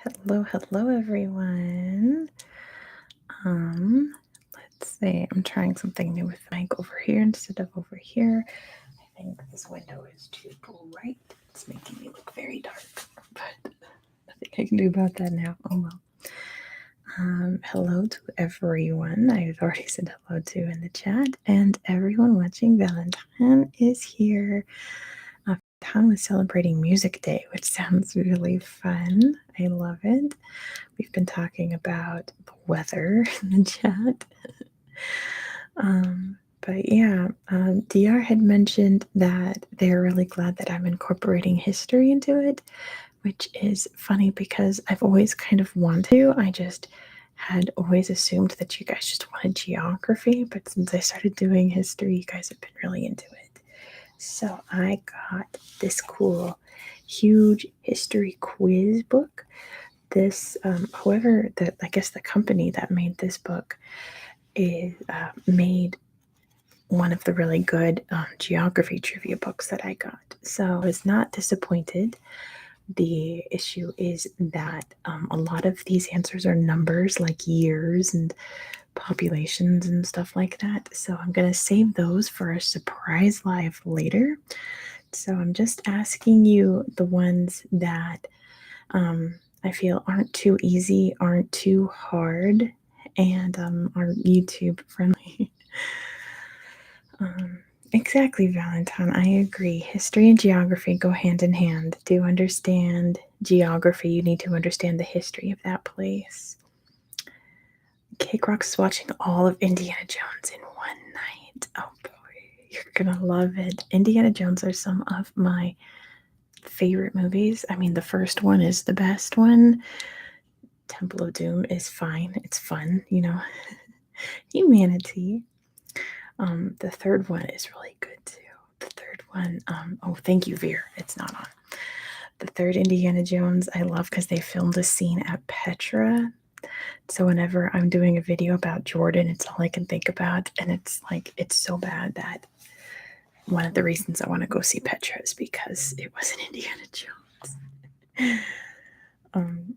Hello everyone. Let's see. I'm trying something new with the mic over here instead of over here. I think this window is too bright. It's making me look very dark, but nothing I can do about that now. Oh well. Hello to everyone. I've already said hello to in the chat, and everyone watching. Valentine is here. Valentine was celebrating Music Day, which sounds really fun. I love it. We've been talking about the weather in the chat. But yeah, DR had mentioned that they're really glad that I'm incorporating history into it, which is funny because I've always kind of wanted to. I just had always assumed that you guys just wanted geography, but since I started doing history, you guys have been really into it. So I got this cool, huge history quiz book. This, however, I guess the company that made this book is made one of the really good geography trivia books that I got. So I was not disappointed. The issue is that a lot of these answers are numbers like years and populations and stuff like that. So I'm going to save those for a surprise live later. So I'm just asking you the ones that I feel aren't too easy, aren't too hard, and are YouTube friendly. Exactly, Valentine. I agree. History and geography go hand in hand. To understand geography, you need to understand the history of that place. Cake Rock's is watching all of Indiana Jones in one night. Oh boy, you're gonna love it. Indiana Jones are some of my favorite movies. I mean, the first one is the best one. Temple of Doom is fine. It's fun, Humanity. The third one is really good too. The third one, oh, thank you, Veer. It's not on. The third Indiana Jones, I love because they filmed a scene at Petra. So whenever I'm doing a video about Jordan, it's all I can think about. And it's like, it's so bad that one of the reasons I want to go see Petra is because it was an Indiana Jones.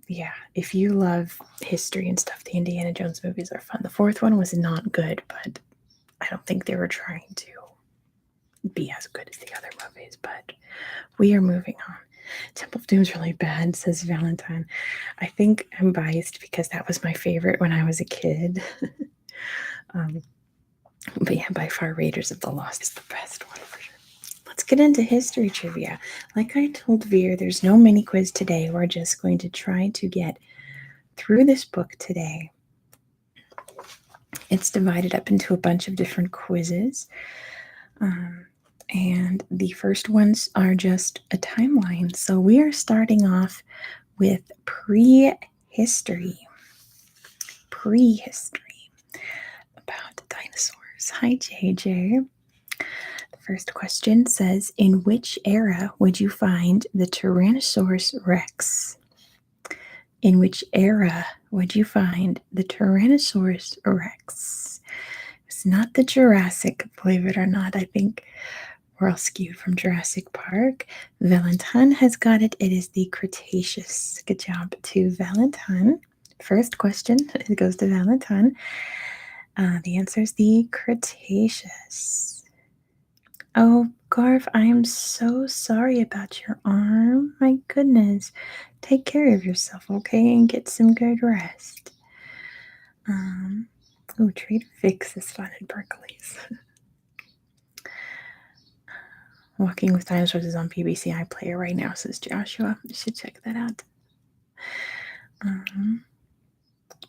Yeah, if you love history and stuff, the Indiana Jones movies are fun. The fourth one was not good, but I don't think they were trying to be as good as the other movies, but we are moving on. Temple of Doom is really bad, says Valentine. I think I'm biased because that was my favorite when I was a kid. But yeah, by far Raiders of the Lost is the best one for sure. Let's get into history trivia. Like I told Veer, there's no mini quiz today. We're just going to try to get through this book today. It's divided up into a bunch of different quizzes. And the first ones are just a timeline. So we are starting off with prehistory. Prehistory about dinosaurs. Hi, JJ. The first question says, in which era would you find the Tyrannosaurus Rex? In which era would you find the Tyrannosaurus Rex? It's not the Jurassic, believe it or not. I think we're all skewed from Jurassic Park. Valentine has got it. It is the Cretaceous. Good job to Valentine. First question, it goes to Valentine. The answer is the Cretaceous. Oh, Garv, I am so sorry about your arm. My goodness. Take care of yourself, okay? And get some good rest. Oh, Trader Vic's is fun at Berkeley's. Walking with Dinosaurs is on BBC iPlayer right now, says Joshua. You should check that out.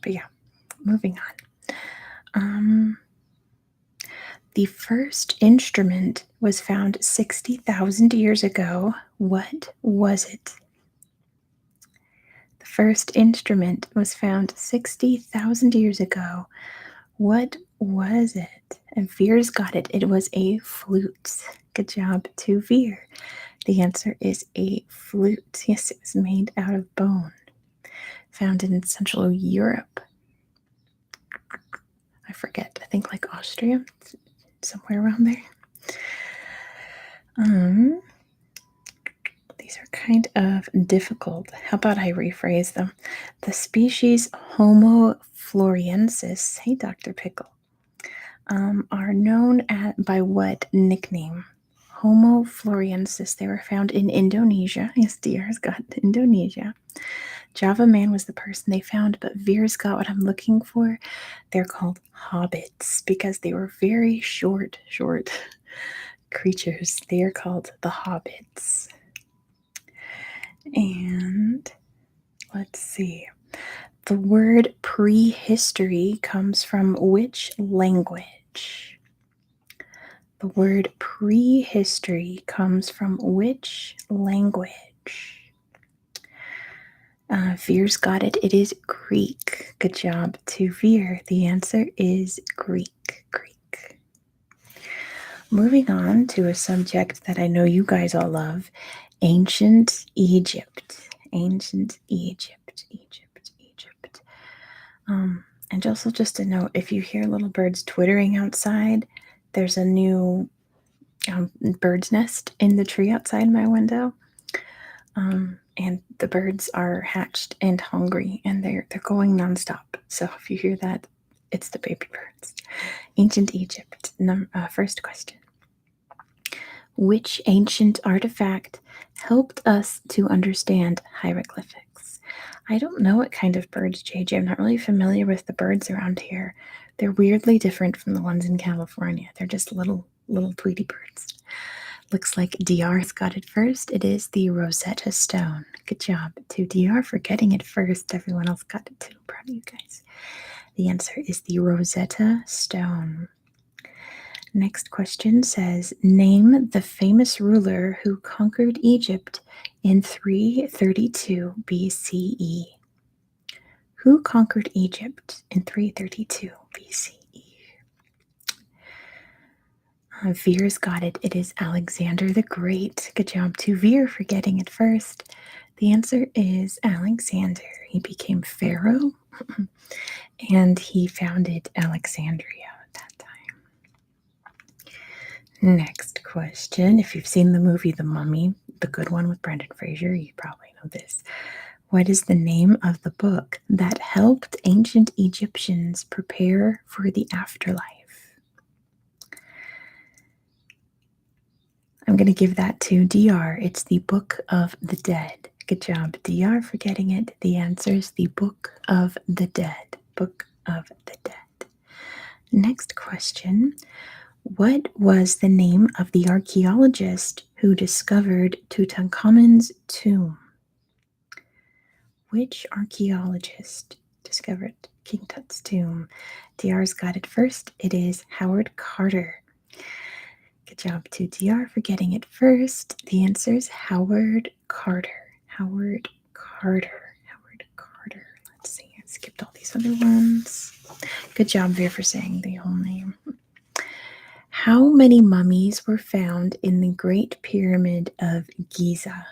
But yeah, moving on. The first instrument was found 60,000 years ago. What was it? The first instrument was found 60,000 years ago. What was it? And Veer's got it. It was a flute. Good job to Veer. The answer is a flute. Yes, it was made out of bone. Found in Central Europe. I forget. I think like Austria, somewhere around there. these are kind of difficult. How about I rephrase them? The species Homo floresiensis, hey Dr. Pickle, are known by what nickname? Homo floresiensis. They were found in Indonesia. Yes, DR's got Indonesia. Java Man was the person they found, but Veer's got what I'm looking for. They're called hobbits because they were very short creatures. They are called the hobbits. And let's see. The word prehistory comes from which language? The word prehistory comes from which language? Veer's got it. It is Greek. Good job to Veer. The answer is Greek. Moving on to a subject that I know you guys all love, ancient Egypt. Ancient Egypt. And also just a note, if you hear little birds twittering outside, there's a new bird's nest in the tree outside my window. And the birds are hatched and hungry, and they're going nonstop. So if you hear that, it's the baby birds. Ancient Egypt. First question. Which ancient artifact helped us to understand hieroglyphics? I don't know what kind of birds, JJ. I'm not really familiar with the birds around here. They're weirdly different from the ones in California. They're just little Tweety birds. Looks like DR's got it first. It is the Rosetta Stone. Good job to DR for getting it first. Everyone else got it too. Proud of you guys. The answer is the Rosetta Stone. Next question says, name the famous ruler who conquered Egypt in 332 BCE. Who conquered Egypt in 332 BCE? Veer's got it. It is Alexander the Great. Good job to Veer for getting it first. The answer is Alexander. He became pharaoh and he founded Alexandria at that time. Next question. If you've seen the movie The Mummy, the good one with Brendan Fraser, you probably know this. What is the name of the book that helped ancient Egyptians prepare for the afterlife? I'm going to give that to DR. It's the Book of the Dead. Good job, DR, for getting it. The answer is the Book of the Dead. Book of the Dead. Next question. What was the name of the archaeologist who discovered Tutankhamun's tomb? Which archaeologist discovered King Tut's tomb? DR's got it first. It is Howard Carter. Good job to DR for getting it first. The answer is Howard Carter. Howard Carter. Let's see. I skipped all these other ones. Good job, Veer, for saying the whole name. How many mummies were found in the Great Pyramid of Giza?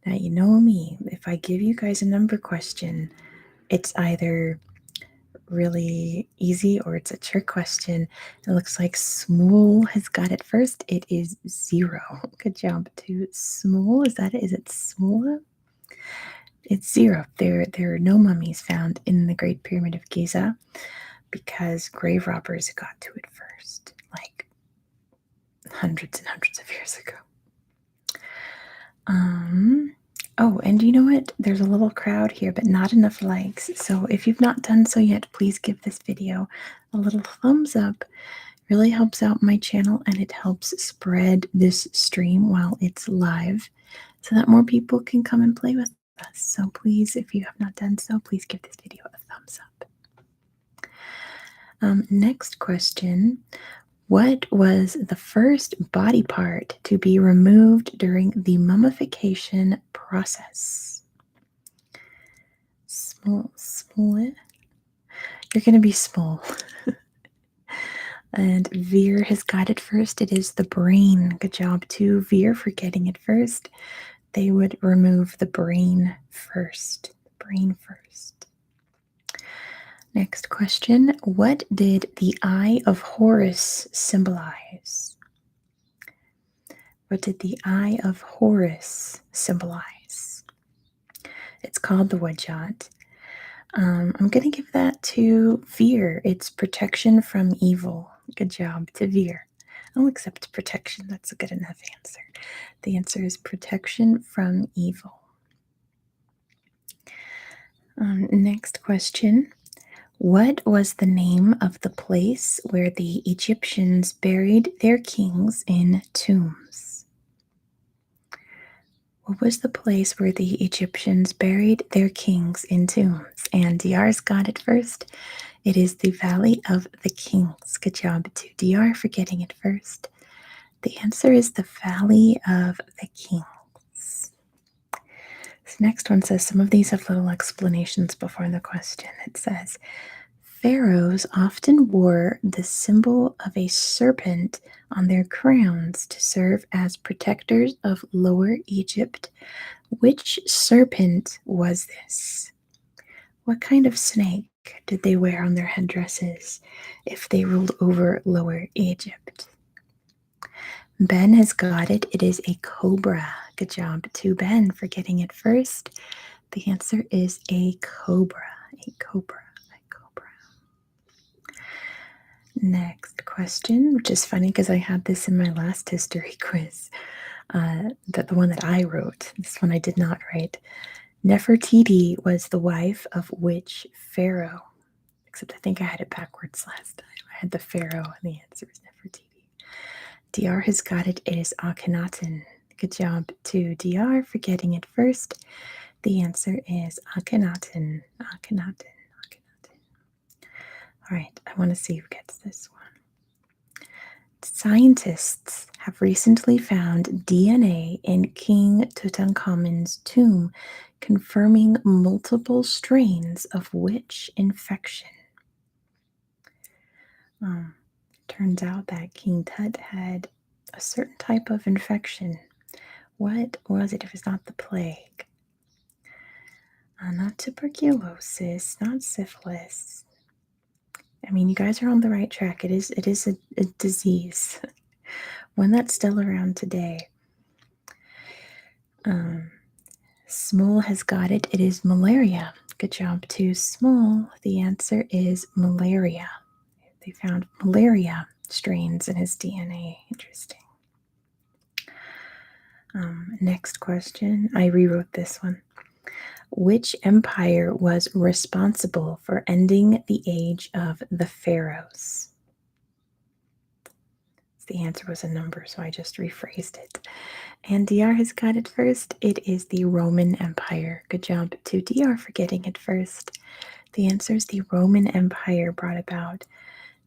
Now, you know me. If I give you guys a number question, it's either really easy or it's a trick question. It looks like Smool has got it first. It is 0. Good job to Smool. Is that it? Is it Smoola? It's 0. There are no mummies found in the Great Pyramid of Giza because grave robbers got to it first, like hundreds and hundreds of years ago. Oh, and you know what? There's a little crowd here, but not enough likes. So if you've not done so yet, please give this video a little thumbs up. It really helps out my channel and it helps spread this stream while it's live so that more people can come and play with us. So please, if you have not done so, please give this video a thumbs up. Next question. What was the first body part to be removed during the mummification process? Small. You're going to be small. And Veer has got it first. It is the brain. Good job to Veer for getting it first. They would remove the brain first. Next question. What did the Eye of Horus symbolize? What did the Eye of Horus symbolize? It's called the Wajat. I'm going to give that to Veer. It's protection from evil. Good job to Veer. I'll accept protection. That's a good enough answer. The answer is protection from evil. Next question. What was the name of the place where the Egyptians buried their kings in tombs? What was the place where the Egyptians buried their kings in tombs? And DR's got it first. It is the Valley of the Kings. Good job to DR for getting it first. The answer is the Valley of the Kings. This next one says some of these have little explanations before the question. It says, pharaohs often wore the symbol of a serpent on their crowns to serve as protectors of Lower Egypt. Which serpent was this? What kind of snake did they wear on their headdresses if they ruled over Lower Egypt? Ben has got it. It is a cobra. Good job to Ben for getting it first. The answer is a cobra. A cobra. Next question, which is funny because I had this in my last history quiz, the one that I wrote. This one I did not write. Nefertiti was the wife of which pharaoh? Except I think I had it backwards last time. I had the pharaoh, and the answer is Nefertiti. DR has got it. It is Akhenaten. Good job to DR for getting it first. The answer is Akhenaten. Akhenaten. All right, I want to see who gets this one. Scientists have recently found DNA in King Tutankhamun's tomb, confirming multiple strains of which infection? Turns out that King Tut had a certain type of infection. What was it if it's not the plague? Not tuberculosis, not syphilis. I mean, you guys are on the right track. It is a disease, one that's still around today. Small has got it. It is malaria. Good job to Small. The answer is malaria. They found malaria strains in his DNA. Interesting. Next question. I rewrote this one. Which empire was responsible for ending the age of the pharaohs? The answer was a number, so I just rephrased it. And DR has got it first. It is the Roman Empire. Good job to DR for getting it first. The answer is the Roman Empire brought about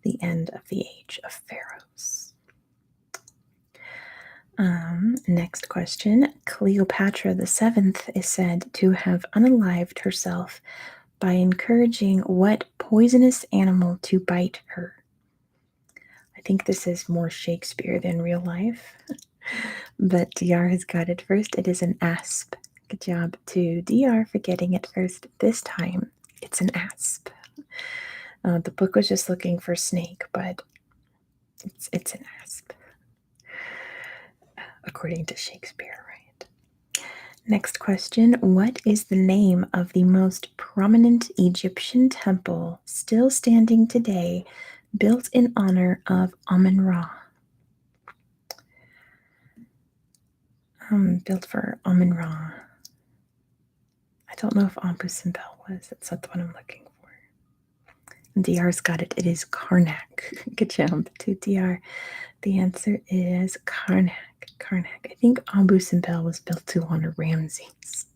the end of the age of pharaohs. Next question. Cleopatra VII is said to have unalived herself by encouraging what poisonous animal to bite her? I think this is more Shakespeare than real life, but DR has got it first. It is an asp. Good job to DR for getting it first. This time, it's an asp. The book was just looking for snake, but it's an asp, according to Shakespeare, right? Next question. What is the name of the most prominent Egyptian temple still standing today, built in honor of Amun-Ra? Built for Amun-Ra. I don't know if Abu Simbel was. That's not the one I'm looking for. DR's got it. It is Karnak. Good job to DR. The answer is Karnak. Karnak. I think Abu Simbel was built to honor Ramses.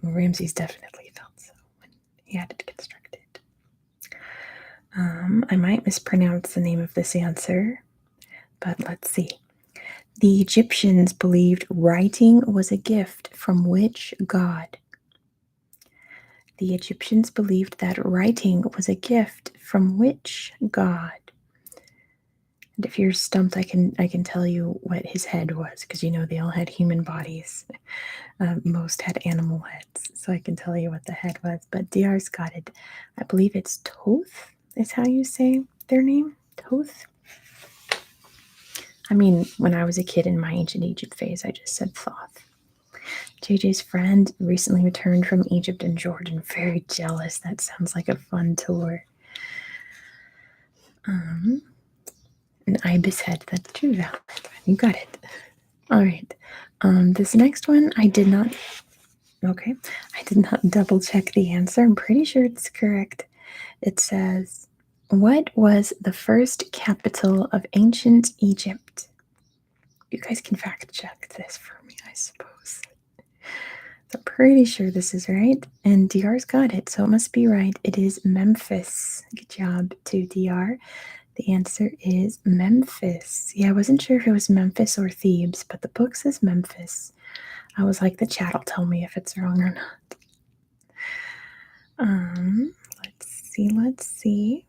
Ramses definitely felt so when he had it constructed. I might mispronounce the name of this answer, but let's see. The Egyptians believed writing was a gift from which god? The Egyptians believed that writing was a gift from which god? And if you're stumped, I can tell you what his head was, because you know they all had human bodies. Most had animal heads, so I can tell you what the head was. But DR's got it. I believe it's Thoth is how you say their name. Thoth. I mean, when I was a kid in my ancient Egypt phase, I just said Thoth. JJ's friend recently returned from Egypt and Jordan. Very jealous. That sounds like a fun tour. An ibis head. That's true, Valentine. You got it. All right. This next one, I did not double check the answer. I'm pretty sure it's correct. It says, what was the first capital of ancient Egypt? You guys can fact check this for me, I suppose. I'm pretty sure this is right. And DR's got it, so it must be right. It is Memphis. Good job to DR. The answer is Memphis. Yeah, I wasn't sure if it was Memphis or Thebes, but the book says Memphis. I was like, the chat will tell me if it's wrong or not. Let's see.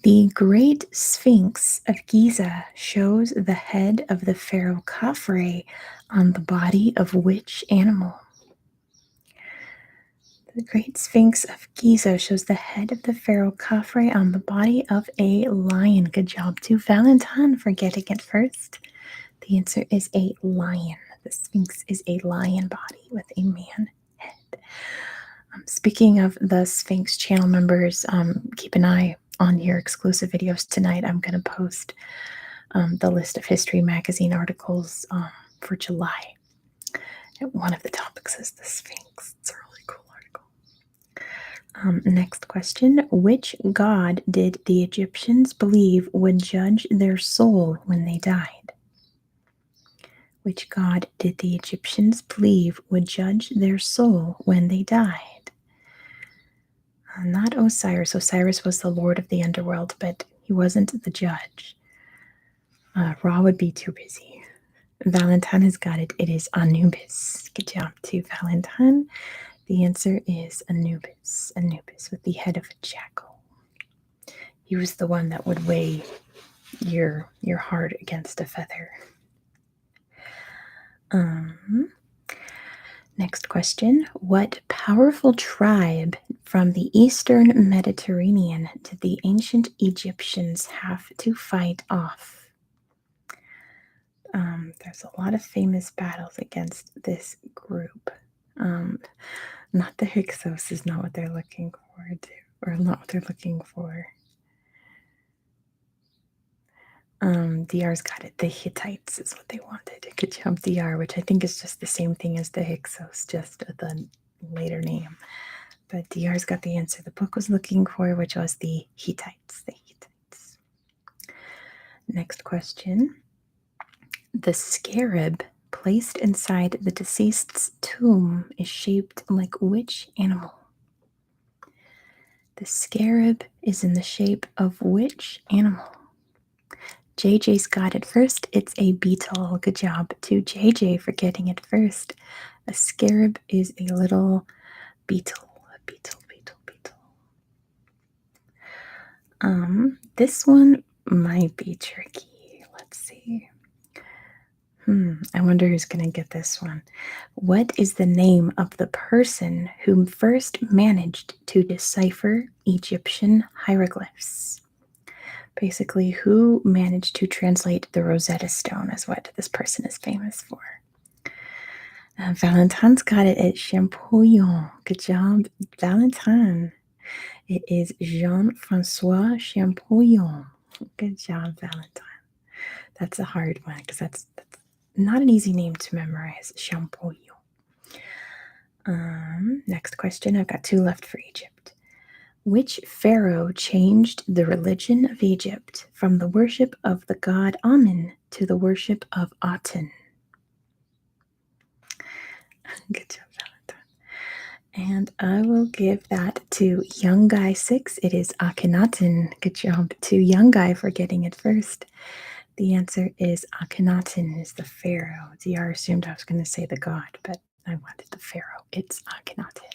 The Great Sphinx of Giza shows the head of the pharaoh Khafre on the body of which animal? The Great Sphinx of Giza shows the head of the pharaoh Khafre on the body of a lion. Good job to Valentine for getting it first. The answer is a lion. The Sphinx is a lion body with a man head. Speaking of the Sphinx channel members, keep an eye on your exclusive videos tonight. I'm going to post the list of History Magazine articles for July. And one of the topics is the Sphinx. It's a really cool article. Next question. Which god did the Egyptians believe would judge their soul when they died? Which god did the Egyptians believe would judge their soul when they died? Not Osiris. Osiris was the lord of the underworld, but he wasn't the judge. Ra would be too busy. Valentine has got it. It is Anubis. Good job to Valentine. The answer is Anubis. Anubis with the head of a jackal. He was the one that would weigh your heart against a feather. Next question. What powerful tribe from the eastern Mediterranean did the ancient Egyptians have to fight off? There's a lot of famous battles against this group. Not the Hyksos is not what they're looking forward to, or not what they're looking for. DR's got it. The Hittites is what they wanted. Good job, DR, which I think is just the same thing as the Hyksos, just the later name. But DR's got the answer the book was looking for, which was the Hittites. The Hittites. Next question. The scarab placed inside the deceased's tomb is shaped like which animal? The scarab is in the shape of which animal? JJ's got it first. It's a beetle. Good job to JJ for getting it first. A scarab is a little beetle. A beetle. This one might be tricky. Let's see. I wonder who's going to get this one. What is the name of the person who first managed to decipher Egyptian hieroglyphs? Basically, who managed to translate the Rosetta Stone is what this person is famous for. Valentine's got it at Champollion. Good job, Valentine. It is Jean-Francois Champollion. Good job, Valentine. That's a hard one because that's not an easy name to memorize. Champollion. Next question. I've got 2 left for Egypt. Which pharaoh changed the religion of Egypt from the worship of the god Amun to the worship of Aten? Good job, Valentine. And I will give that to Young Guy 6. It is Akhenaten. Good job to Young Guy for getting it first. The answer is Akhenaten is the pharaoh. DR assumed I was going to say the god, but I wanted the pharaoh. It's Akhenaten.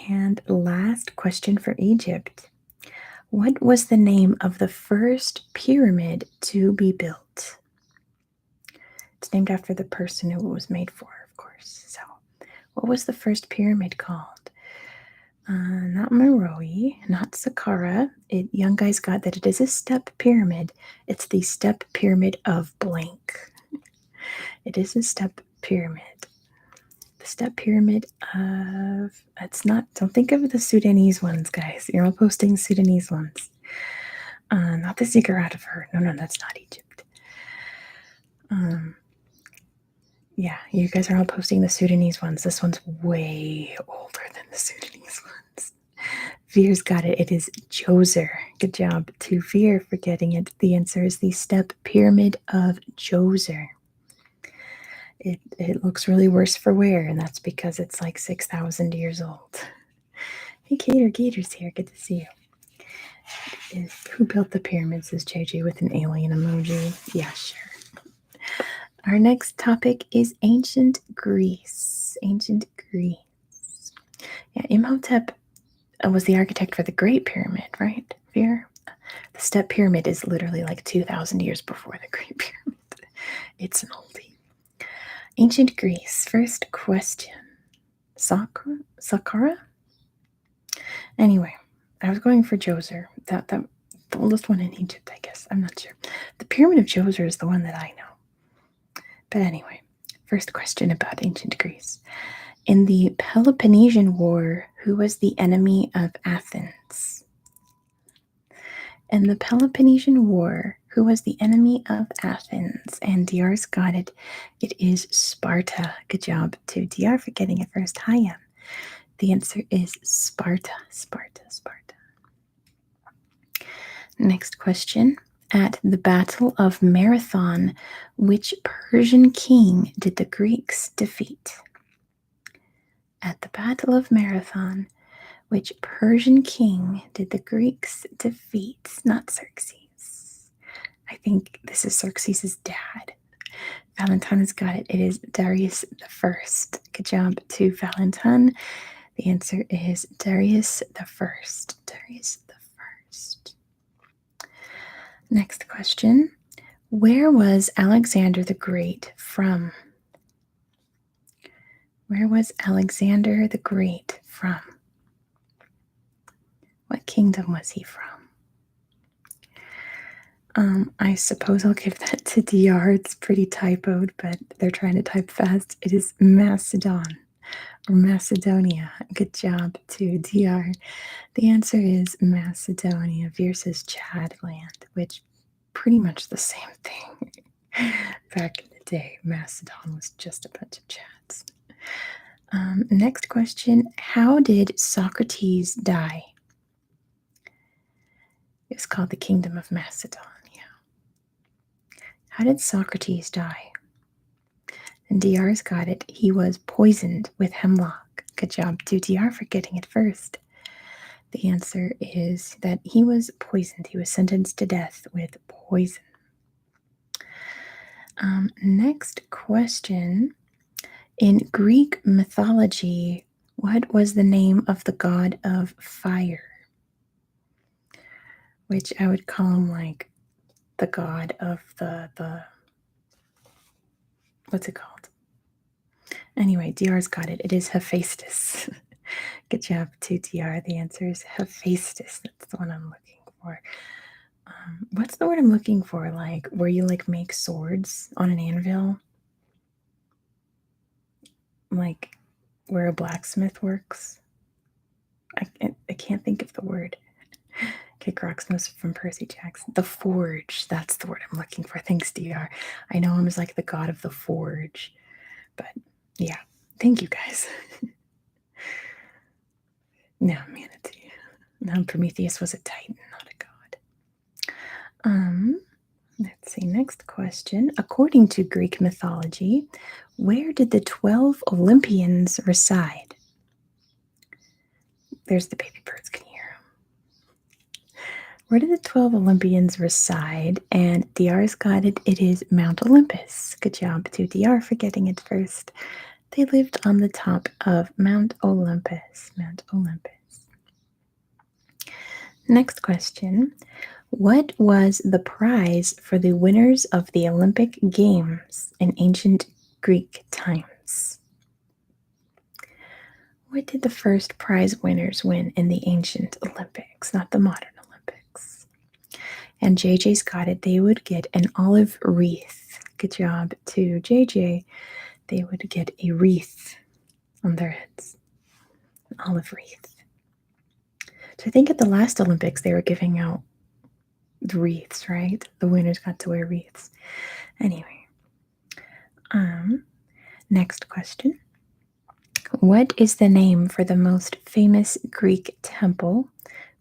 And last question for Egypt. What was the name of the first pyramid to be built? It's named after the person who it was made for, of course. So, what was the first pyramid called? Not Meroe, not Saqqara. Young guys got that it is a step pyramid. It's the step pyramid of blank. It is a step pyramid. The step pyramid of. It's not. Don't think of the Sudanese ones, guys. You're all posting Sudanese ones. Not the ziggurat of her. No, that's not Egypt. Yeah, you guys are all posting the Sudanese ones. This one's way older than the Sudanese ones. Veer's got it. It is Djoser. Good job to Veer for getting it. The answer is the step pyramid of Djoser. It looks really worse for wear, and that's because it's like 6,000 years old. Hey, Gator's here. Good to see you. Who built the pyramids, says JJ with an alien emoji. Yeah, sure. Our next topic is ancient Greece. Ancient Greece. Yeah, Imhotep was the architect for the Great Pyramid, right, Veer? The step pyramid is literally like 2,000 years before the Great Pyramid. It's an oldie. Ancient Greece. First question. Saqqara? Anyway, I was going for Djoser. The oldest one in Egypt, I guess. I'm not sure. The Pyramid of Djoser is the one that I know. But anyway, first question about ancient Greece. In the Peloponnesian War, who was the enemy of Athens? In the Peloponnesian War, who was the enemy of Athens? And DR's got it. It is Sparta. Good job to DR for getting it first. Hi, Em. The answer is Sparta. Sparta. Next question. At the Battle of Marathon, which Persian king did the Greeks defeat? At the Battle of Marathon, which Persian king did the Greeks defeat? Not Xerxes. I think this is Xerxes' dad. Valentin has got it. It is Darius the First. Good job to Valentin. The answer is Darius the First. Darius the First. Next question. Where was Alexander the Great from? Where was Alexander the Great from? What kingdom was he from? I suppose I'll give that to DR. It's pretty typoed, but they're trying to type fast. It is Macedon or Macedonia. Good job to DR. The answer is Macedonia. Veer says Chadland, which pretty much the same thing. Back in the day, Macedon was just a bunch of Chads. Next question. How did Socrates die? It was called the Kingdom of Macedon. How did Socrates die? And DR's got it. He was poisoned with hemlock. Good job to DR for getting it first. The answer is that he was poisoned. He was sentenced to death with poison. Next question. In Greek mythology, what was the name of the god of fire? Which I would call him like the god of the what's it called? Anyway, DR's got it. It is Hephaestus. Good job to DR. The answer is Hephaestus. That's the one I'm looking for. What's the word I'm looking for? Like where you like make swords on an anvil? Like where a blacksmith works? I can't think of the word. Kick Rocks knows from Percy Jackson. The Forge. That's the word I'm looking for. Thanks, DR. I know him as like the god of the Forge. But yeah, thank you guys. No, Manatee. No, Prometheus was a titan, not a god. Let's see, next question. According to Greek mythology, where did the 12 Olympians reside? There's the baby birds. Can you hear them? Where did the 12 Olympians reside? And DR's got it. It is Mount Olympus. Good job to DR for getting it first. They lived on the top of Mount Olympus. Mount Olympus. Next question. What was the prize for the winners of the Olympic Games in ancient Greek times? What did the first prize winners win in the ancient Olympics, not the modern Olympics? And JJ's got it. They would get an olive wreath. Good job to JJ. They would get a wreath on their heads. An olive wreath. So I think at the last Olympics they were giving out the wreaths, right? The winners got to wear wreaths. Anyway. Next question. What is the name for the most famous Greek temple,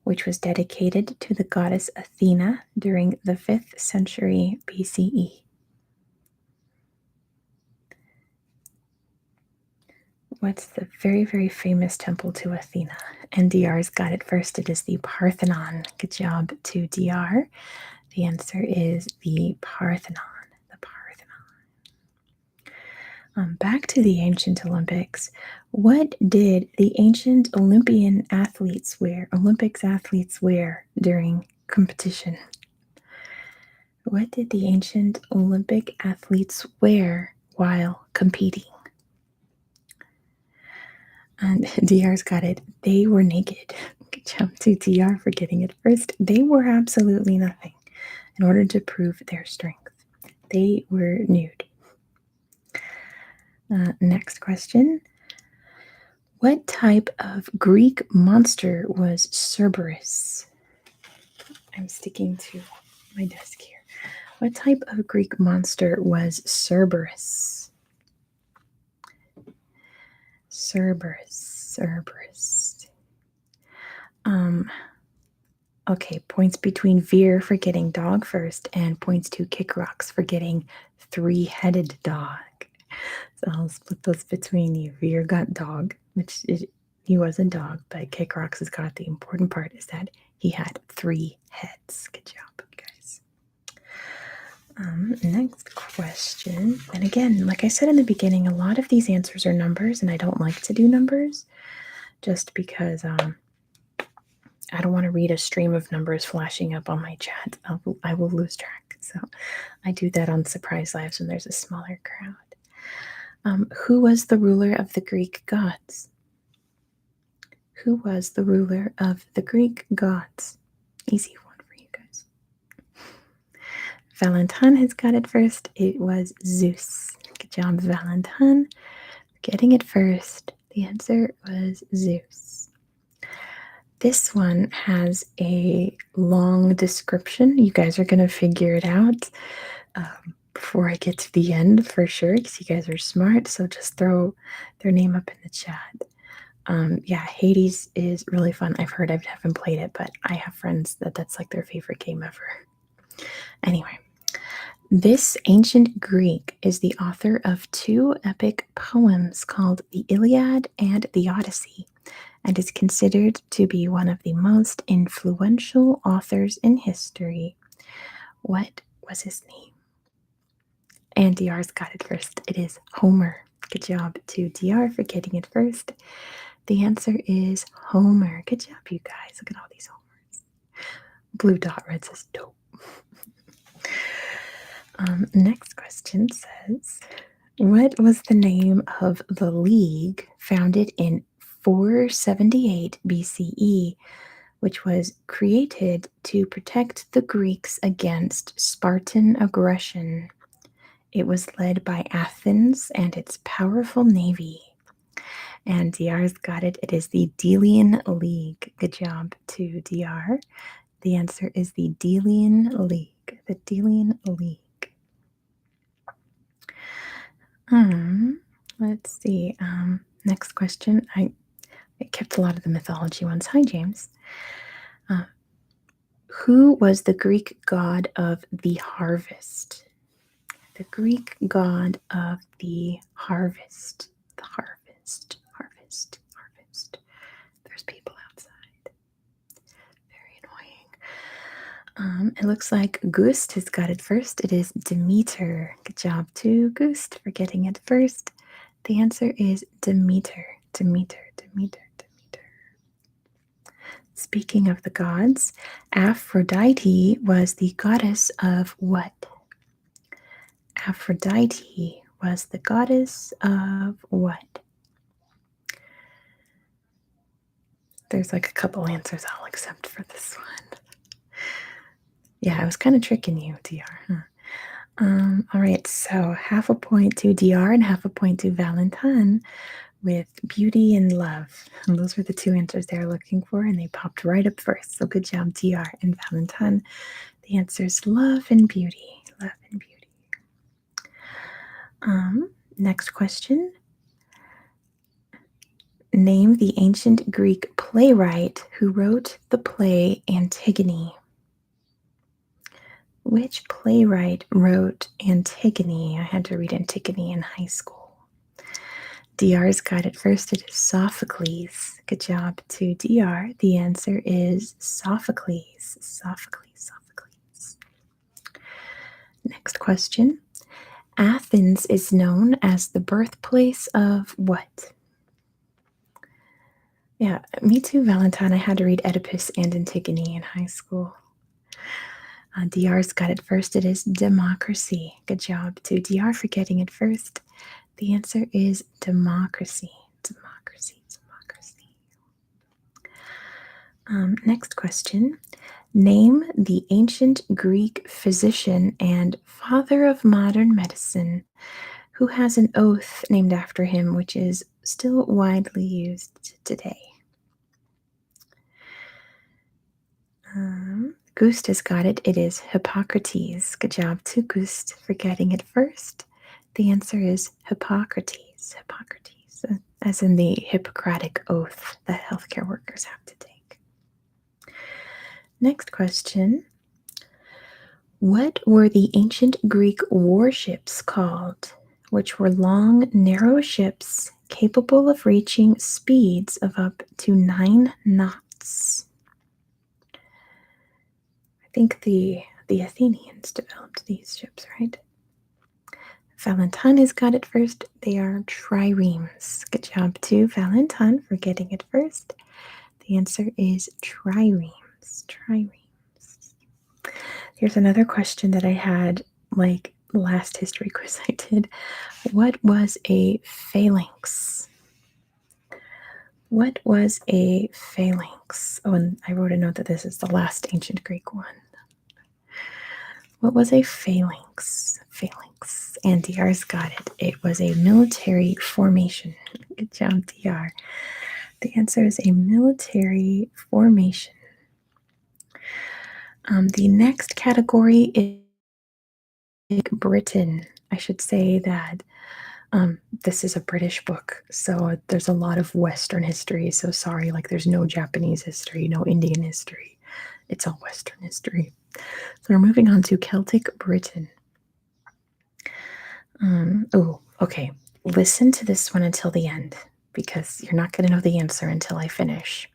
which was dedicated to the goddess Athena during the 5th century BCE? What's the very, very famous temple to Athena? And DR's got it first. It is the Parthenon. Good job to DR. The answer is the Parthenon. The Parthenon. Back to the ancient Olympics. What did the ancient Olympics athletes wear during competition? What did the ancient Olympic athletes wear while competing? And DR's got it. They were naked. Good job to DR for getting it first. They wore absolutely nothing in order to prove their strength. They were nude. Next question. What type of Greek monster was Cerberus? I'm sticking to my desk here. What type of Greek monster was Cerberus? Cerberus. Okay, points between Veer for getting dog first, and points to Kick Rocks for getting three-headed dog. So I'll split those between you. Veer got dog, he was a dog, but Kick Rocks has got the important part is that he had 3 heads. Good job, guys. Next question. And again, like I said in the beginning, a lot of these answers are numbers, and I don't like to do numbers just because I don't want to read a stream of numbers flashing up on my chat. I will lose track. So I do that on surprise lives when there's a smaller crowd. Who was the ruler of the Greek gods? Who was the ruler of the Greek gods? Easy one for you guys. Valentin has got it first. It was Zeus. Good job, Valentin. Getting it first. The answer was Zeus. This one has a long description. You guys are going to figure it out before I get to the end for sure, because you guys are smart. So just throw their name up in the chat. Yeah, Hades is really fun. I haven't played it, but I have friends that's like their favorite game ever. Anyway, this ancient Greek is the author of 2 epic poems called the Iliad and the Odyssey, and is considered to be one of the most influential authors in history. What was his name? And DR's got it first. It is Homer. Good job to DR for getting it first. The answer is Homer. Good job, you guys. Look at all these Homers. Blue dot red says dope. Next question says, what was the name of the league founded in 478 BCE, which was created to protect the Greeks against Spartan aggression? It was led by Athens and its powerful navy. And DR's got it. It is the Delian League. Good job to DR. The answer is the Delian League. The Delian League. Let's see. Next question. I kept a lot of the mythology ones. Hi, James. Who was the Greek god of the harvest? The Greek god of the harvest. The harvest. There's people outside. Very annoying. It looks like Gust has got it first. It is Demeter. Good job to Gust for getting it first. The answer is Demeter. Speaking of the gods, Aphrodite was the goddess of what? Aphrodite was the goddess of what? There's like a couple answers I'll accept for this one. Yeah, I was kind of tricking you, DR. Huh? All right, so half a point to DR and half a point to Valentine with beauty and love. And those were the two answers they were looking for, and they popped right up first. So good job, DR and Valentine. The answer is love and beauty. Love and beauty. Next question. Name the ancient Greek playwright who wrote the play Antigone. Which playwright wrote Antigone? I had to read Antigone in high school. DR's got it first. It is Sophocles. Good job to DR. The answer is Sophocles. Sophocles. Next question. Athens is known as the birthplace of what? Yeah, me too, Valentine. I had to read Oedipus and Antigone in high school. DR's got it first. It is democracy. Good job to DR for getting it first. The answer is democracy. Democracy. Next question. Name the ancient Greek physician and father of modern medicine who has an oath named after him, which is still widely used today. Gust has got it. It is Hippocrates. Good job to Gust for getting it first. The answer is Hippocrates. Hippocrates, as in the Hippocratic oath that healthcare workers have to take. Next question. What were the ancient Greek warships called, which were long, narrow ships capable of reaching speeds of up to 9 knots? I think the Athenians developed these ships, right? Valentine has got it first. They are triremes. Good job to Valentine for getting it first. The answer is triremes. Triremes. Here's another question that I had like last history quiz I did. What was a phalanx? What was a phalanx? Oh, and I wrote a note that this is the last ancient Greek one. What was a phalanx? Phalanx. And DR's got it. It was a military formation. Good job, DR. The answer is a military formation. The next category is Britain. I should say that this is a British book, so there's a lot of Western history. So sorry, like there's no Japanese history, no Indian history. It's all Western history. So we're moving on to Celtic Britain. Okay. Listen to this one until the end because you're not going to know the answer until I finish.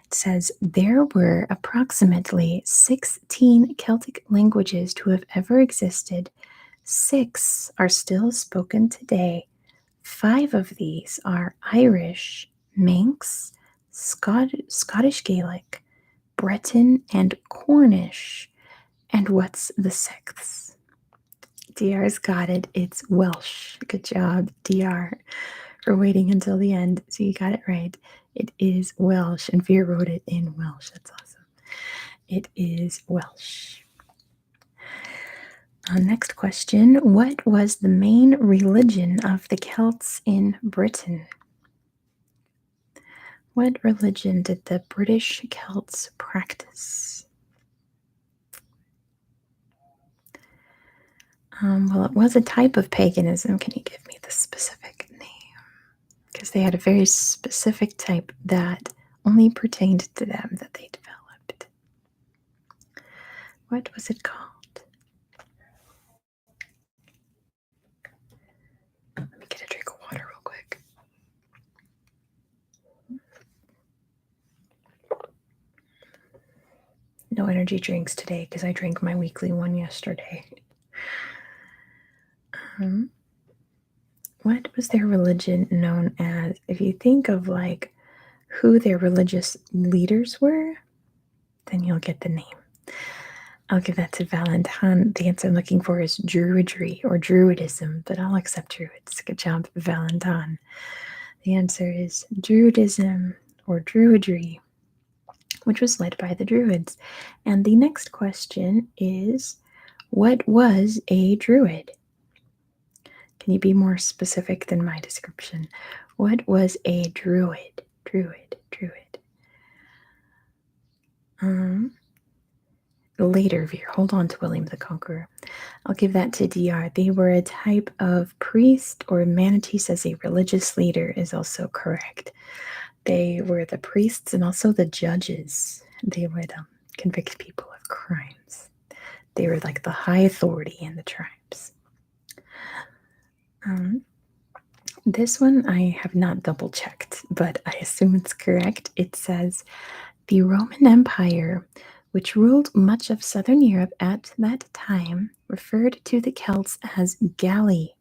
It says there were approximately 16 Celtic languages to have ever existed. 6 are still spoken today. 5 of these are Irish, Manx, Scottish Gaelic, Breton, and Cornish. And what's the 6th? DR's got it. It's Welsh. Good job, DR, for waiting until the end. So you got it right. It is Welsh. And Veer wrote it in Welsh. That's awesome. It is Welsh. Next question. What was the main religion of the Celts in Britain? What religion did the British Celts practice? Well, it was a type of paganism. Can you give me the specific name? Because they had a very specific type that only pertained to them that they developed. What was it called? Let me get a drink of water real quick. No energy drinks today because I drank my weekly one yesterday. What was their religion known as? If you think of like who their religious leaders were, then you'll get the name. I'll give that to Valentine. The answer I'm looking for is Druidry or Druidism, but I'll accept Druids. Good job, Valentine. The answer is Druidism or Druidry, which was led by the Druids. And the next question is, what was a Druid? Can you be more specific than my description? What was a Druid? Druid. Later Veer. Hold on to William the Conqueror. I'll give that to DR. They were a type of priest, or manatee says a religious leader is also correct. They were the priests and also the judges. They would convict people of crimes. They were like the high authority in the tribes. This one I have not double checked, but I assume it's correct. It says the Roman Empire, which ruled much of southern Europe at that time, referred to the Celts as Galli.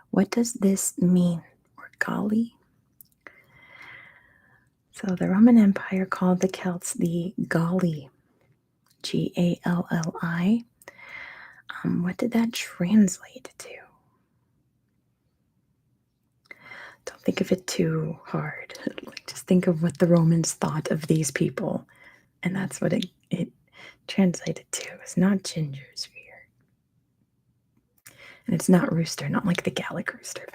What does this mean? Or Galli? So the Roman Empire called the Celts the Galli, Galli. What did that translate to? Don't think of it too hard. Just think of what the Romans thought of these people. And that's what it translated to. It's not ginger's fear. And it's not rooster, not like the Gallic rooster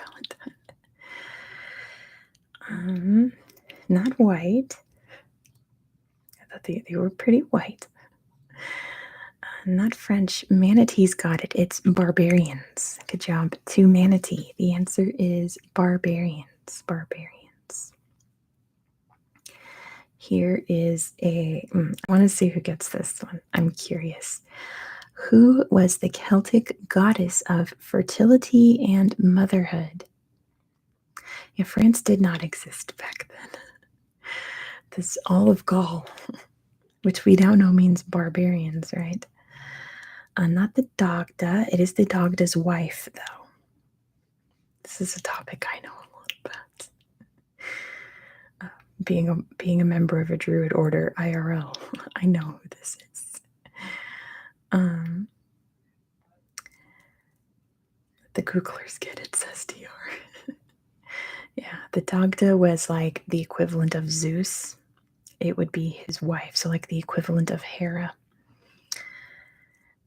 Valentine. Not white. I thought they were pretty white. Not French. Manatees got it. It's barbarians. Good job. To manatee. The answer is barbarians. Barbarians. Here is I want to see who gets this one. I'm curious. Who was the Celtic goddess of fertility and motherhood? Yeah, France did not exist back then. This all of Gaul, which we now know means barbarians, right? Not the Dagda. It is the Dagda's wife, though. This is a topic I know a lot about. Being a member of a Druid order IRL, I know who this is. The Googlers get it, says DR. Yeah, the Dagda was like the equivalent of Zeus. It would be his wife, so like the equivalent of Hera.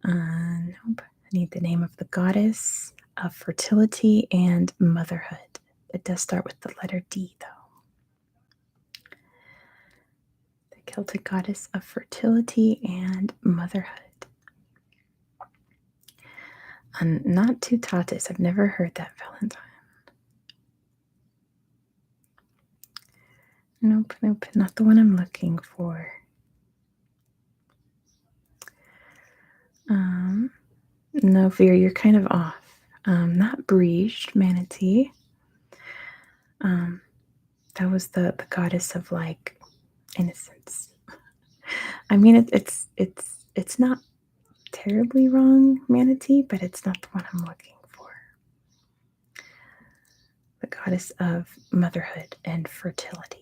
Nope. I need the name of the goddess of fertility and motherhood. It does start with the letter D, though. The Celtic goddess of fertility and motherhood. Not Tutatis. I've never heard that, Valentine. Nope, not the one I'm looking for. No, Veer, you're kind of off. Not Breached, manatee. That was the goddess of like innocence. I mean, it's not terribly wrong, manatee, but it's not the one I'm looking for. The goddess of motherhood and fertility.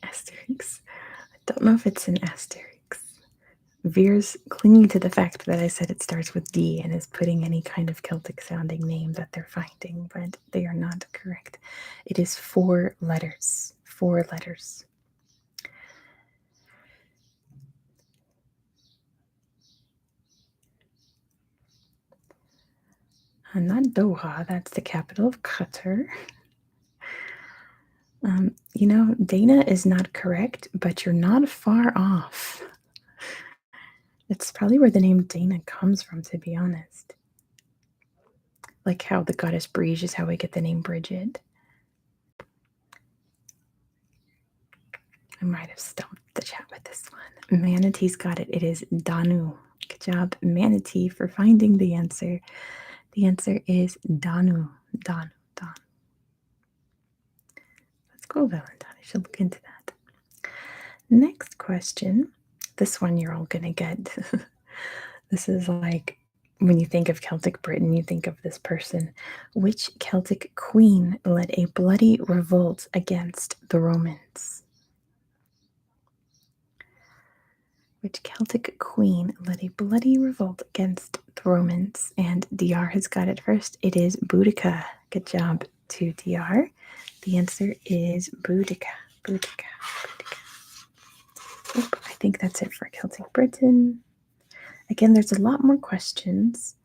Asterix. I don't know if it's an Asterix. Veer's clinging to the fact that I said it starts with D and is putting any kind of Celtic sounding name that they're finding, but they are not correct. It is 4 letters. 4 letters. Not Doha, that's the capital of Qatar. Dana is not correct, but you're not far off. It's probably where the name Dana comes from, to be honest. Like how the goddess Briege is how we get the name Bridget. I might have stumped the chat with this one. Manatee's got it. It is Danu. Good job, Manatee, for finding the answer. The answer is Danu. Danu. Let's go, Valentine. I should look into that. Next question. This one you're all going to get. This is like when you think of Celtic Britain, you think of this person. Which Celtic queen led a bloody revolt against the Romans? Which Celtic queen led a bloody revolt against the Romans? And DR has got it first. It is Boudica. Good job to DR. The answer is Boudica. Boudica. Boudica. Oop, I think that's it for Celtic Britain. Again, there's a lot more questions,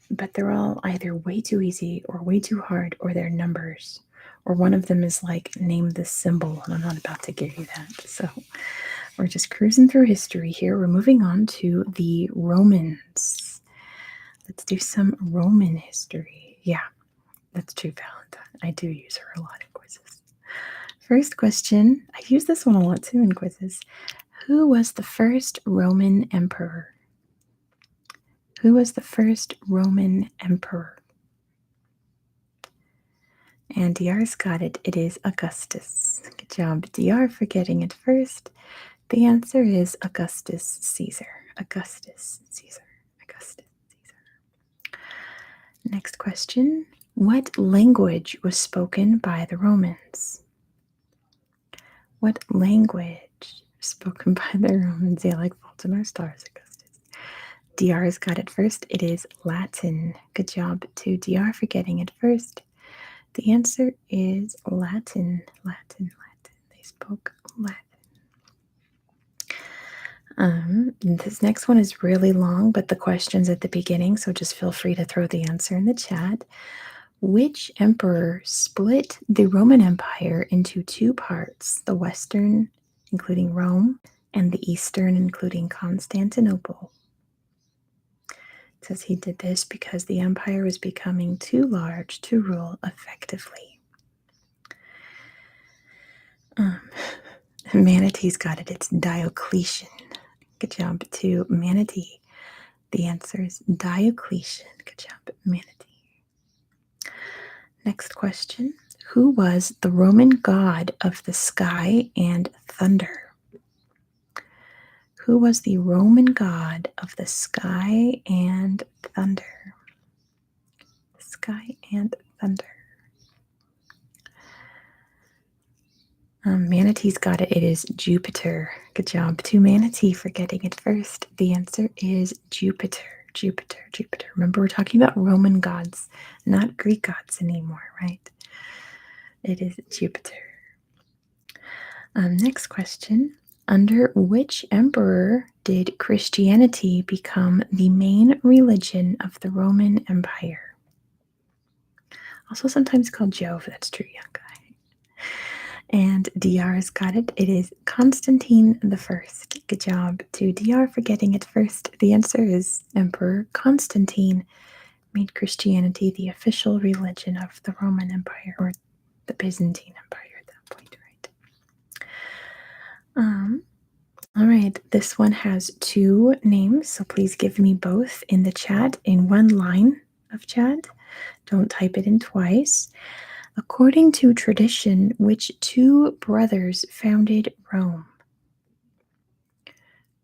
but they're all either way too easy or way too hard, or they're numbers. Or one of them is like, name this symbol, and I'm not about to give you that. So we're just cruising through history here. We're moving on to the Romans. Let's do some Roman history. Yeah, that's true, Valentine. I do use her a lot in quizzes. First question. I use this one a lot too in quizzes. Who was the first Roman emperor? Who was the first Roman emperor? And DR's got it. It is Augustus. Good job, DR, for getting it first. The answer is Augustus Caesar. Augustus Caesar. Augustus Caesar. Next question. What language was spoken by the Romans? What language was spoken by the Romans? Yeah, like Fault in Our Stars, Augustus. DR has got it first. It is Latin. Good job to DR for getting it first. The answer is Latin. Latin. They spoke Latin. This next one is really long, but the question's at the beginning, so just feel free to throw the answer in the chat. Which emperor split the Roman Empire into two parts, the Western, including Rome, and the Eastern, including Constantinople? It says he did this because the empire was becoming too large to rule effectively. Manatee's got it. It's Diocletian. Good job to Manatee. The answer is Diocletian. Good job, Manatee. Next question. Who was the Roman god of the sky and thunder? Who was the Roman god of the sky and thunder? The sky and thunder. Manatee's got it. It is Jupiter. Good job to Manatee for getting it first. The answer is Jupiter. Jupiter. Remember, we're talking about Roman gods, not Greek gods anymore, right? It is Jupiter. Next question. Under which emperor did Christianity become the main religion of the Roman Empire? Also sometimes called Jove. That's true, young guy. And DR's got it. It is Constantine I. Good job to DR for getting it first. The answer is Emperor Constantine made Christianity the official religion of the Roman Empire, or the Byzantine Empire at that point, right? All right, this one has two names, so please give me both in the chat in one line of chat. Don't type it in twice. According to tradition, which two brothers founded Rome?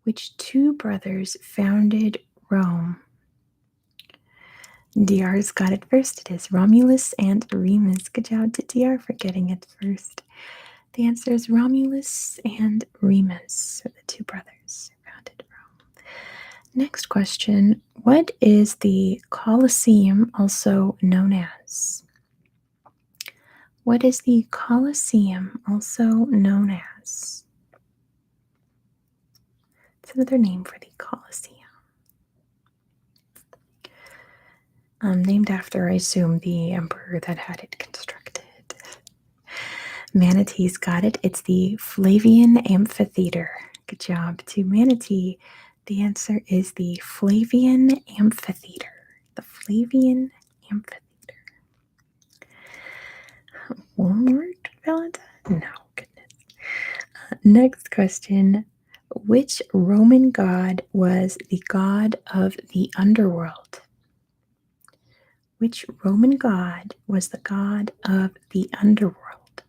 Which two brothers founded Rome? DR's got it first. It is Romulus and Remus. Good job to DR for getting it first. The answer is Romulus and Remus, are the two brothers who founded Rome. Next question. What is the Colosseum also known as? What is the Colosseum also known as? It's another name for the Colosseum. Named after, I assume, the emperor that had it constructed. Manatee's got it. It's the Flavian Amphitheater. Good job to Manatee. The answer is the Flavian Amphitheater. The Flavian Amphitheater. One word, Valentine? No, goodness. Next question. Which Roman god was the god of the underworld? Which Roman god was the god of the underworld?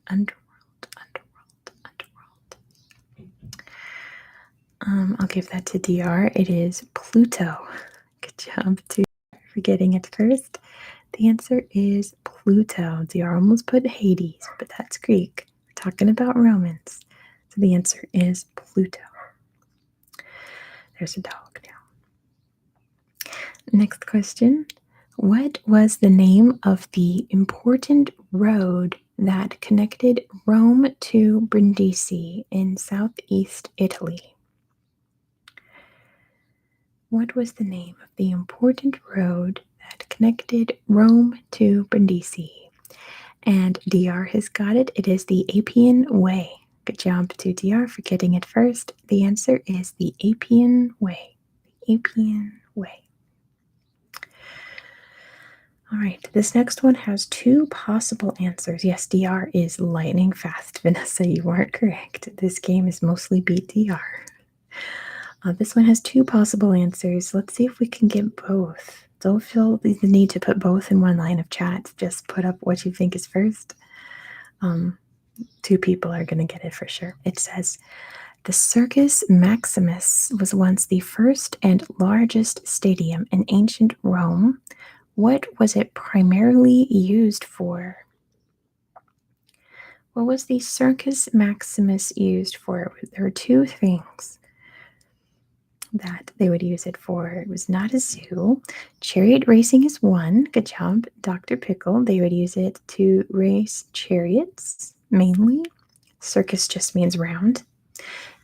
Underworld. I'll give that to DR. It is Pluto. Good job to for getting it first. The answer is Pluto. DR almost put Hades, but that's Greek. We're talking about Romans. So the answer is Pluto. There's a dog now. Next question. What was the name of the important road that connected Rome to Brindisi in southeast Italy? What was the name of the important road that connected Rome to Brindisi? And DR has got it. It is the Appian Way. Good job to DR for getting it first. The answer is the Appian Way. The Appian Way. All right, this next one has two possible answers. Yes, DR is lightning fast. Vanessa, you aren't correct. This game is mostly beat DR. This one has two possible answers. Let's see if we can get both. Don't feel the need to put both in one line of chat. Just put up what you think is first. Two people are going to get it for sure. It says, the Circus Maximus was once the first and largest stadium in ancient Rome. What was it primarily used for? What was the Circus Maximus used for? There were two things that they would use it for. It was not a zoo. Chariot racing is one. Good job, Dr. Pickle. They would use it to race chariots, mainly. Circus just means round.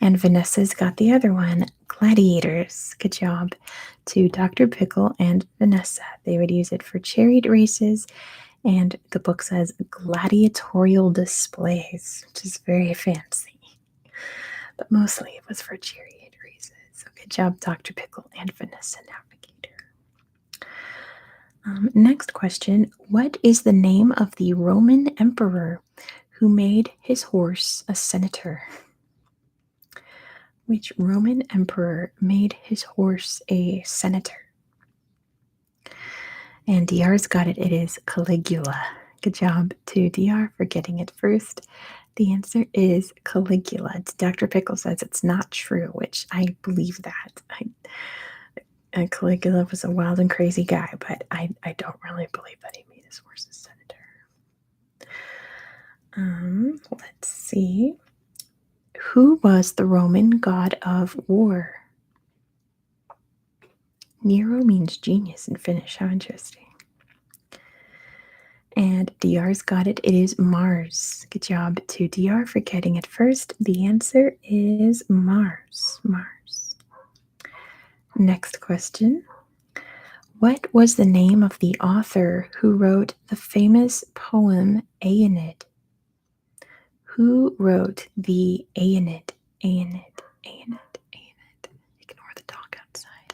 And Vanessa's got the other one, gladiators. Good job to Dr. Pickle and Vanessa. They would use it for chariot races, and the book says gladiatorial displays, which is very fancy. But mostly it was for chariot races. So good job, Dr. Pickle and Vanessa Navigator. Next question. What is the name of the Roman emperor who made his horse a senator? Which Roman emperor made his horse a senator? And DR's got it. It is Caligula. Good job to DR for getting it first. The answer is Caligula. Dr. Pickle says it's not true, which I believe that. Caligula was a wild and crazy guy, but I don't really believe that he made his horse a senator. Let's see. Who was the Roman god of war? Nero means genius in Finnish. How interesting. And DR's got it. It is Mars. Good job to DR for getting it first. The answer is Mars. Mars. Next question. What was the name of the author who wrote the famous poem Aeneid? Who wrote the Aeneid? Aeneid, Aeneid, Aeneid. Ignore the dog outside.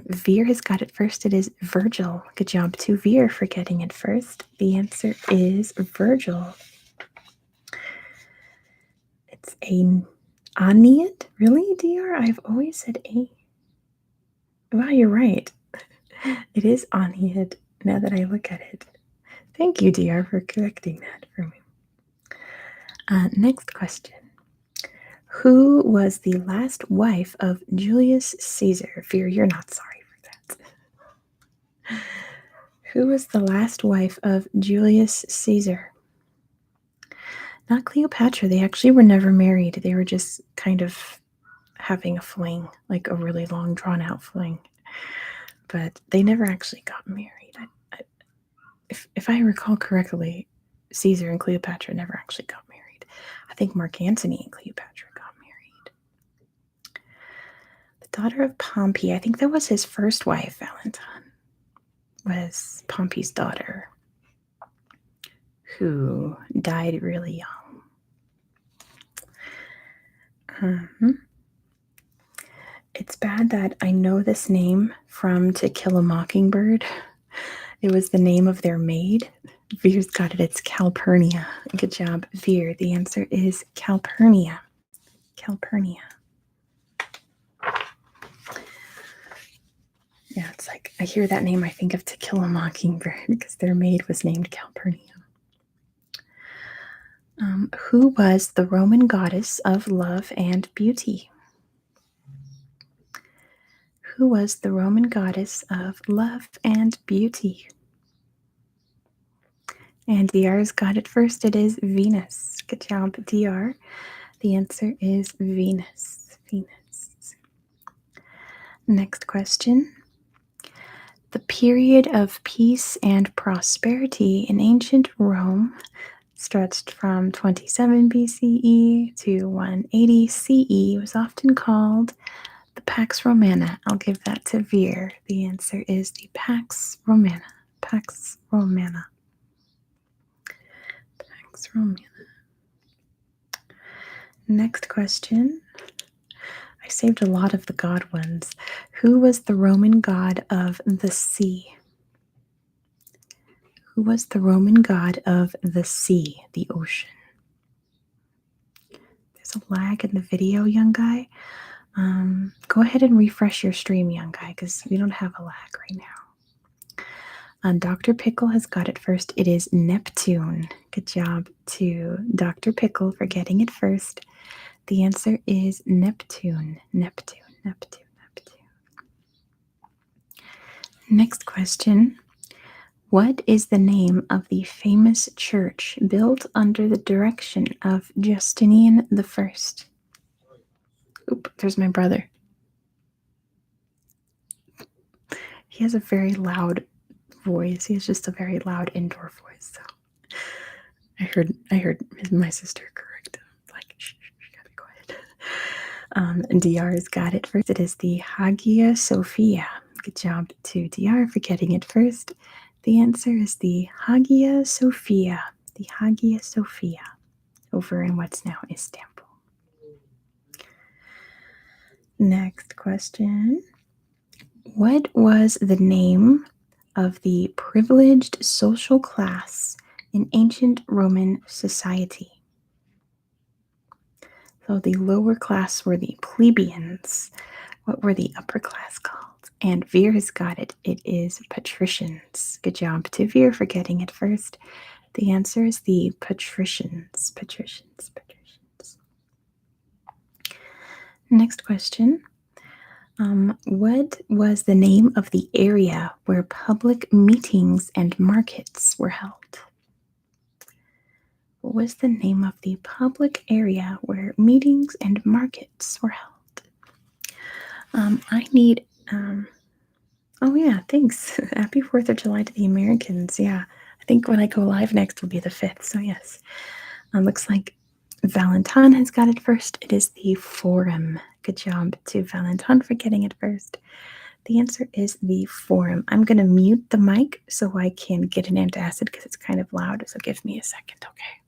Veer has got it first. It is Virgil. Good job to Veer for getting it first. The answer is Virgil. It's Aeneid? Really, DR? I've always said A. Wow, you're right. It is Aeneid now that I look at it. Thank you, DR, for correcting that for me. Next question. Who was the last wife of Julius Caesar? Fear, you're not sorry for that. Who was the last wife of Julius Caesar? Not Cleopatra. They actually were never married. They were just kind of having a fling, like a really long, drawn-out fling. But they never actually got married. If I recall correctly, Caesar and Cleopatra never actually got married. I think Mark Antony and Cleopatra got married. The daughter of Pompey, I think that was his first wife, Valentine, was Pompey's daughter, who died really young. It's bad that I know this name from To Kill a Mockingbird. It was the name of their maid. Veer's got it. It's Calpurnia. Good job, Veer. The answer is Calpurnia. Calpurnia. Yeah, it's like I hear that name, I think of To Kill a Mockingbird because their maid was named Calpurnia. Who was the Roman goddess of love and beauty? Who was the Roman goddess of love and beauty? And DR's got it first. It is Venus. Good job, DR. The answer is Venus. Venus. Next question. The period of peace and prosperity in ancient Rome stretched from 27 BCE to 180 CE was often called the Pax Romana. I'll give that to Veer. The answer is the Pax Romana. Pax Romana. Pax Romana. Next question. I saved a lot of the god ones. Who was the Roman god of the sea? Who was the Roman god of the sea, the ocean? There's a lag in the video, young guy. Go ahead and refresh your stream, young guy, because we don't have a lag right now. Dr. Pickle has got it first. It is Neptune. Good job to Dr. Pickle for getting it first. The answer is Neptune. Neptune, Neptune, Neptune. Next question. What is the name of the famous church built under the direction of Justinian I? Oop, there's my brother. He has a very loud voice. He has just a very loud indoor voice. So I heard my sister correct him. Like, shh, gotta be quiet. And DR's got it first. It is the Hagia Sophia. Good job to DR for getting it first. The answer is the Hagia Sophia. The Hagia Sophia over in what's now Istanbul. Next question. What was the name of the privileged social class in ancient Roman society? So the lower class were the plebeians. What were the upper class called? And Veer has got it. It is patricians. Good job to Veer for getting it first. The answer is the patricians. Patricians, patricians. Next question. What was the name of the area where public meetings and markets were held? What was the name of the public area where meetings and markets were held? I need, oh yeah, thanks. Happy 4th of July to the Americans. Yeah, I think when I go live next will be the 5th, so yes. Looks like Valentin has got it first. It is the Forum. Good job to Valentin for getting it first. The answer is the Forum. I'm going to mute the mic so I can get an antacid because it's kind of loud, so give me a second, okay?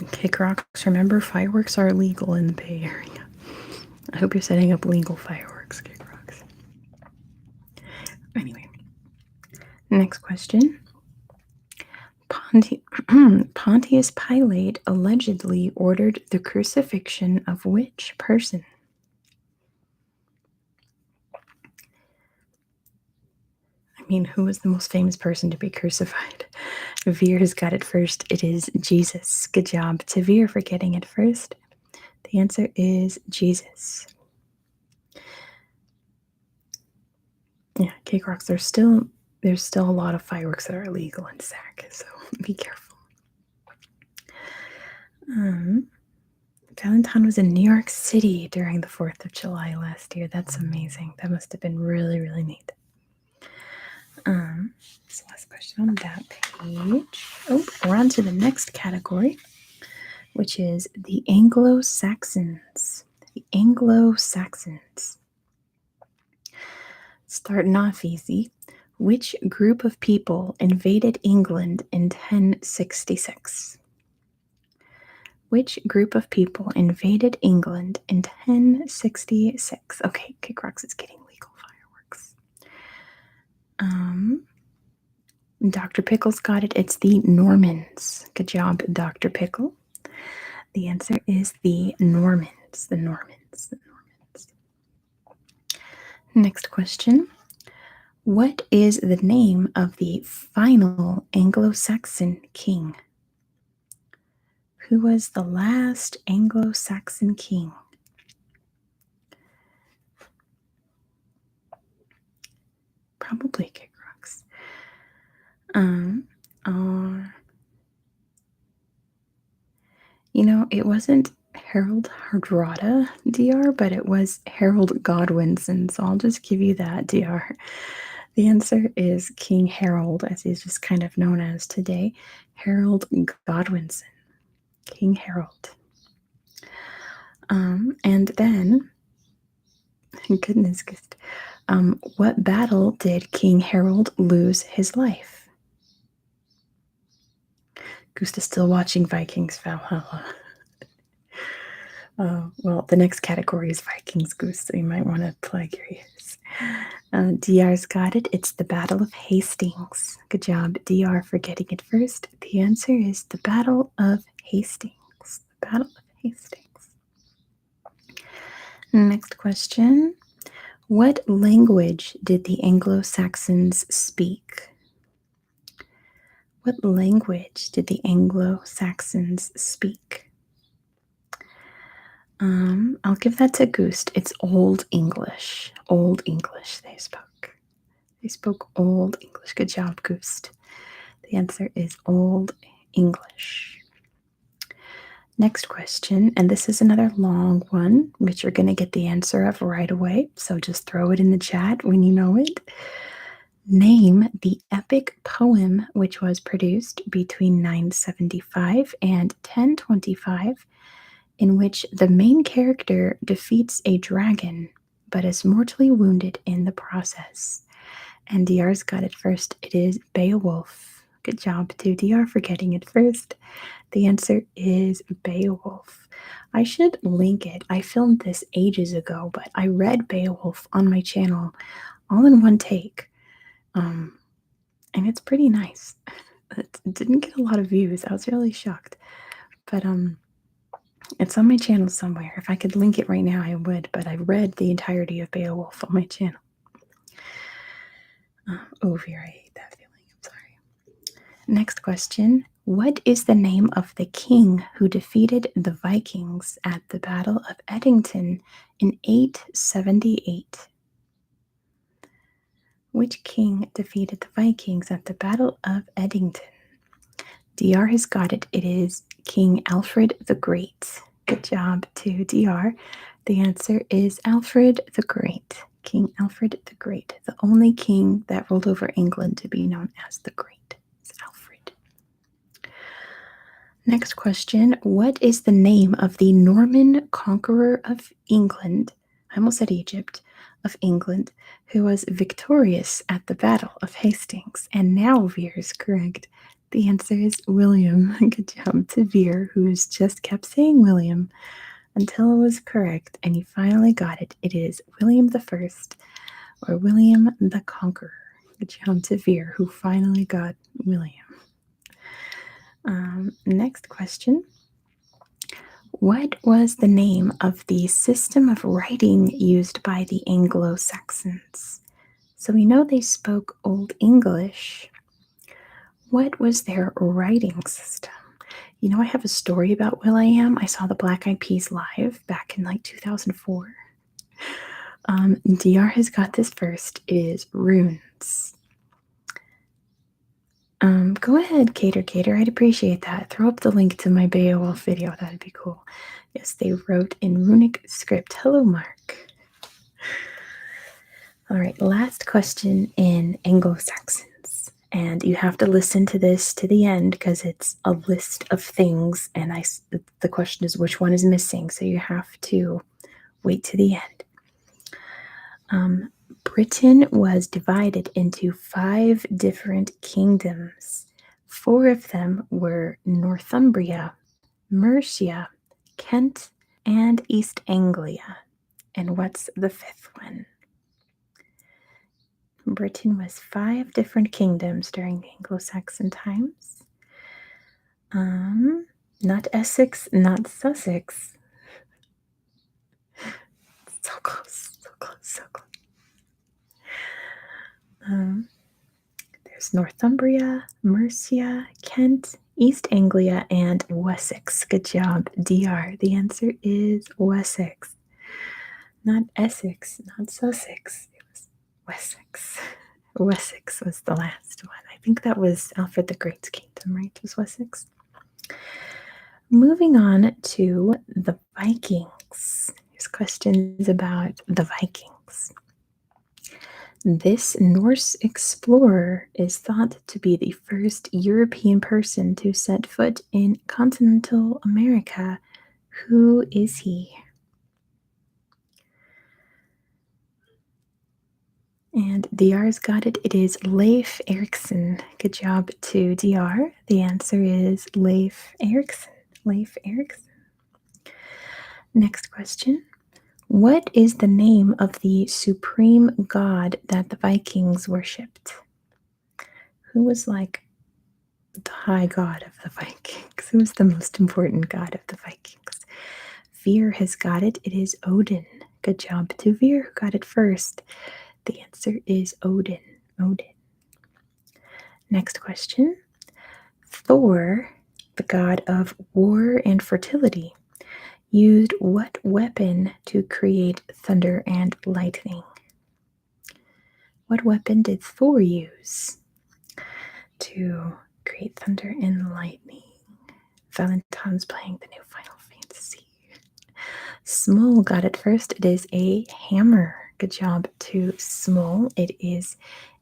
Okay, Crocs, remember fireworks are illegal in the Bay Area. I hope you're setting up legal fireworks, okay, Crocs. Anyway, next question. Pontius Pilate allegedly ordered the crucifixion of which person? I mean, who was the most famous person to be crucified? Veer has got it first. It is Jesus. Good job to Veer for getting it first. The answer is Jesus. Yeah, Cake Rocks, there's still a lot of fireworks that are illegal in SAC, so be careful. Valentine was in New York City during the 4th of July last year. That's amazing. That must have been really, really neat. So last question on that page. Oh, we're on to the next category, which is the Anglo-Saxons. The Anglo-Saxons. Starting off easy. Which group of people invaded England in 1066? Which group of people invaded England in 1066? Okay, Kick Rocks is getting legal fireworks. Dr. Pickle's got it. It's the Normans. Good job, Dr. Pickle. The answer is the Normans. The Normans. The Normans. Next question. What is the name of the final Anglo-Saxon king? Who was the last Anglo-Saxon king? Probably kick rocks. Or it wasn't Harold Hardrada, DR, but it was Harold Godwinson, so I'll just give you that, DR. The answer is King Harold, as he's just kind of known as today. Harold Godwinson. King Harold. And then, goodness, what battle did King Harold lose his life? Gusta's still watching Vikings Valhalla. Well, the next category is Vikings, Goose, so you might want to plug your ears. DR's got it. It's the Battle of Hastings. Good job, DR, for getting it first. The answer is the Battle of Hastings. The Battle of Hastings. Next question. What language did the Anglo-Saxons speak? What language did the Anglo-Saxons speak? I'll give that to Gust. It's Old English. Old English they spoke. They spoke Old English. Good job, Gust. The answer is Old English. Next question, and this is another long one, which you're going to get the answer of right away, so just throw it in the chat when you know it. Name the epic poem which was produced between 975 and 1025, in which the main character defeats a dragon but is mortally wounded in the process. And DR's got it first. It is Beowulf. Good job to DR for getting it first. The answer is Beowulf. I should link it. I filmed this ages ago, but I read Beowulf on my channel all in one take. And it's pretty nice. It didn't get a lot of views. I was really shocked. But it's on my channel somewhere. If I could link it right now, I would. But I read the entirety of Beowulf on my channel. Oh, Vera, I hate that feeling. I'm sorry. Next question. What is the name of the king who defeated the Vikings at the Battle of Edington in 878? Which king defeated the Vikings at the Battle of Edington? DR has got it. It is King Alfred the Great. Good job to DR. The answer is Alfred the Great. King Alfred the Great. The only king that ruled over England to be known as the Great is Alfred. Next question. What is the name of the Norman conqueror of England? I almost said Egypt. Of England, who was victorious at the Battle of Hastings. And now Veer is correct. The answer is William. Good job to Veer, who has just kept saying William until it was correct, and he finally got it. It is William the First, or William the Conqueror. Good job to Veer, who finally got William. Next question. What was the name of the system of writing used by the Anglo-Saxons? So we know they spoke Old English. What was their writing system? I have a story about will.i.am. I saw the Black Eyed Peas live back in 2004. DR has got this first. It is runes. Go ahead, Cater. I'd appreciate that. Throw up the link to my Beowulf video. That'd be cool. Yes, they wrote in runic script. Hello, Mark. All right, last question in Anglo-Saxons. And you have to listen to this to the end because it's a list of things. And the question is which one is missing. So you have to wait to the end. Britain was divided into 5 different kingdoms. 4 of them were Northumbria, Mercia, Kent, and East Anglia. And what's the 5th one? Britain was 5 different kingdoms during the Anglo-Saxon times. Not Essex, not Sussex. So close, so close, so close. There's Northumbria, Mercia, Kent, East Anglia and Wessex. Good job, DR. The answer is Wessex. Not Essex, not Sussex. It was Wessex. Wessex was the last one. I think that was Alfred the Great's kingdom, right? Was Wessex. Moving on to the Vikings. Here's questions about the Vikings. This Norse explorer is thought to be the first European person to set foot in continental America. Who is he? And DR's got it. It is Leif Erikson. Good job to DR. The answer is Leif Erikson. Leif Erikson. Next question. What is the name of the supreme god that the Vikings worshipped? Who was like the high god of the Vikings? Who was the most important god of the Vikings? Veer has got it. It is Odin. Good job to Veer, who got it first. The answer is Odin. Odin. Next question. Thor, the god of war and fertility, used what weapon to create thunder and lightning? What weapon did Thor use to create thunder and lightning? Valentine's playing the new Final Fantasy. Small got it first. It is a hammer. Good job to Small. It is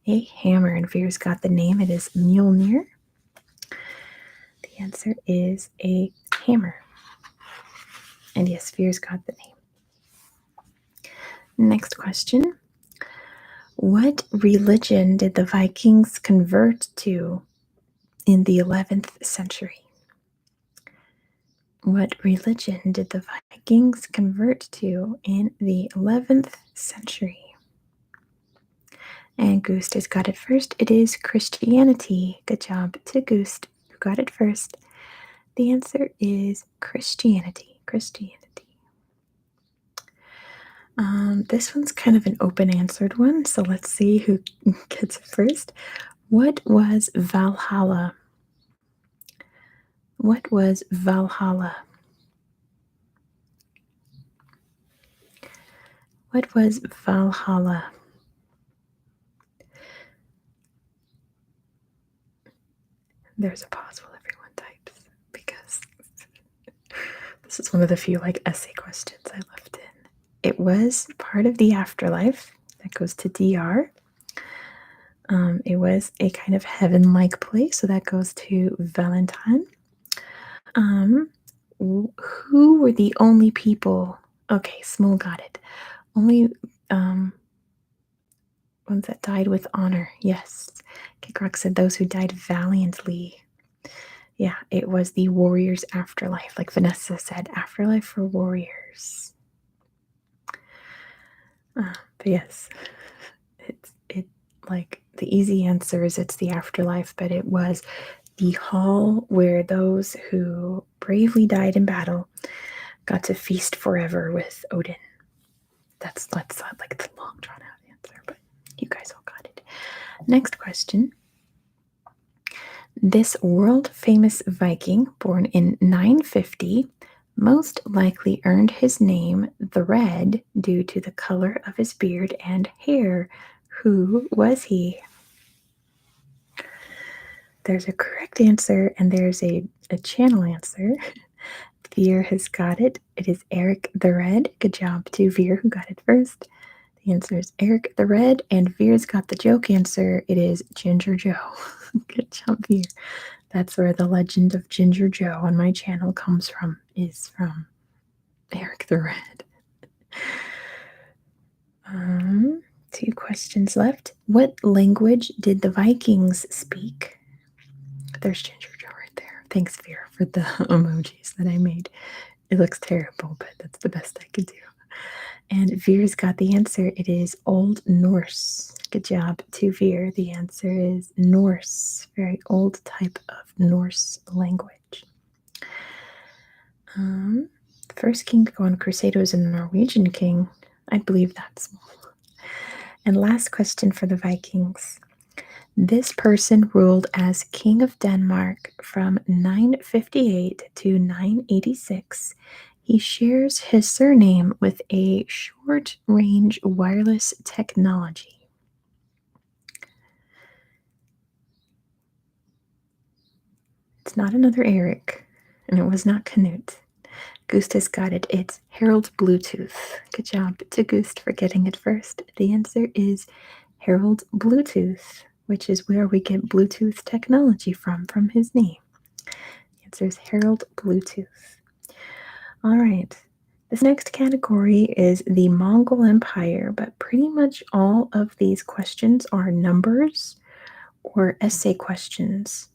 a hammer. And Veer's got the name. It is Mjolnir. The answer is a hammer. And yes, Veer's got the name. Next question. What religion did the Vikings convert to in the 11th century? What religion did the Vikings convert to in the 11th century? And Gust has got it first. It is Christianity. Good job to Gust, who got it first. The answer is Christianity. Christianity. This one's kind of an open-answered one, so let's see who gets it first. What was Valhalla? What was Valhalla? What was Valhalla? There's a pause while everyone types because this is one of the few like essay questions I left in. It was part of the afterlife. That goes to DR. It was a kind of heaven-like place, so that goes to Valentine. Who were the only people? Okay, Small got it. Only ones that died with honor. Yes. Kickrock said those who died valiantly. Yeah, it was the warriors' afterlife. Like Vanessa said, afterlife for warriors. But yes, it like the easy answer is it's the afterlife, but it was the hall where those who bravely died in battle got to feast forever with Odin. That's like the long drawn out answer, but you guys all got it. Next question. This world famous Viking, born in 950, most likely earned his name the Red due to the color of his beard and hair. Who was he? There's a correct answer and there's a channel answer. Veer has got it. It is Eric the Red. Good job to Veer, who got it first. The answer is Eric the Red, and Veer's got the joke answer. It is Ginger Joe. Good job, Veer. That's where the legend of Ginger Joe on my channel comes from, is from Eric the Red. 2 questions left. What language did the Vikings speak? There's Ginger Joe right there. Thanks, Veer, for the emojis that I made. It looks terrible, but that's the best I could do. And Veer's got the answer. It is Old Norse. Good job to Veer. The answer is Norse. Very old type of Norse language. First king to go on crusade was a Norwegian king. I believe that's Small. And last question for the Vikings. This person ruled as King of Denmark from 958 to 986. He shares his surname with a short range wireless technology. It's not another Eric, and it was not Canute. Gust has got it. It's Harold Bluetooth. Good job to Gust for getting it first. The answer is Harold Bluetooth, which is where we get Bluetooth technology from his name. The answer is Harold Bluetooth. All right. This next category is the Mongol Empire, but pretty much all of these questions are numbers or essay questions,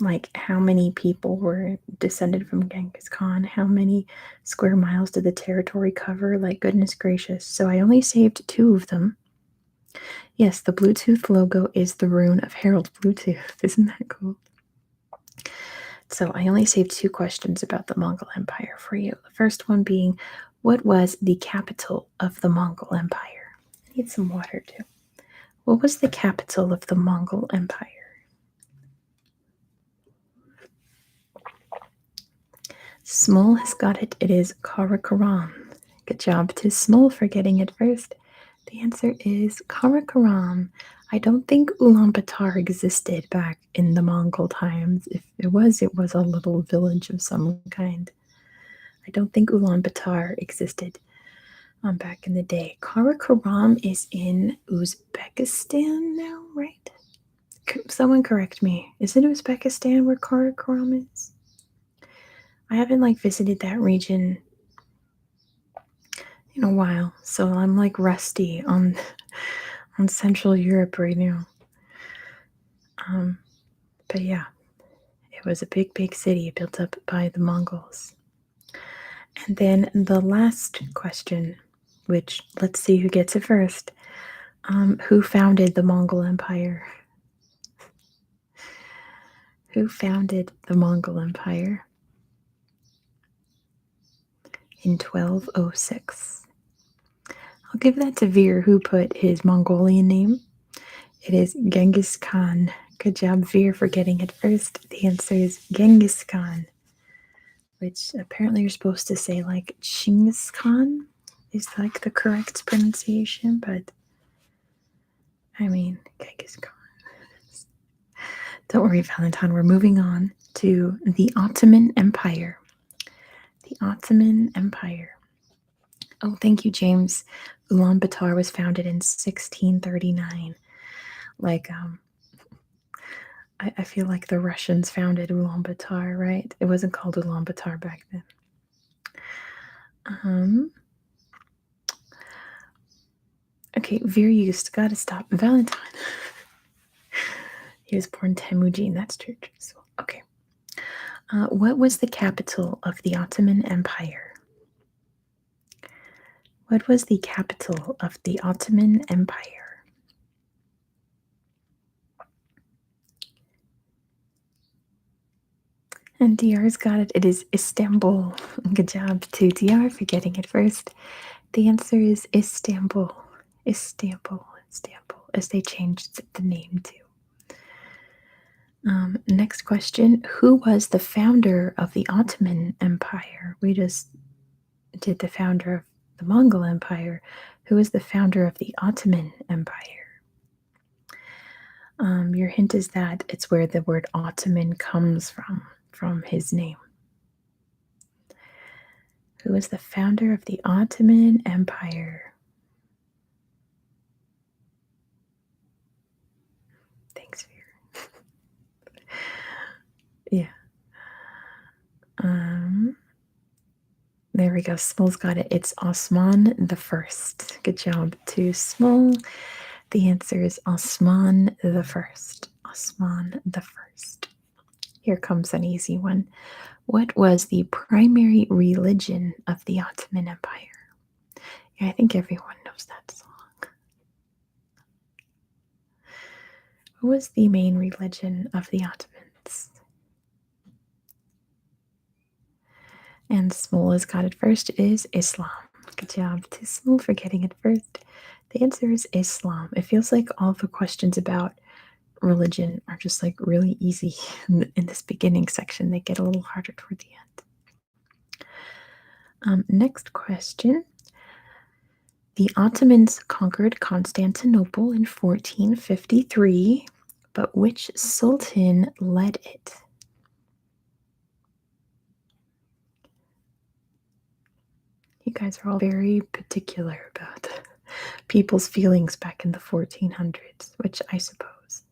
like how many people were descended from Genghis Khan, how many square miles did the territory cover, like goodness gracious. So I only saved 2 of them. Yes, the Bluetooth logo is the rune of Harold Bluetooth. Isn't that cool? So I only saved 2 questions about the Mongol Empire for you. The first one being, what was the capital of the Mongol Empire? I need some water too. What was the capital of the Mongol Empire? Smol has got it. It is Karakoram. Good job to Smol for getting it first. The answer is Karakoram. I don't think Ulaanbaatar existed back in the Mongol times. If it was a little village of some kind. I don't think Ulaanbaatar existed back in the day. Karakoram is in Uzbekistan now, right? Someone correct me. Is it Uzbekistan where Karakoram is? I haven't visited that region in a while, so I'm rusty on Central Europe right now. But yeah, it was a big city built up by the Mongols. And then the last question, which let's see who gets it first. Who founded the Mongol Empire? Who founded the Mongol Empire in 1206? I'll give that to Veer, who put his Mongolian name. It is Genghis Khan. Good job, Veer, for getting it first. The answer is Genghis Khan, which apparently you're supposed to say Chinggis Khan is the correct pronunciation, but I mean, Genghis Khan. Don't worry, Valentine. We're moving on to the Ottoman Empire. The Ottoman Empire. Oh, thank you, James. Ulaanbaatar was founded in 1639. I feel like the Russians founded Ulaanbaatar, right? It wasn't called Ulaanbaatar back then. Okay, Veer, you just gotta stop. Valentine. He was born Temujin, that's true. So, okay. What was the capital of the Ottoman Empire? What was the capital of the Ottoman Empire? And DR's got it. It is Istanbul. Good job to DR for getting it first. The answer is Istanbul. Istanbul, as they changed the name to. Next question. Who was the founder of the Ottoman Empire? We just did the founder of the Mongol Empire. Who was the founder of the Ottoman Empire? Your hint is that it's where the word Ottoman comes from his name. Who was the founder of the Ottoman Empire? Thanks, Veer. Yeah. There we go. Smol's got it. It's Osman the First. Good job to Smol. The answer is Osman the First. Osman the First. Here comes an easy one. What was the primary religion of the Ottoman Empire? Yeah, I think everyone knows that song. What was the main religion of the Ottomans? And Smol has got it first. It is Islam. Good job to Smol for getting it first. The answer is Islam. It feels like all the questions about religion are just like really easy in this beginning section. They get a little harder toward the end. Next question. The Ottomans conquered Constantinople in 1453, but which sultan led it? You guys are all very particular about people's feelings back in the 1400s, which I suppose.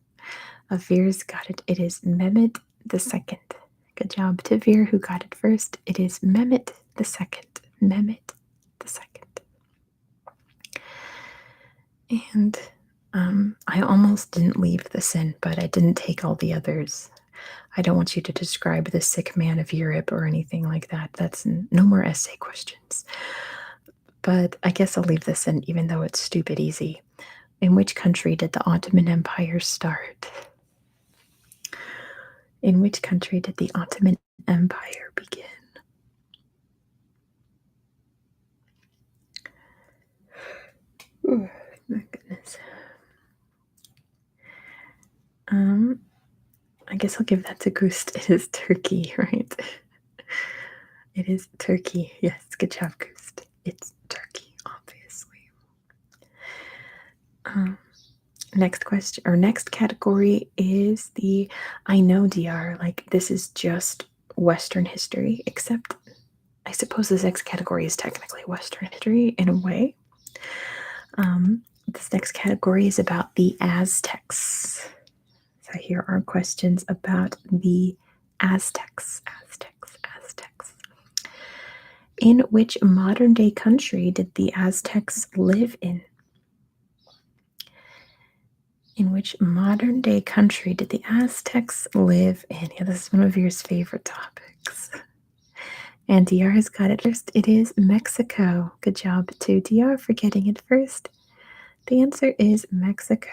Veer's got it. It is Mehmet II. Good job to Veer, who got it first. It is Mehmet II. Mehmet II. And I almost didn't leave this in, but I didn't take all the others. I don't want you to describe the sick man of Europe or anything like that. That's no more essay questions. But I guess I'll leave this in, even though it's stupid easy. In which country did the Ottoman Empire start? In which country did the Ottoman Empire begin? Oh, my goodness. I guess I'll give that to Gust. It is Turkey, right? It is Turkey. Yes, good job, Gust. It's Turkey, obviously. Next question, or next category is the I know DR. Like, this is just Western history, except I suppose this next category is technically Western history in a way. This next category is about the Aztecs. So here are questions about the Aztecs. In which modern day country did the Aztecs live in? In which modern day country did the Aztecs live in? Yeah, this is one of your favorite topics. And DR has got it first. It is Mexico. Good job to DR for getting it first. The answer is Mexico.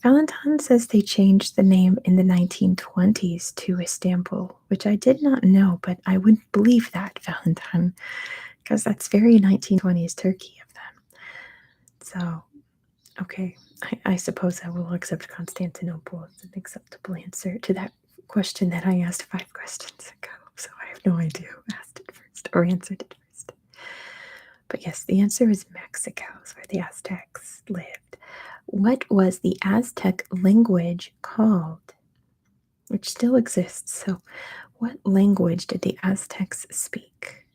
Valentine says they changed the name in the 1920s to Istanbul, which I did not know, but I would believe that, Valentine, because that's very 1920s Turkey of them. So, okay, I suppose I will accept Constantinople as an acceptable answer to that question that I asked 5 questions ago. So I have no idea who asked it first or answered it first. But yes, the answer is Mexico, is where the Aztecs lived. What was the Aztec language called? Which still exists. So, what language did the Aztecs speak?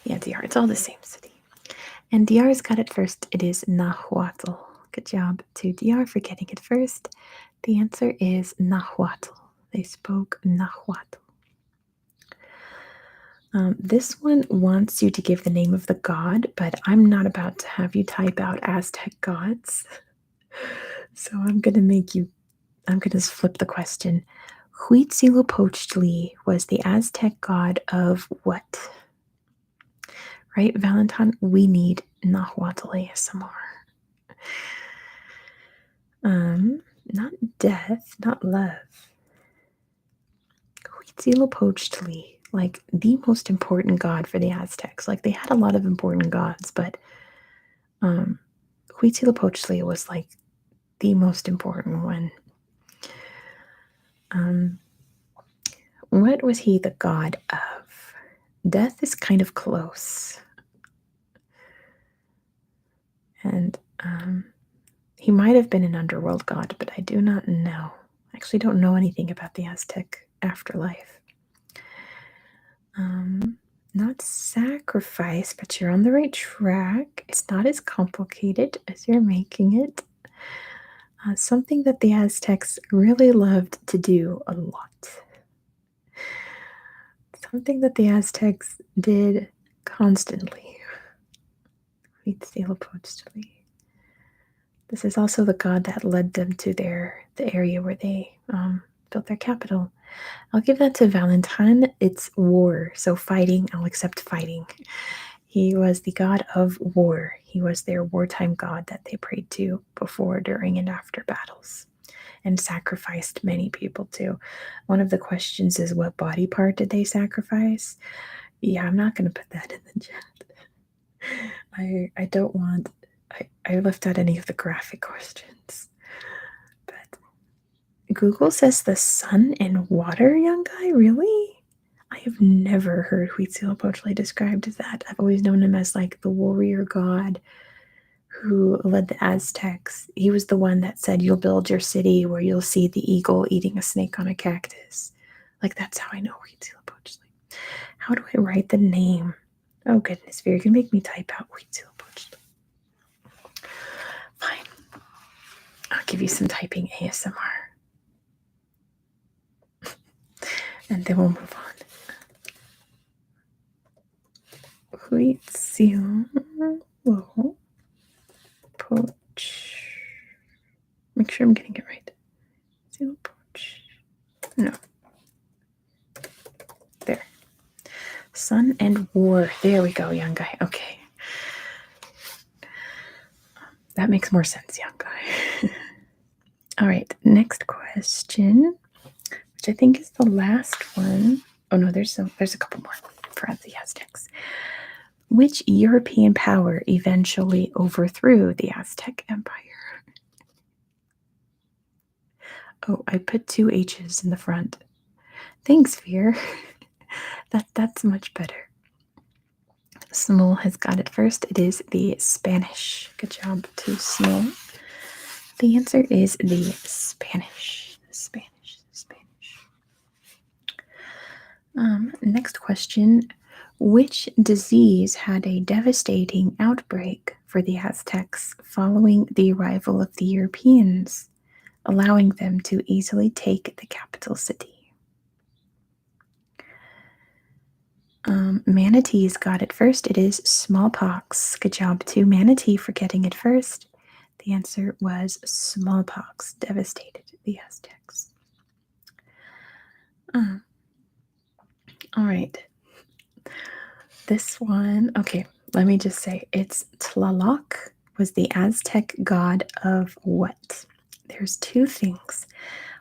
Yeah, DR, it's all the same city. And DR's got it first. It is Nahuatl. Good job to DR for getting it first. The answer is Nahuatl. They spoke Nahuatl. This one wants you to give the name of the god, but I'm not about to have you type out Aztec gods. So I'm going to flip the question. Huitzilopochtli was the Aztec god of what? Right, Valentine? We need Nahuatl ASMR. Not death, not love. Huitzilopochtli, like the most important god for the Aztecs. Like, they had a lot of important gods, but Huitzilopochtli was like the most important one. What was he the god of? Death is kind of close. And he might have been an underworld god, but I do not know. I actually don't know anything about the Aztec afterlife. Not sacrifice, but you're on the right track. It's not as complicated as you're making it. Something that the Aztecs really loved to do a lot. Something that the Aztecs did constantly. Huitzilopochtli. This is also the god that led them to the area where they built their capital. I'll give that to Valentine. It's war, so fighting. I'll accept fighting. He was the god of war. He was their wartime god that they prayed to before, during, and after battles, and sacrificed many people to. One of the questions is, what body part did they sacrifice? Yeah, I'm not going to put that in the chat. I don't want... I left out any of the graphic questions. Google says the sun and water, young guy? Really? I have never heard Huitzilopochtli described as that. I've always known him as like the warrior god who led the Aztecs. He was the one that said, "You'll build your city where you'll see the eagle eating a snake on a cactus." Like, that's how I know Huitzilopochtli. How do I write the name? Oh, goodness, you're going to make me type out Huitzilopochtli. Fine. I'll give you some typing ASMR. And then we'll move on. Huitzilopochtli. Make sure I'm getting it right. No. There. Sun and war. There we go, young guy. Okay. That makes more sense, young guy. All right. Next question, which I think is the last one. Oh, no, there's a couple more for the Aztecs. Which European power eventually overthrew the Aztec Empire? Oh, I put 2 H's in the front. Thanks, Fear. That's much better. Small has got it first. It is the Spanish. Good job to Small. The answer is the Spanish. Next question. Which disease had a devastating outbreak for the Aztecs following the arrival of the Europeans, allowing them to easily take the capital city? Manatee's got it first. It is smallpox. Good job to Manatee for getting it first. The answer was smallpox devastated the Aztecs. All right. This one, okay, let me just say, it's Tlaloc was the Aztec god of what? There's 2 things.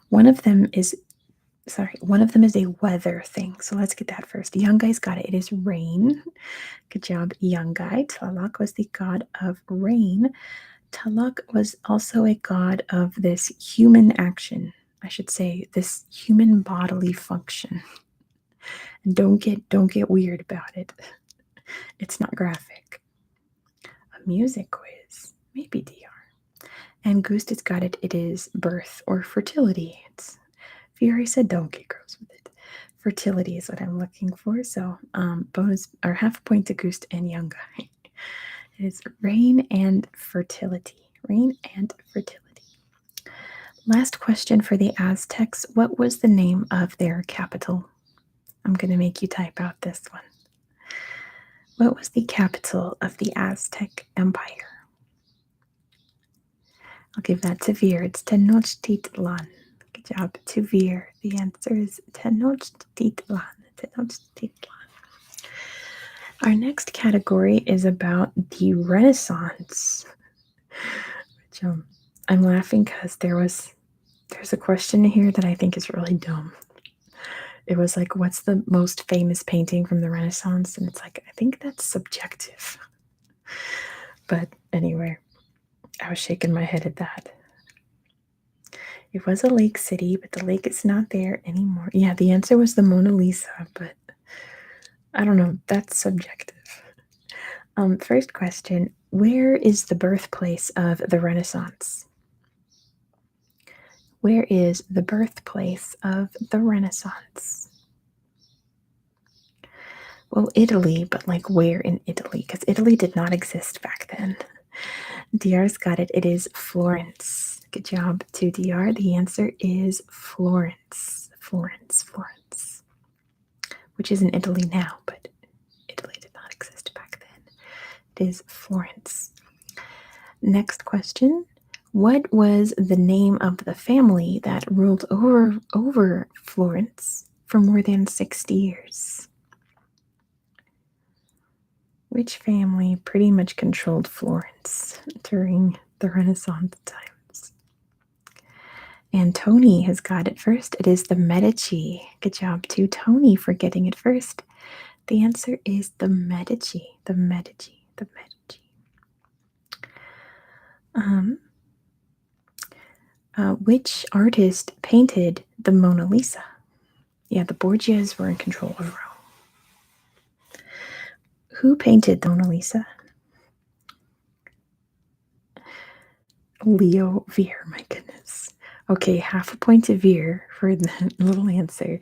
One of them is a weather thing. So let's get that first. Young guy's got it. It is rain. Good job, young guy. Tlaloc was the god of rain. Tlaloc was also a god of this human action. I should say this human bodily function. And don't get weird about it. It's not graphic. A music quiz. Maybe DR. And Gust has got it. It is birth or fertility. It's Fury said don't get gross with it. Fertility is what I'm looking for. So bonus or half a point to Gust and young guy. It is rain and fertility. Rain and fertility. Last question for the Aztecs. What was the name of their capital? I'm going to make you type out this one. What was the capital of the Aztec Empire? I'll give that to Veer. It's Tenochtitlan. Good job to Veer. The answer is Tenochtitlan. Our next category is about the Renaissance. Which I'm laughing because there's a question here that I think is really dumb. It was like, what's the most famous painting from the Renaissance? And it's like, I think that's subjective. But anyway, I was shaking my head at that. It was a lake city, but the lake is not there anymore. Yeah, the answer was the Mona Lisa, but I don't know. That's subjective. First question, where is the birthplace of the Renaissance? Where is the birthplace of the Renaissance? Well, Italy, but like where in Italy? Because Italy did not exist back then. DR's got it. It is Florence. Good job to DR. The answer is Florence. Florence. Which is in Italy now, but Italy did not exist back then. It is Florence. Next question. What was the name of the family that ruled over Florence for more than 60 years? Which family pretty much controlled Florence during the Renaissance times? And Tony has got it first. It is the Medici. Good job to Tony for getting it first. The answer is the Medici. Which artist painted the Mona Lisa? Yeah, the Borgias were in control of Rome. Who painted the Mona Lisa? Leo Veer, my goodness. Okay, half a point to Veer for the little answer.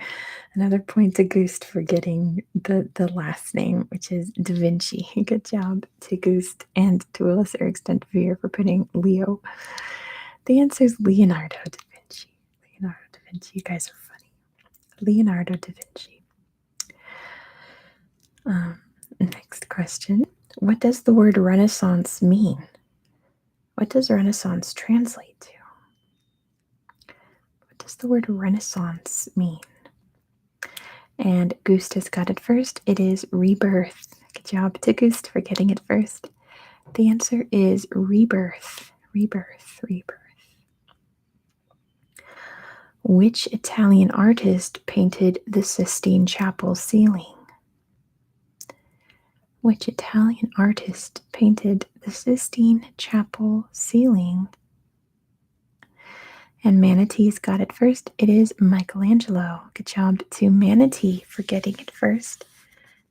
Another point to Gust for getting the last name, which is Da Vinci. Good job to Gust and to a lesser extent Veer for putting Leo. The answer is Leonardo da Vinci. Leonardo da Vinci. You guys are funny. Leonardo da Vinci. Next question. What does the word Renaissance mean? What does Renaissance translate to? What does the word Renaissance mean? And Gust has got it first. It is rebirth. Good job to Gust for getting it first. The answer is rebirth. Rebirth. Rebirth. Which Italian artist painted the Sistine Chapel ceiling? Which Italian artist painted the Sistine Chapel ceiling? And Manatee's got it first. It is Michelangelo. Good job to Manatee for getting it first.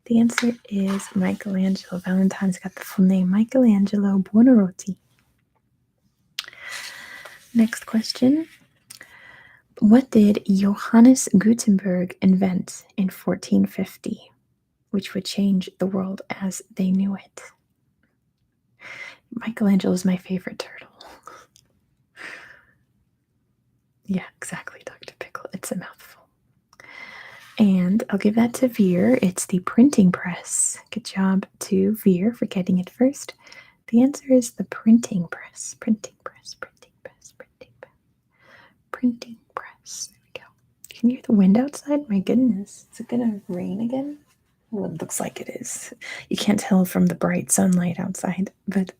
The answer is Michelangelo. Valentine's got the full name, Michelangelo Buonarroti. Next question. What did Johannes Gutenberg invent in 1450, which would change the world as they knew it? Michelangelo is my favorite turtle. Yeah, exactly, Dr. Pickle. It's a mouthful. And I'll give that to Veer. It's the printing press. Good job to Veer for getting it first. The answer is the printing press. Printing press, printing press, printing press. Printing press. There we go. You can hear the wind outside? My goodness. Is it going to rain again? Well, it looks like it is. You can't tell from the bright sunlight outside, but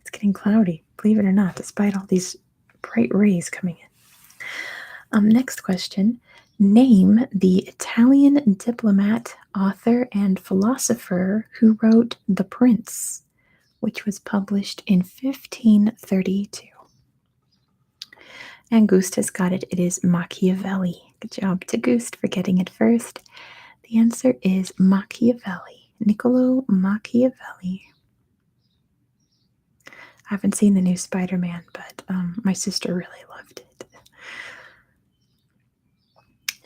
it's getting cloudy, believe it or not, despite all these bright rays coming in. Next question. Name the Italian diplomat, author, and philosopher who wrote The Prince, which was published in 1532. And Gust has got it. It is Machiavelli. Good job to Gust for getting it first. The answer is Machiavelli. Niccolo Machiavelli. I haven't seen the new Spider-Man, but my sister really loved it.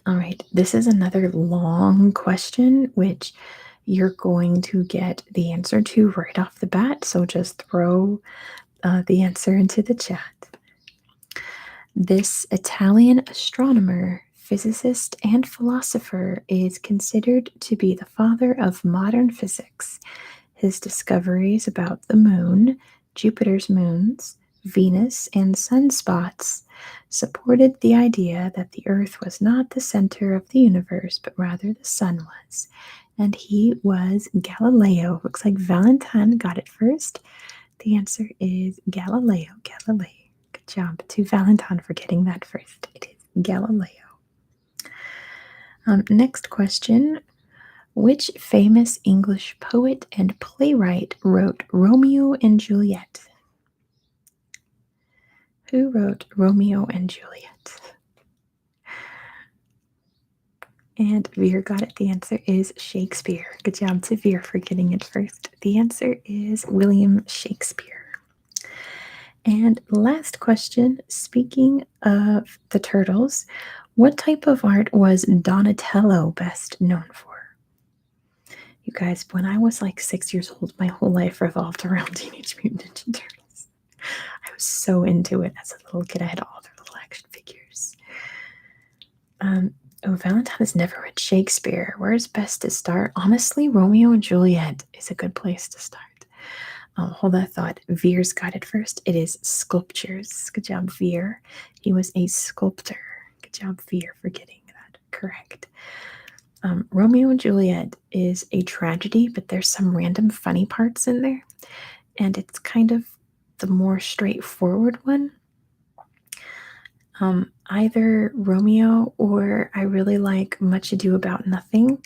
All right, this is another long question, which you're going to get the answer to right off the bat. So just throw the answer into the chat. This Italian astronomer, physicist, and philosopher is considered to be the father of modern physics. His discoveries about the moon, Jupiter's moons, Venus, and sunspots supported the idea that the Earth was not the center of the universe, but rather the sun was. And he was Galileo. Looks like Valentine got it first. The answer is Galileo. Galileo. Good job to Valentine for getting that first. It is Galileo. Next question. Which famous English poet and playwright wrote Romeo and Juliet? Who wrote Romeo and Juliet? And Veer got it. The answer is Shakespeare. Good job to Veer for getting it first. The answer is William Shakespeare. And last question, speaking of the turtles, what type of art was Donatello best known for? You guys, when I was like 6 years old, my whole life revolved around Teenage Mutant Ninja Turtles. I was so into it as a little kid. I had all their little action figures. Valentine has never read Shakespeare. Where's best to start? Honestly, Romeo and Juliet is a good place to start. Hold that thought. Veer's got it first. It is sculptures. Good job, Veer. He was a sculptor. Good job, Veer, for getting that correct. Romeo and Juliet is a tragedy, but there's some random funny parts in there. And it's kind of the more straightforward one. Either Romeo or I really like Much Ado About Nothing,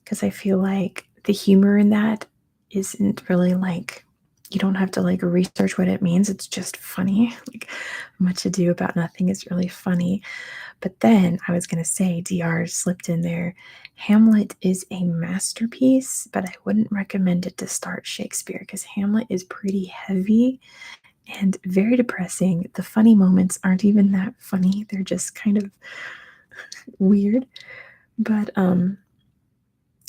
because I feel like the humor in that isn't really like You don't have to like research what it means. It's just funny. Like Much Ado About Nothing is really funny. But then I was going to say DR slipped in there. Hamlet is a masterpiece, but I wouldn't recommend it to start Shakespeare because Hamlet is pretty heavy and very depressing. The funny moments aren't even that funny. They're just kind of weird. But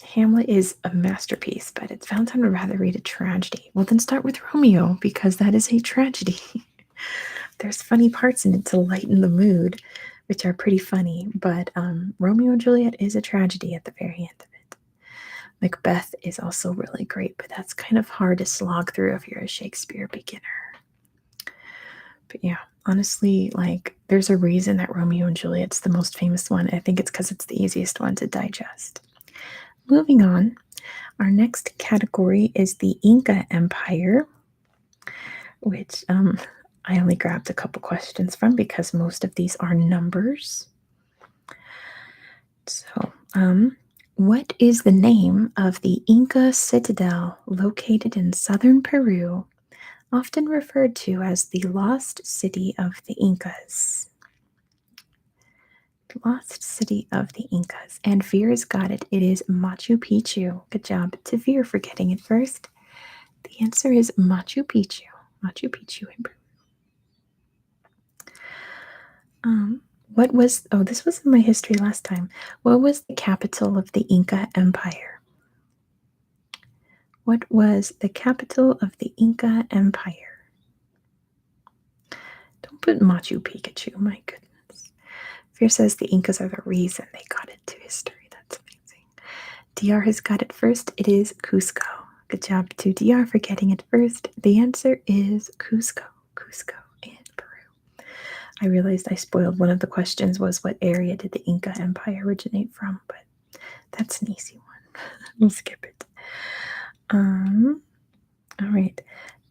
Hamlet is a masterpiece, but it's Valentine would rather read a tragedy. Well, then start with Romeo because that is a tragedy. There's funny parts in it to lighten the mood, which are pretty funny, but Romeo and Juliet is a tragedy at the very end of it. Macbeth is also really great, but that's kind of hard to slog through if you're a Shakespeare beginner. But yeah, honestly, like there's a reason that Romeo and Juliet's the most famous one. I think it's because it's the easiest one to digest. Moving on, our next category is the Inca Empire, which I only grabbed a couple questions from because most of these are numbers. So, what is the name of the Inca citadel located in southern Peru, often referred to as the Lost City of the Incas? Lost City of the Incas. And Veer's got it. It is Machu Picchu. Good job to Veer for getting it first. The answer is Machu Picchu. Machu Picchu in Peru. This was in my history last time. What was the capital of the Inca Empire? What was the capital of the Inca Empire? Don't put Machu Picchu, my goodness. Fear says the Incas are the reason they got into history. That's amazing. DR has got it first. It is Cusco. Good job to DR for getting it first. The answer is Cusco. Cusco in Peru. I realized I spoiled one of the questions was what area did the Inca Empire originate from, but that's an easy one. We'll skip it. All right.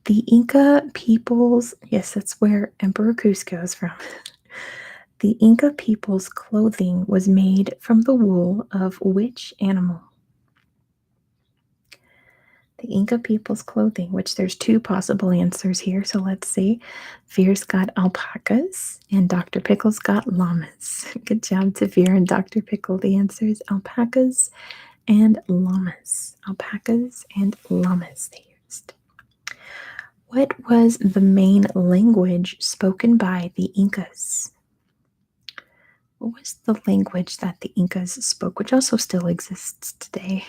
The Inca peoples, yes, that's where Emperor Cusco is from. The Inca people's clothing was made from the wool of which animal? The Inca people's clothing, which there's two possible answers here. So let's see. Veer's got alpacas and Dr. Pickle's got llamas. Good job to Veer and Dr. Pickle. The answer is alpacas and llamas. Alpacas and llamas they used. What was the main language spoken by the Incas? What was the language that the Incas spoke, which also still exists today?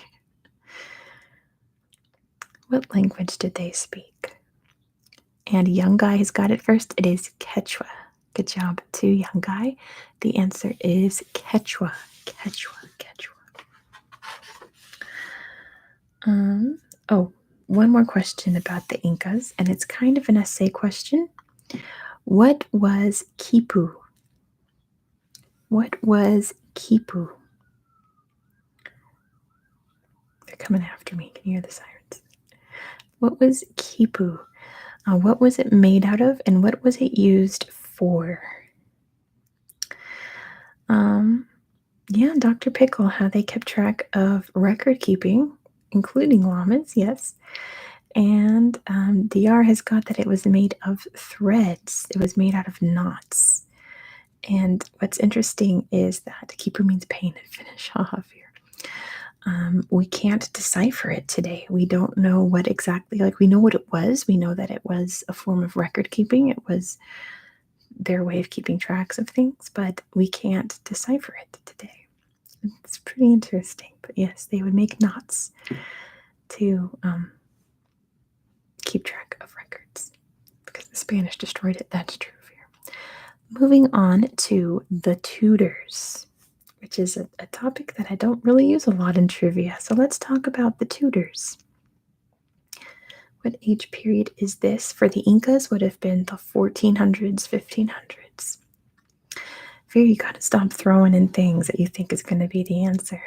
What language did they speak? And Young Guy has got it first. It is Quechua. Good job to Young Guy. The answer is Quechua. Quechua. Quechua. One more question about the Incas, and it's kind of an essay question. What was Quipu? What was Quipu? They're coming after me. Can you hear the sirens? What was Quipu? What was it made out of, and what was it used for? Yeah, Dr. Pickle, how they kept track of record keeping, including llamas, yes. And DR has got that it was made of threads. It was made out of knots. And what's interesting is that Quipu means paint and finish off here. We can't decipher it today. We don't know what exactly, like we know what it was. We know that it was a form of record keeping. It was their way of keeping tracks of things, but we can't decipher it today. It's pretty interesting. But yes, they would make knots to keep track of records because the Spanish destroyed it. That's true here. Moving on to the Tudors, which is a topic that I don't really use a lot in trivia. So let's talk about the Tudors. What age period is this? For the Incas would have been the 1400s, 1500s. Fear, you got to stop throwing in things that you think is going to be the answer.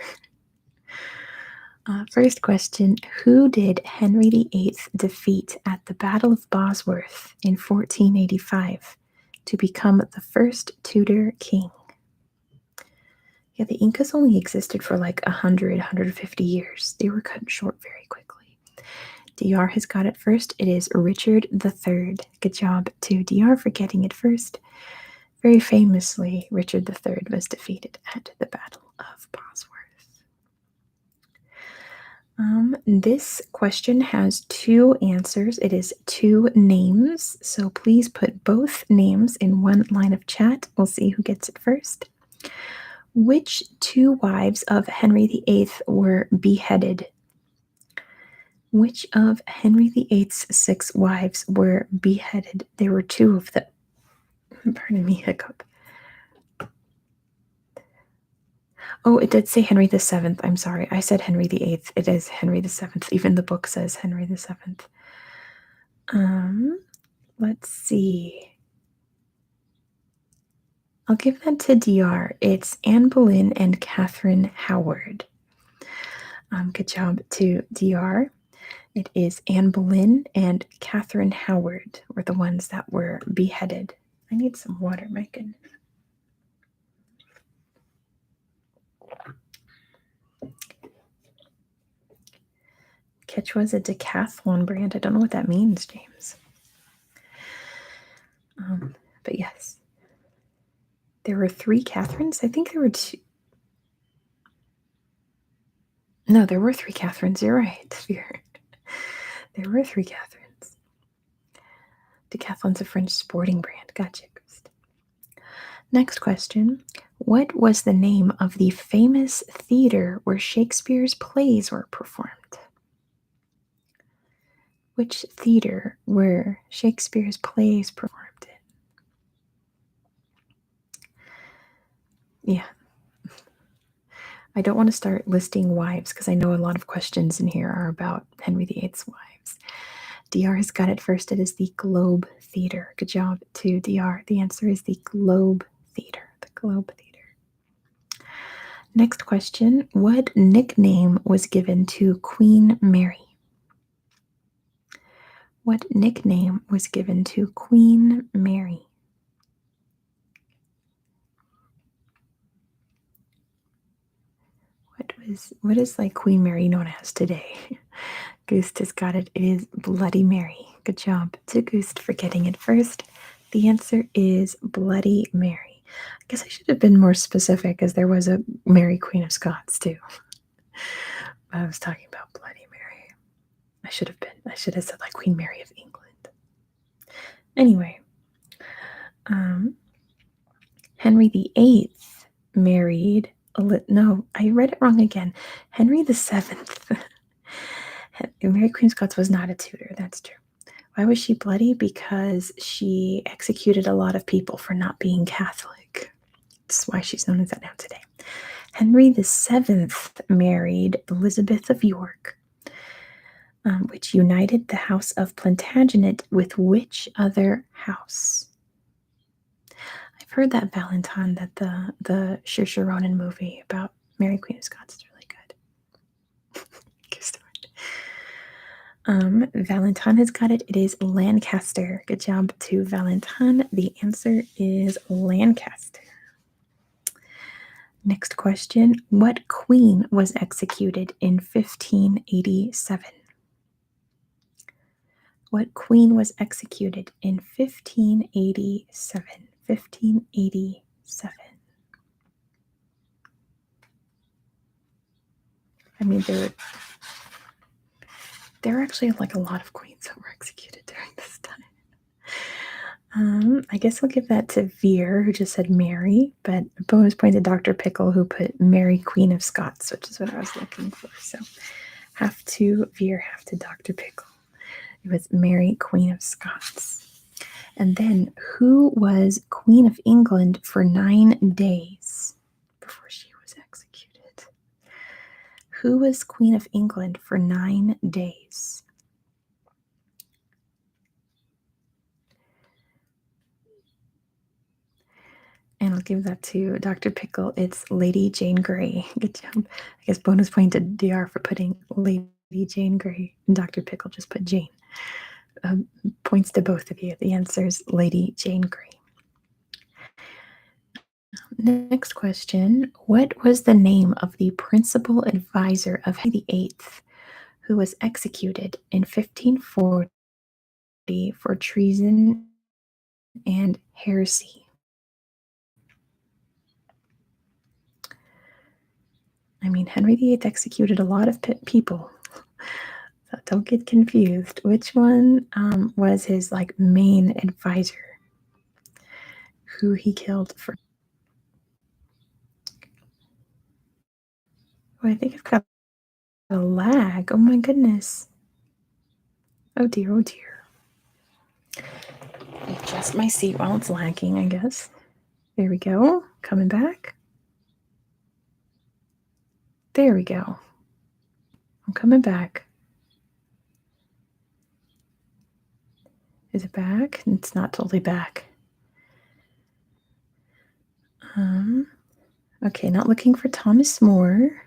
First question, who did Henry VIII defeat at the Battle of Bosworth in 1485 to become the first Tudor king? Yeah, the Incas only existed for like 100, 150 years. They were cut short very quickly. DR has got it first. It is Richard III. Good job to DR for getting it first. Very famously, Richard III was defeated at the Battle of Bosworth. This question has two answers. It is two names, so please put both names in one line of chat. We'll see who gets it first. Which two wives of Henry VIII were beheaded? Which of Henry VIII's 6 wives were beheaded? There were 2 of them. Pardon me, hiccup. Oh, it did say Henry VII. I'm sorry. I said Henry VIII. It is Henry VII. Even the book says Henry VII. Let's see. I'll give that to DR. It's Anne Boleyn and Catherine Howard. Good job to DR. It is Anne Boleyn and Catherine Howard were the ones that were beheaded. I need some water, my goodness. Quechua is a decathlon brand. I don't know what that means, James. But yes. There were 3 Catherines. I think there were 2. No, there were 3 Catherines. You're right. There were 3 Catherines. Decathlon's a French sporting brand. Gotcha. Next question. What was the name of the famous theater where Shakespeare's plays were performed? Which theater were Shakespeare's plays performed in? Yeah. I don't want to start listing wives because I know a lot of questions in here are about Henry VIII's wives. DR has got it first. It is the Globe Theater. Good job to DR. The answer is the Globe Theater. The Globe Theater. Next question. What nickname was given to Queen Mary? What nickname was given to Queen Mary? What is like Queen Mary known as today? Goost has got it. It is Bloody Mary. Good job to Goost for getting it first. The answer is Bloody Mary. I guess I should have been more specific as there was a Mary Queen of Scots too. I was talking about Bloody Mary. I should have said like Queen Mary of England. Anyway, Henry VIII married. No, I read it wrong again. Henry VII. Mary Queen of Scots was not a Tudor. That's true. Why was she bloody? Because she executed a lot of people for not being Catholic. That's why she's known as that now today. Henry VII married Elizabeth of York, which united the House of Plantagenet with which other house? I've heard that Valentine, that the Saoirse Ronan movie about Mary Queen of Scots is really good. Valentine has got it. It is Lancaster. Good job to Valentine. The answer is Lancaster. Next question. What queen was executed in 1587? What queen was executed in 1587? 1587. I mean, there are actually like a lot of queens that were executed during this time. I guess I'll give that to Veer, who just said Mary, but bonus point to Dr. Pickle, who put Mary Queen of Scots, which is what I was looking for. So half to Veer, half to Dr. Pickle. It was Mary Queen of Scots. And then who was Queen of England for 9 days before she was executed? Who was Queen of England for 9 days? And I'll give that to Dr. Pickle. It's Lady Jane Grey. Good job. I guess bonus point to DR for putting Lady Jane Grey. And Dr. Pickle just put Jane. Points to both of you. The answer is Lady Jane Grey. Next question. What was the name of the principal advisor of Henry VIII who was executed in 1540 for treason and heresy. I mean, Henry VIII executed a lot of people, so don't get confused. Which one was his main advisor, who he killed for? Oh, I think I've got a lag. Oh my goodness. Oh dear, oh dear. Adjust my seat while it's lagging, I guess. There we go. Coming back. There we go. I'm coming back. Is it back? It's not totally back. Okay, not looking for Thomas More.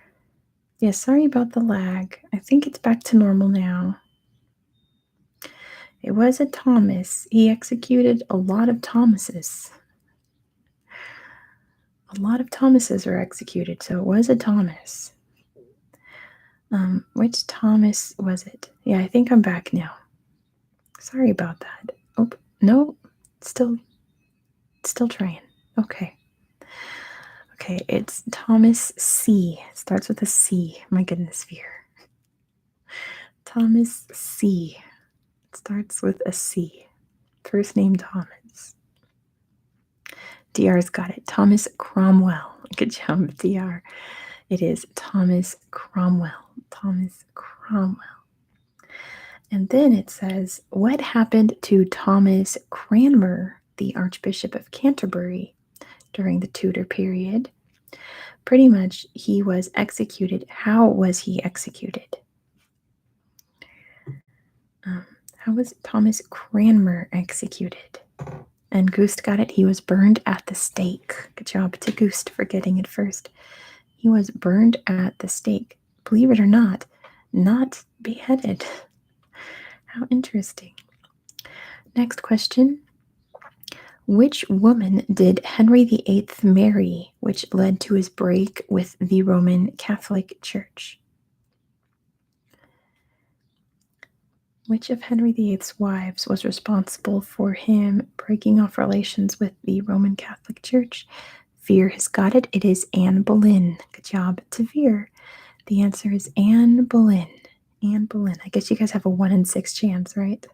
Yeah, sorry about the lag. I think it's back to normal now. It was a Thomas. He executed a lot of Thomases. A lot of Thomases were executed, so it was a Thomas. Which Thomas was it? Yeah, I think I'm back now. Sorry about that. Oh, no, still trying. Okay. Okay, it's Thomas C. It starts with a C. My goodness, Veer. Thomas C. It starts with a C. First name Thomas. DR's got it. Thomas Cromwell. Good job, DR. It is Thomas Cromwell. Thomas Cromwell. And then it says, what happened to Thomas Cranmer, the Archbishop of Canterbury, during the Tudor period? Pretty much, he was executed. How was he executed? How was Thomas Cranmer executed? And Goost got it. He was burned at the stake. Good job to Goost for getting it first. He was burned at the stake. Believe it or not beheaded. How interesting. Next question. Which woman did Henry VIII marry, which led to his break with the Roman Catholic Church? Which of Henry VIII's wives was responsible for him breaking off relations with the Roman Catholic Church? Veer has got it. It is Anne Boleyn. Good job to Veer. The answer is Anne Boleyn. Anne Boleyn. I guess you guys have a 1 in 6 chance, right?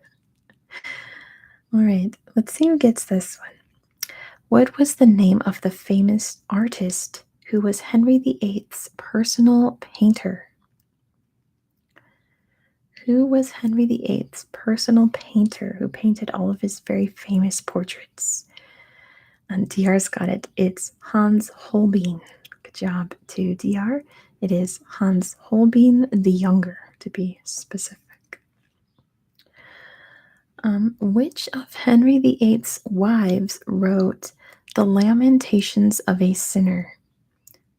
All right, let's see who gets this one. What was the name of the famous artist who was Henry VIII's personal painter? Who was Henry VIII's personal painter who painted all of his very famous portraits? And DR's got it. It's Hans Holbein. Good job to DR. It is Hans Holbein the Younger, to be specific. Which of Henry VIII's wives wrote The Lamentations of a Sinner,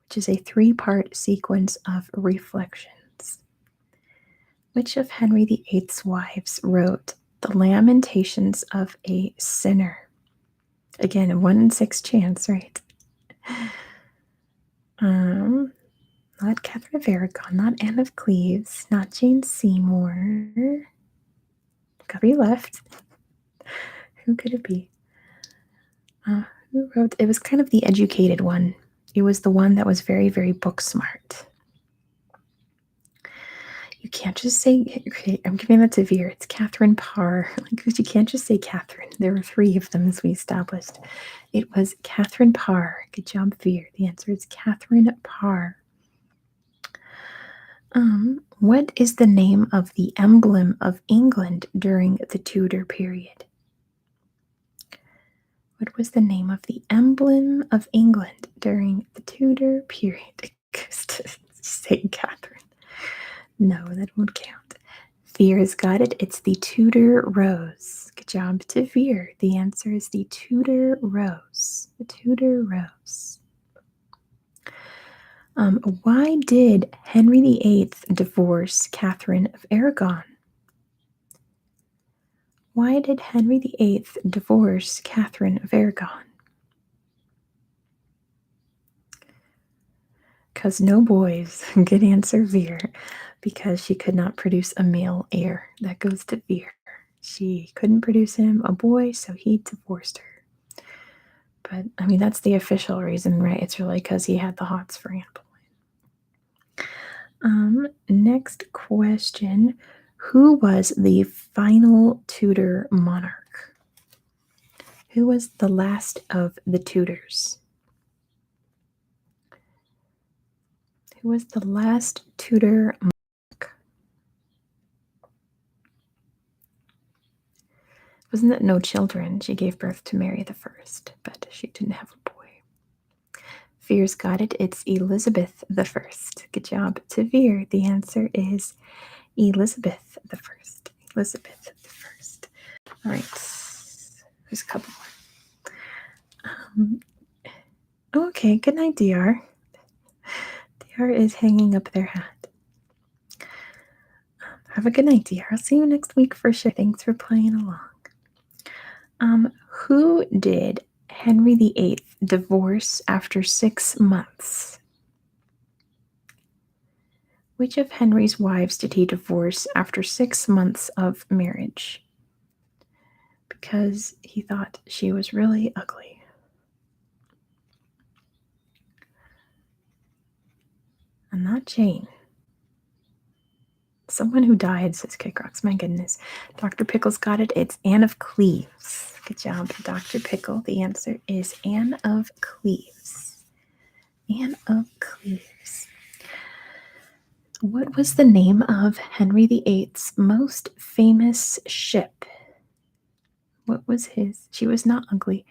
which is a 3-part sequence of reflections? Which of Henry VIII's wives wrote The Lamentations of a Sinner? Again, a 1 in 6 chance, right? Not Catherine of Aragon, not Anne of Cleves, not Jane Seymour. Got 3 left. Who could it be? Who wrote? It was kind of the educated one. It was the one that was very, very book smart. You can't just say, okay, I'm giving that to Veer. It's Catherine Parr. Because you can't just say Catherine. There were 3 of them, as we established. It was Catherine Parr. Good job, Veer. The answer is Catherine Parr. What is the name of the emblem of England during the Tudor period? What was the name of the emblem of England during the Tudor period? Say Catherine. No, that won't count. Veer's got it. It's the Tudor rose. Good job to Veer. The answer is the Tudor rose. The Tudor rose. Why did Henry VIII divorce Catherine of Aragon? Why did Henry VIII divorce Catherine of Aragon? Because no boys. Good answer, Veer. because she could not produce a male heir. That goes to Veer. She couldn't produce him a boy, so he divorced her. But, I mean, that's the official reason, right? It's really because he had the hots for Anne Boleyn. Next question. Who was the final Tudor monarch? Who was the last of the Tudors? Who was the last Tudor monarch? Wasn't it no children? She gave birth to Mary the First, but she didn't have a boy. Veer's got it. It's Elizabeth the First. Good job to Veer. The answer is Elizabeth the First. Elizabeth the First. All right. There's a couple more. Okay. Good night, DR. DR is hanging up their hat. Have a good night, DR. I'll see you next week for sure. Thanks for playing along. Who did Henry VIII divorce after 6 months? Which of Henry's wives did he divorce after 6 months of marriage? Because he thought she was really ugly. And not Jane. Someone who died, says Kick Rocks. My goodness. Dr. Pickle's got it. It's Anne of Cleves. Good job, Dr. Pickle. The answer is Anne of Cleves. Anne of Cleves. What was the name of Henry VIII's most famous ship? What was his? She was not ugly.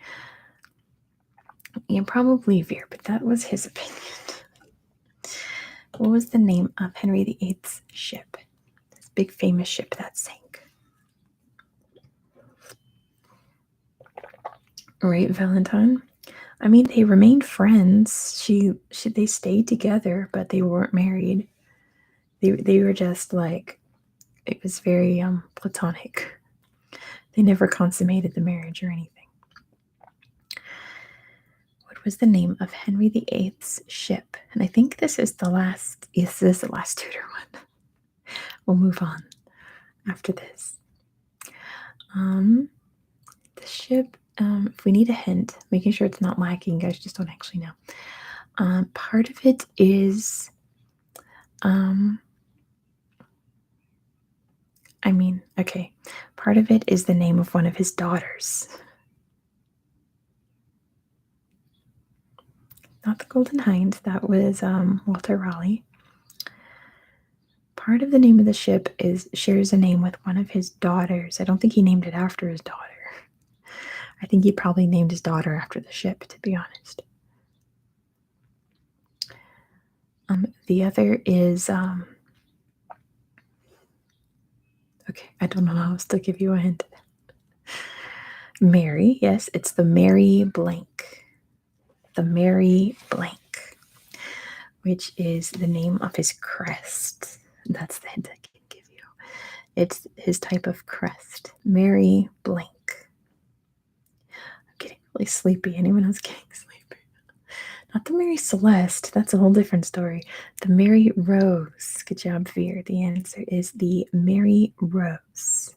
Yeah, probably Veer, but that was his opinion. What was the name of Henry VIII's ship? This big famous ship that sank. Right, Valentine? I mean, they remained friends. They stayed together, but they weren't married. They were just like, it was very platonic. They never consummated the marriage or anything. What was the name of Henry VIII's ship? And I think this is the last. Yes, this is the last Tudor one. We'll move on after this. The ship. If we need a hint, making sure it's not lacking, guys just don't actually know. Part of it is. Okay. Part of it is the name of one of his daughters. Not the Golden Hind. That was Walter Raleigh. Part of the name of the ship shares a name with one of his daughters. I don't think he named it after his daughter. I think he probably named his daughter after the ship, to be honest. The other is okay, I don't know how else to give you a hint. Mary, yes, it's the Mary Blank. The Mary Blank, which is the name of his crest. That's the hint I can give you. It's his type of crest. Mary Blank. I'm getting really sleepy. Anyone else getting sleepy? Not the Mary Celeste. That's a whole different story. The Mary Rose. Good job, Veer. The answer is the Mary Rose.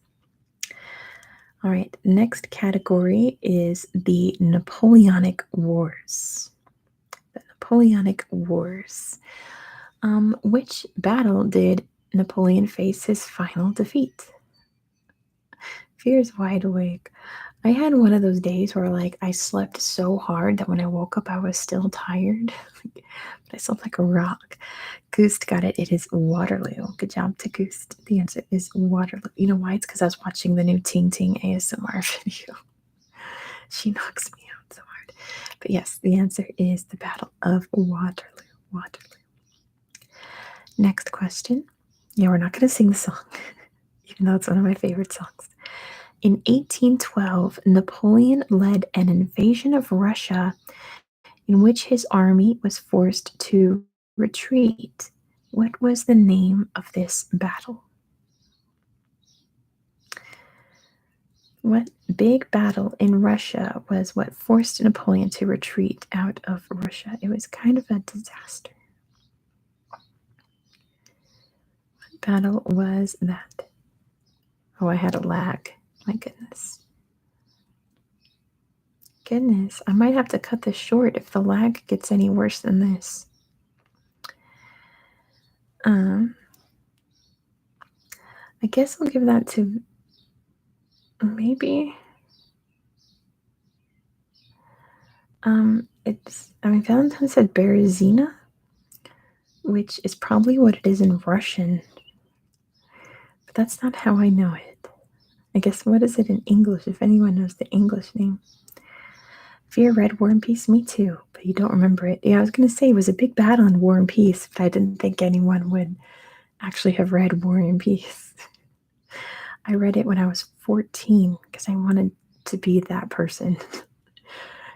All right. Next category is the Napoleonic Wars. The Napoleonic Wars. Which battle did Napoleon face his final defeat? Veer's wide awake. I had one of those days where, like, I slept so hard that when I woke up, I was still tired. But I slept like a rock. Goose got it. It is Waterloo. Good job to Goose. The answer is Waterloo. You know why? It's because I was watching the new Ting Ting ASMR video. She knocks me out so hard. But yes, the answer is the Battle of Waterloo. Waterloo. Next question. Yeah, we're not going to sing the song, even though it's one of my favorite songs. In 1812, Napoleon led an invasion of Russia in which his army was forced to retreat. What was the name of this battle? What big battle in Russia was what forced Napoleon to retreat out of Russia? It was kind of a disaster. battle was that? Oh, I had a lag. My goodness. Goodness, I might have to cut this short if the lag gets any worse than this. I guess I'll give that to maybe. Valentine said Berezina, which is probably what it is in Russian, but that's not how I know it. I guess what is it in English, if anyone knows the English name? Fear read War and Peace, me too, but you don't remember it. Yeah, I was going to say it was a big battle in War and Peace, but I didn't think anyone would actually have read War and Peace. I read it when I was 14 because I wanted to be that person.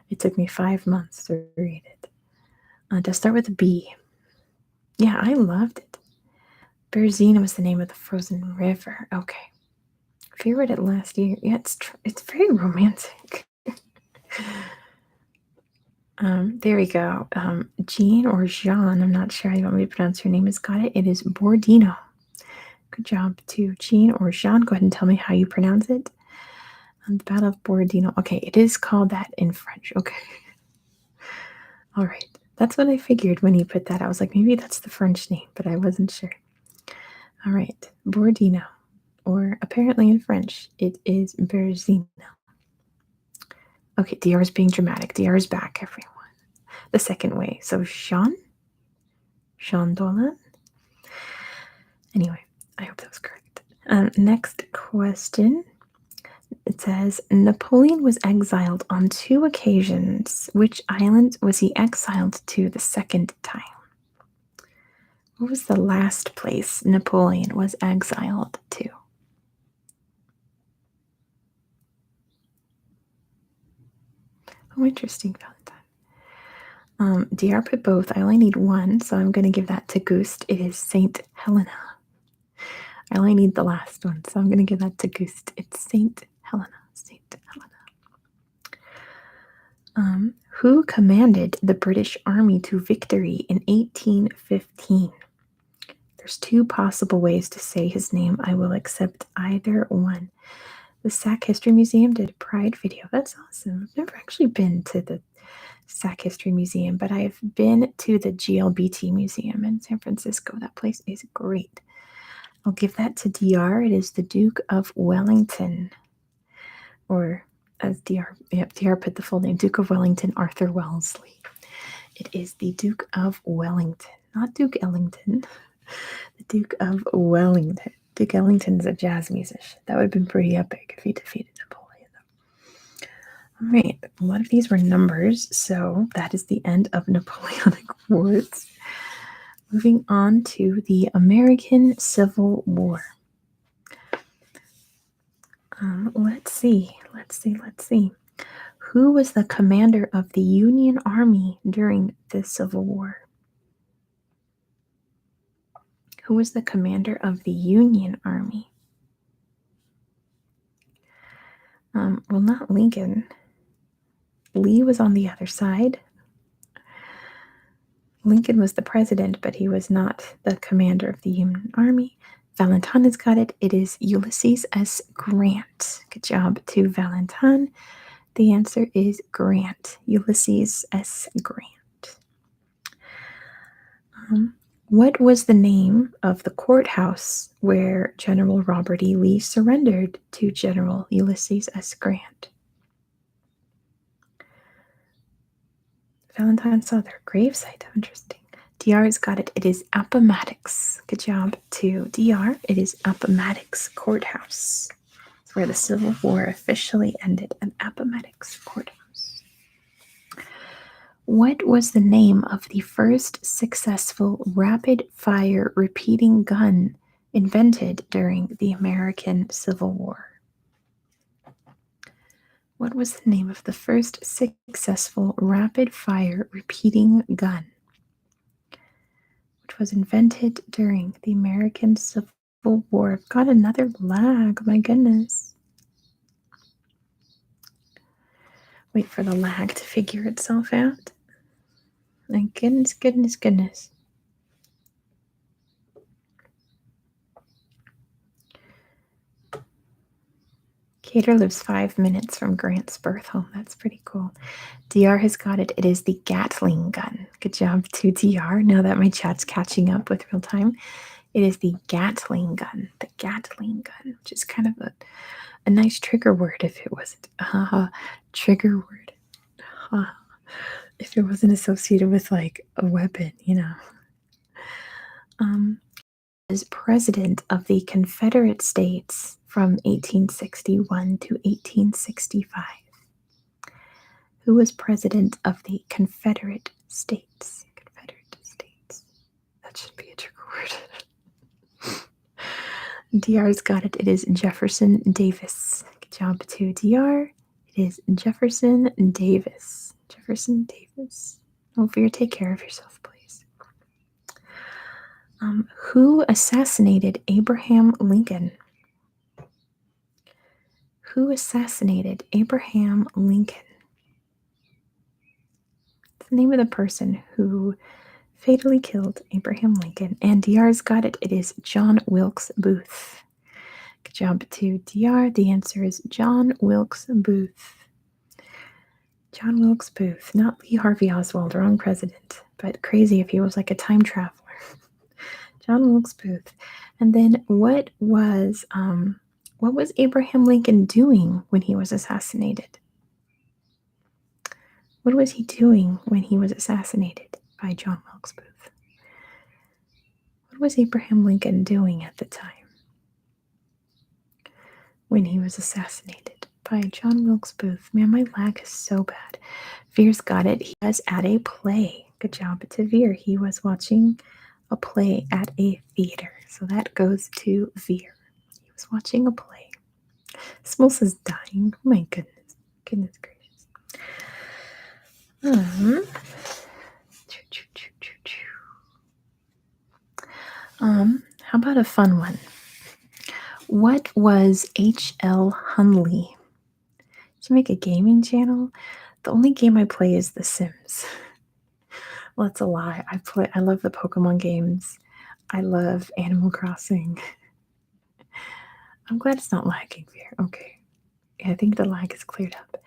It took me 5 months to read it. To start with a B. Yeah, I loved it. Berezina was the name of the frozen river. Okay. If you read it last year, yeah, it's very romantic. There we go. Jean or Jean, I'm not sure how you want me to pronounce your name, has got it. It is Borodino. Good job to Jean or Jean. Go ahead and tell me how you pronounce it. The Battle of Borodino. Okay, it is called that in French. Okay. All right. That's what I figured when you put that. I was like, maybe that's the French name, but I wasn't sure. All right. Borodino. Or apparently in French, it is Berezina. Okay, DR is being dramatic. DR is back, everyone. The second way. So Jean Dolan. Anyway, I hope that was correct. Next question. It says, Napoleon was exiled on 2 occasions. Which island was he exiled to the second time? What was the last place Napoleon was exiled to? Oh, interesting, Valentine. DR put both. I only need one, so I'm going to give that to Gust. It is St. Helena. I only need the last one, so I'm going to give that to Gust. It's St. Helena. St. Helena. Who commanded the British Army to victory in 1815? There's 2 possible ways to say his name. I will accept either one. The Sac History Museum did a Pride video. That's awesome. I've never actually been to the Sac History Museum, but I've been to the GLBT Museum in San Francisco. That place is great. I'll give that to DR. It is the Duke of Wellington. Or as DR put the full name, Duke of Wellington, Arthur Wellesley. It is the Duke of Wellington, not Duke Ellington. The Duke of Wellington. Duke Ellington is a jazz musician. That would have been pretty epic if he defeated Napoleon. All right, a lot of these were numbers, so that is the end of Napoleonic Wars. Moving on to the American Civil War. Let's see. Who was the commander of the Union Army during the Civil War? Who was the commander of the Union Army? Well, not Lincoln. Lee was on the other side. Lincoln was the president, but he was not the commander of the Union Army. Valentine has got it. It is Ulysses S. Grant. Good job to Valentine. The answer is Grant. Ulysses S. Grant. What was the name of the courthouse where General Robert E. Lee surrendered to General Ulysses S. Grant? Valentine saw their gravesite. How interesting. DR's got it. It is Appomattox. Good job to DR. It is Appomattox Courthouse. It's where the Civil War officially ended, at Appomattox Courthouse. What was the name of the first successful rapid-fire repeating gun invented during the American Civil War? What was the name of the first successful rapid-fire repeating gun, which was invented during the American Civil War? I've got another lag. My goodness. Wait for the lag to figure itself out. My goodness. Cater lives 5 minutes from Grant's birth home. That's pretty cool. DR has got it. It is the Gatling gun. Good job to DR. Now that my chat's catching up with real time, it is the Gatling gun. The Gatling gun, which is kind of a nice trigger word if it wasn't. Trigger word. If it wasn't associated with like a weapon, you know. Is president of the Confederate States from 1861 to 1865. Who was president of the Confederate States? Confederate States. That should be a trigger word. DR's got it. It is Jefferson Davis. Good job to DR. It is Jefferson Davis. Jefferson Davis. Ophir, take care of yourself, please. Who assassinated Abraham Lincoln? Who assassinated Abraham Lincoln? It's the name of the person who fatally killed Abraham Lincoln. And DR's got it. It is John Wilkes Booth. Good job to DR. The answer is John Wilkes Booth. John Wilkes Booth, not Lee Harvey Oswald, wrong president, but crazy if he was like a time traveler. John Wilkes Booth. And then what was Abraham Lincoln doing when he was assassinated? What was he doing when he was assassinated by John Wilkes Booth? What was Abraham Lincoln doing at the time when he was assassinated by John Wilkes Booth? Man, my lag is so bad. Veer's got it. He was at a play. Good job to Veer. He was watching a play at a theater. So that goes to Veer. He was watching a play. Smolz is dying. Oh my goodness. Goodness gracious. How about a fun one? What was H.L. Hunley? To make a gaming channel? The only game I play is The Sims. Well, that's a lie. I love the Pokemon games. I love Animal Crossing. I'm glad it's not lagging here. Okay. Yeah, I think the lag is cleared up.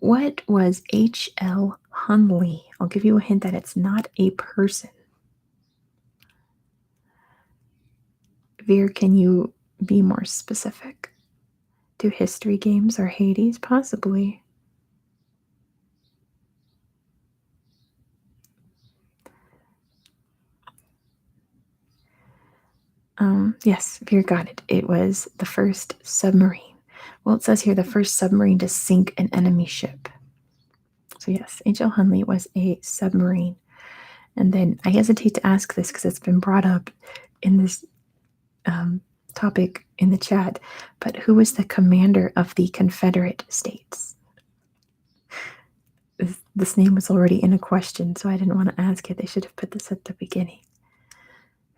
What was H.L. Hunley? I'll give you a hint that it's not a person. Veer, can you be more specific? Do history games or Hades? Possibly. Yes, Veer got it. It was the first submarine. Well, it says here the first submarine to sink an enemy ship. So yes, H.L. Hunley was a submarine. And then I hesitate to ask this because it's been brought up in this topic in the chat, but who was the commander of the Confederate States? This name was already in a question, so I didn't want to ask it. They should have put this at the beginning.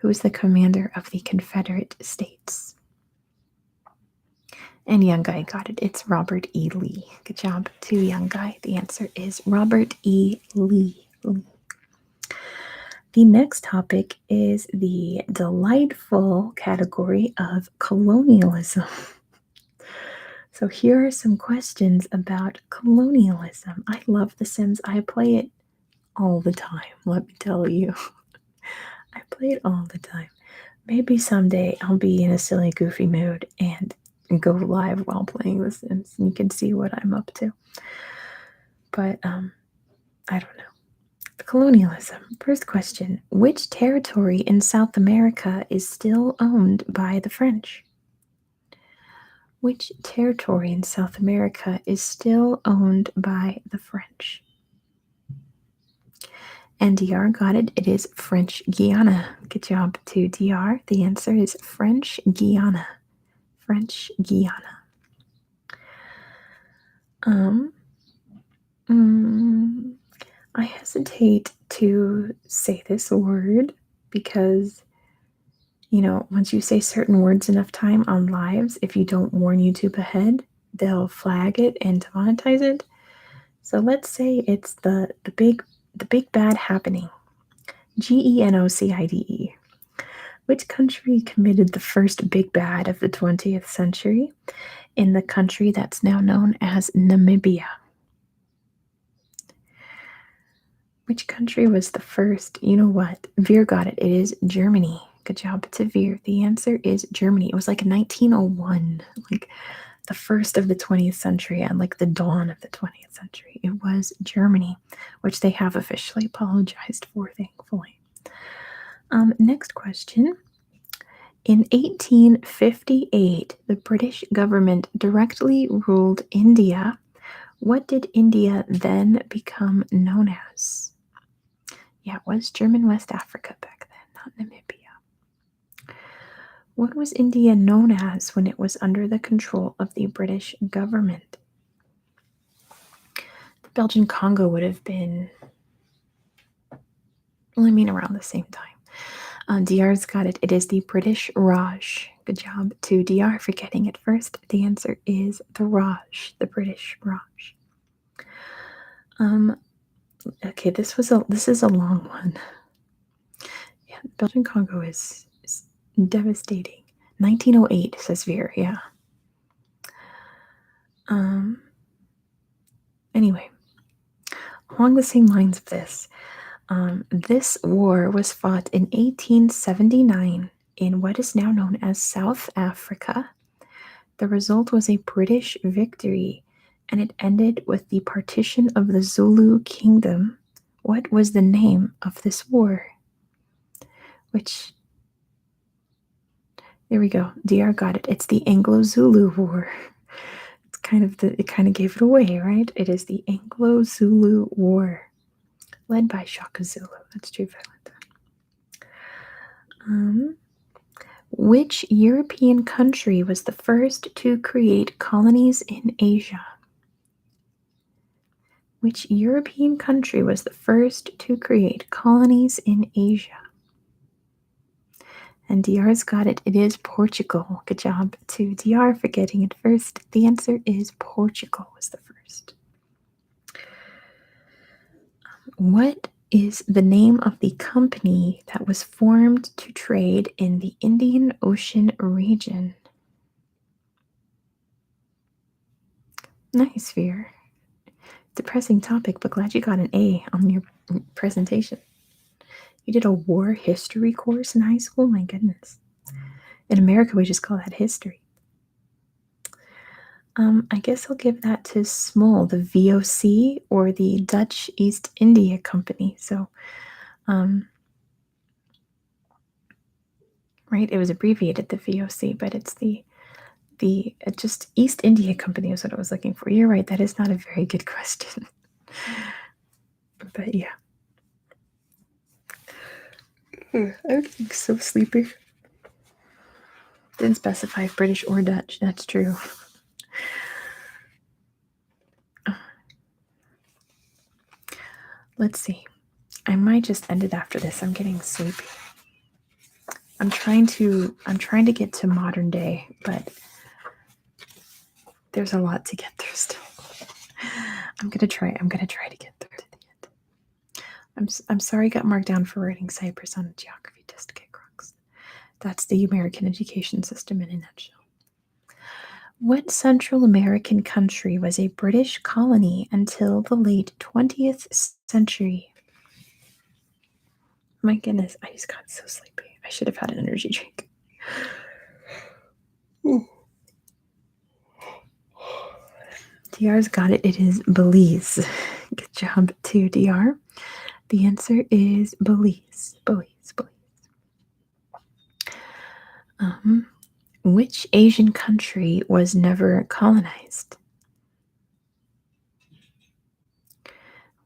Who was the commander of the Confederate States? And Young Guy got it. It's Robert E. Lee. Good job to Young Guy. The answer is Robert E. Lee. The next topic is the delightful category of colonialism. So here are some questions about colonialism. I love The Sims. I play it all the time, let me tell you. I play it all the time. Maybe someday I'll be in a silly, goofy mood and go live while playing The Sims, and you can see what I'm up to. But I don't know. Colonialism. First question. Which territory in South America is still owned by the French? Which territory in South America is still owned by the French? And DR got it. It is French Guiana. Good job to DR. The answer is French Guiana. French Guiana. I hesitate to say this word because, once you say certain words enough time on lives, if you don't warn YouTube ahead, they'll flag it and demonetize it. So let's say it's the big bad happening. Genocide. Which country committed the first big bad of the 20th century? in the country that's now known as Namibia? Which country was the first? You know what? Veer got it. It is Germany. Good job to Veer. The answer is Germany. It was like 1901, like the first of the 20th century and like the dawn of the 20th century. It was Germany, which they have officially apologized for, thankfully. Next question. In 1858, the British government directly ruled India. What did India then become known as? Yeah, it was German West Africa back then, not Namibia. What was India known as when it was under the control of the British government? The Belgian Congo would have been, well, I mean, around the same time. DR's got it. It is the British Raj. Good job to DR for getting it first. The answer is the Raj, the British Raj. Okay, this is a long one. Yeah, Belgian Congo is devastating. 1908 says Veer. Yeah. Anyway, along the same lines of this, this war was fought in 1879 in what is now known as South Africa. The result was a British victory, and it ended with the partition of the Zulu kingdom. What was the name of this war? Which, there we go. DR got it. It's the Anglo-Zulu War. It kind of gave it away, right? It is the Anglo-Zulu War, led by Shaka Zulu. That's true, Violent. Which European country was the first to create colonies in Asia? Which European country was the first to create colonies in Asia? And DR's got it. It is Portugal. Good job to DR for getting it first. The answer is Portugal was the first. What is the name of the company that was formed to trade in the Indian Ocean region? Nice, Veer. Depressing topic, but glad you got an A on your presentation. You did a war history course in high school? My goodness. In America, we just call that history. I guess I'll give that to Small, the VOC, or the Dutch East India Company. So, right, it was abbreviated the VOC, but it's the just East India Company is what I was looking for. You're right, that is not a very good question. But yeah. I'm getting so sleepy. Didn't specify if British or Dutch. That's true. Let's see. I might just end it after this. I'm getting sleepy. I'm trying to get to modern day, but there's a lot to get through still. I'm gonna try to get through to the end. I'm sorry I got marked down for writing Cyprus on a geography test. Kick rocks. That's the American education system in a nutshell. What Central American country was a British colony until the late 20th century? My goodness, I just got so sleepy. I should have had an energy drink. DR's got it. It is Belize. Good job to DR. The answer is Belize. Belize. Which Asian country was never colonized?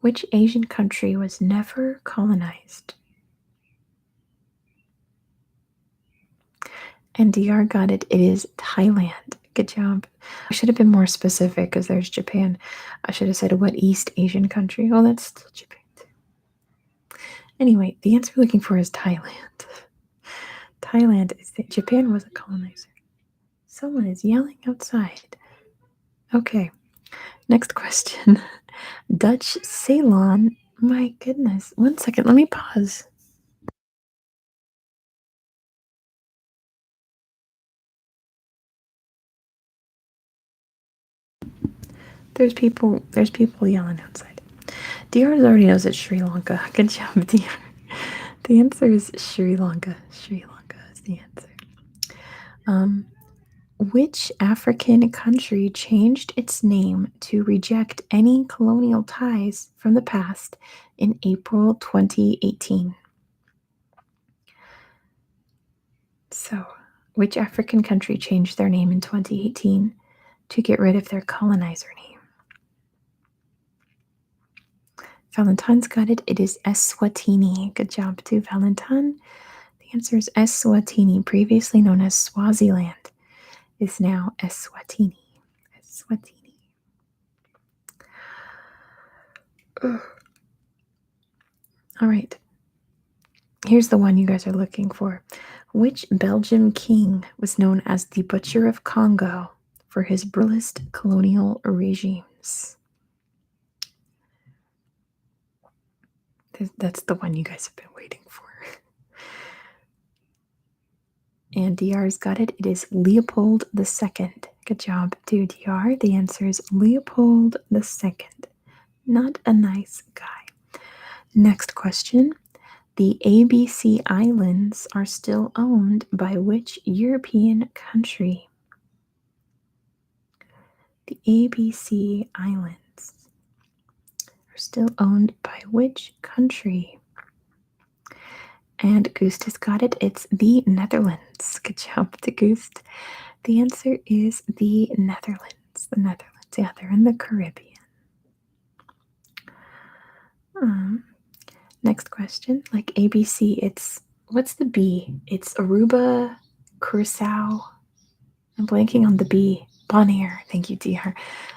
Which Asian country was never colonized? And DR got it. It is Thailand. Good job. I should have been more specific because there's Japan. I should have said what East Asian country. Oh, that's still Japan. Anyway, the answer we're looking for is Thailand. Thailand is Japan was a colonizer. Someone is yelling outside. Okay, next question. Dutch Ceylon. My goodness. 1 second. Let me pause. There's people yelling outside. DR already knows it's Sri Lanka. Good job, DR. The answer is Sri Lanka. Sri Lanka is the answer. Which African country changed its name to reject any colonial ties from the past in April 2018? So, which African country changed their name in 2018 to get rid of their colonizer name? Valentine's got it. It is Eswatini. Good job to Valentine. The answer is Eswatini, previously known as Swaziland, is now Eswatini. Eswatini. Ugh. All right. Here's the one you guys are looking for. Which Belgian king was known as the Butcher of Congo for his brutalist colonial regimes? That's the one you guys have been waiting for. And DR's got it. It is Leopold II. Good job to DR. The answer is Leopold II. Not a nice guy. Next question. The ABC Islands are still owned by which European country? The ABC Islands are still owned by which country? And Goost has got it. It's the Netherlands. Good job to Goost. The answer is the Netherlands. The Netherlands. Yeah, they're in the Caribbean. Next question. Like ABC, what's the B? It's Aruba, Curacao. I'm blanking on the B. Bonaire. Thank you, DR.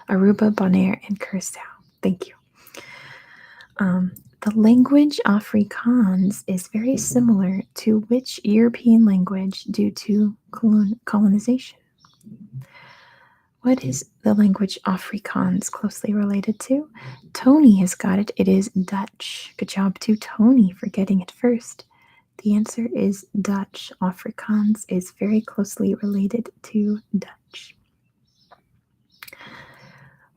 Aruba, Bonaire, and Curacao. Thank you. The language Afrikaans is very similar to which European language due to colonization? What is the language Afrikaans closely related to? Tony has got it. It is Dutch. Good job to Tony for getting it first. The answer is Dutch. Afrikaans is very closely related to Dutch.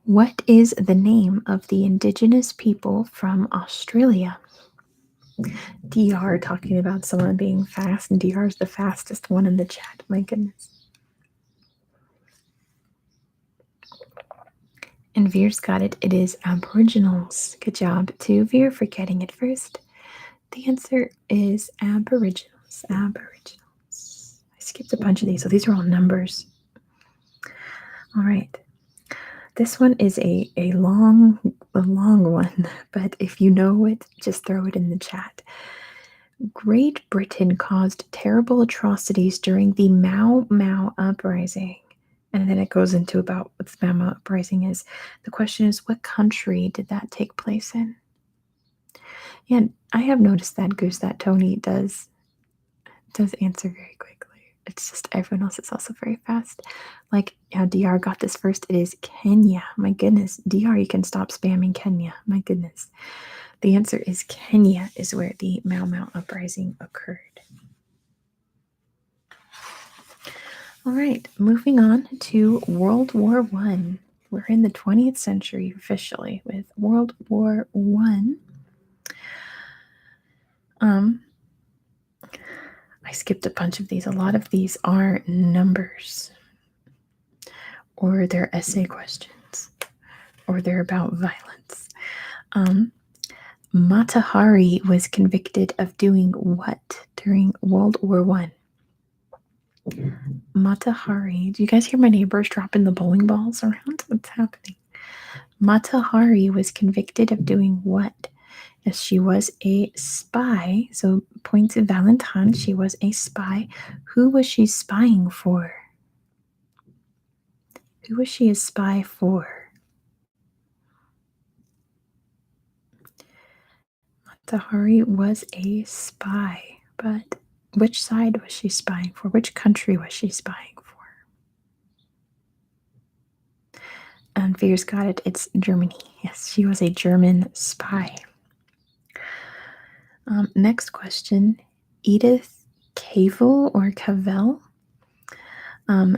What is the name of the indigenous people from Australia? DR talking about someone being fast, and DR is the fastest one in the chat. My goodness. And Veer's got it. It is Aboriginals. Good job to Veer for getting it first. The answer is Aboriginals. Aboriginals. I skipped a bunch of these, so these are all numbers. All right. This one is a long one, but if you know it, just throw it in the chat. Great Britain caused terrible atrocities during the Mau Mau uprising. And then it goes into about what the Mau Mau uprising is. The question is, what country did that take place in? Yeah, I have noticed that, Goose, that Tony does answer very quickly. It's just everyone else is also very fast. Like how DR got this first. It is Kenya. My goodness. DR, you can stop spamming Kenya. My goodness. The answer is Kenya is where the Mau Mau uprising occurred. All right, moving on to World War I. We're in the 20th century officially with World War I. I skipped a bunch of these. A lot of these are numbers, or they're essay questions, or they're about violence. Mata Hari was convicted of doing what during World War I? Mata Hari. Do you guys hear my neighbors dropping the bowling balls around? What's happening? Mata Hari was convicted of doing what? Yes, she was a spy. So point to Valentine. She was a spy. Who was she spying for? Who was she a spy for? Mata Hari was a spy, but which side was she spying for? Which country was she spying for? And Veer's got it. It's Germany. Yes, she was a German spy. Next question. Edith Cavell or Cavell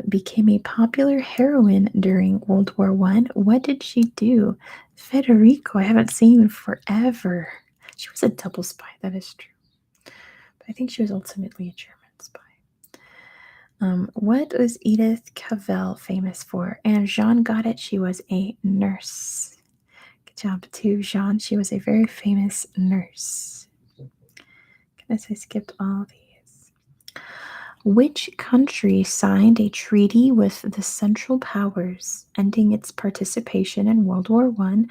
became a popular heroine during World War One. What did she do? Federico, I haven't seen forever. She was a double spy, that is true. But I think she was ultimately a German spy. What was Edith Cavell famous for? And Jean got it. She was a nurse. Good job to Jean. She was a very famous nurse. Goodness, I skipped all these. Which country signed a treaty with the Central Powers, ending its participation in World War I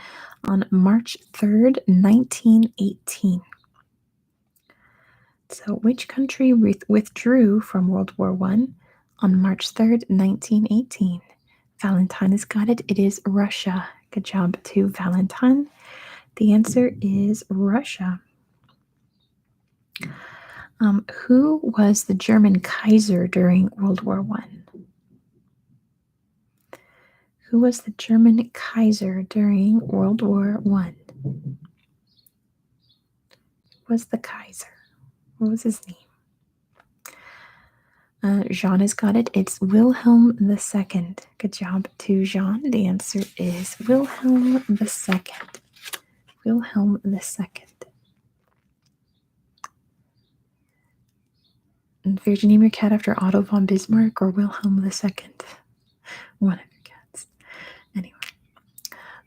on March 3rd, 1918? So, which country withdrew from World War I on March 3rd, 1918? Valentine has got it. It is Russia. Good job to Valentine. The answer is Russia. Who was the German Kaiser during World War I? Who was the German Kaiser during World War I? Who was the Kaiser? What was his name? Jean has got it. It's Wilhelm II. Good job to Jean. The answer is Wilhelm II. Wilhelm II. And did you name your cat after Otto von Bismarck or Wilhelm II? One of your cats. Anyway.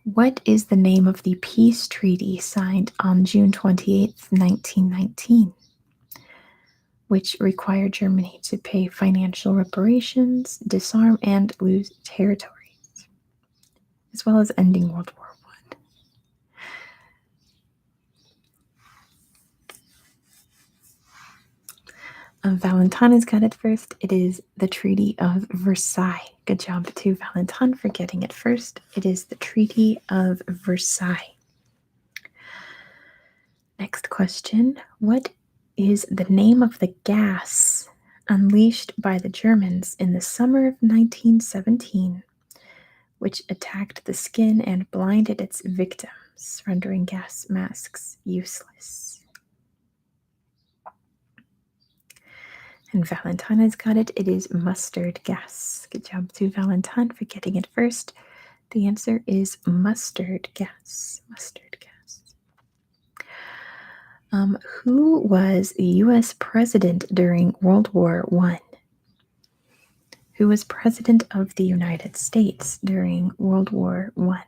What is the name of the peace treaty signed on June 28th, 1919? Which required Germany to pay financial reparations, disarm, and lose territories, as well as ending World War I. Valentine has got it first. It is the Treaty of Versailles. Good job to Valentine for getting it first. It is the Treaty of Versailles. Next question. What is the name of the gas unleashed by the Germans in the summer of 1917, which attacked the skin and blinded its victims, rendering gas masks useless? And Valentine has got it. It is mustard gas. Good job to Valentine for getting it first. The answer is mustard gas. Mustard gas. Who was the U.S. president during World War I? Who was president of the United States during World War I?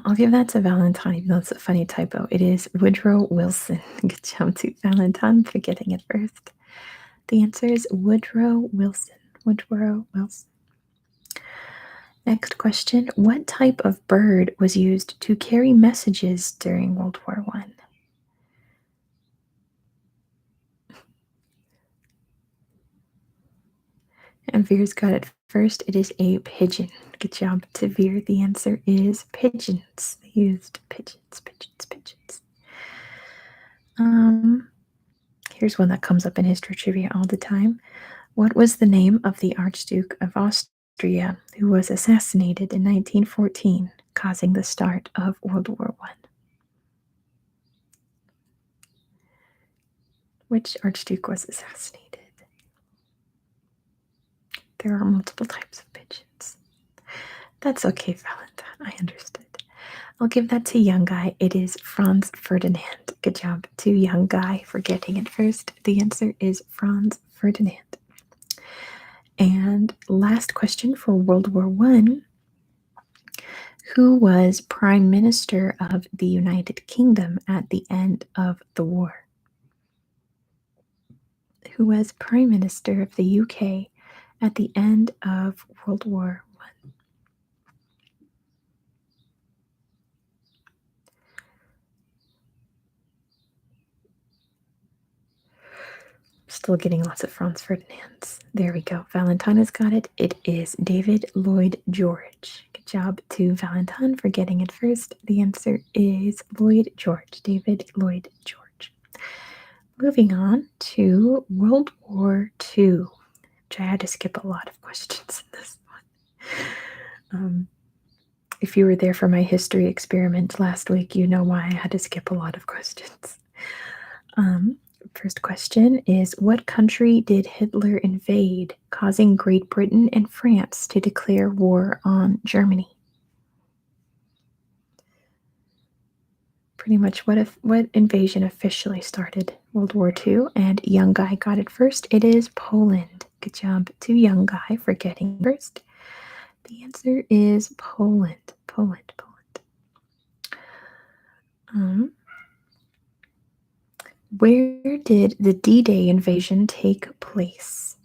I'll give that to Valentine, even though it's a funny typo. It is Woodrow Wilson. Good job to Valentine for getting it first. The answer is Woodrow Wilson. Woodrow Wilson. Next question. What type of bird was used to carry messages during World War I? And Veer's got it first. It is a pigeon. Good job to Veer. The answer is pigeons. They used pigeons, pigeons, pigeons. Here's one that comes up in history trivia all the time. What was the name of the Archduke of Austria who was assassinated in 1914, causing the start of World War I? Which Archduke was assassinated? There are multiple types of pigeons. That's okay, Valentine. I understood. I'll give that to Young Guy. It is Franz Ferdinand. Good job to Young Guy for getting it first. The answer is Franz Ferdinand. And last question for World War I. Who was Prime Minister of the United Kingdom at the end of the war? Who was Prime Minister of the UK at the end of World War I? Still getting lots of Franz Ferdinands. There we go. Valentine has got it. It is David Lloyd George. Good job to Valentine for getting it first. The answer is Lloyd George. David Lloyd George. Moving on to World War II, which I had to skip a lot of questions in this one. If you were there for my history experiment last week, you know why I had to skip a lot of questions. First question is, what country did Hitler invade, causing Great Britain and France to declare war on Germany? Pretty much what invasion officially started World War II, and young guy got it first. It is Poland. Good job to young guy for getting first. The answer is Poland. Poland. Where did the D-Day invasion take place?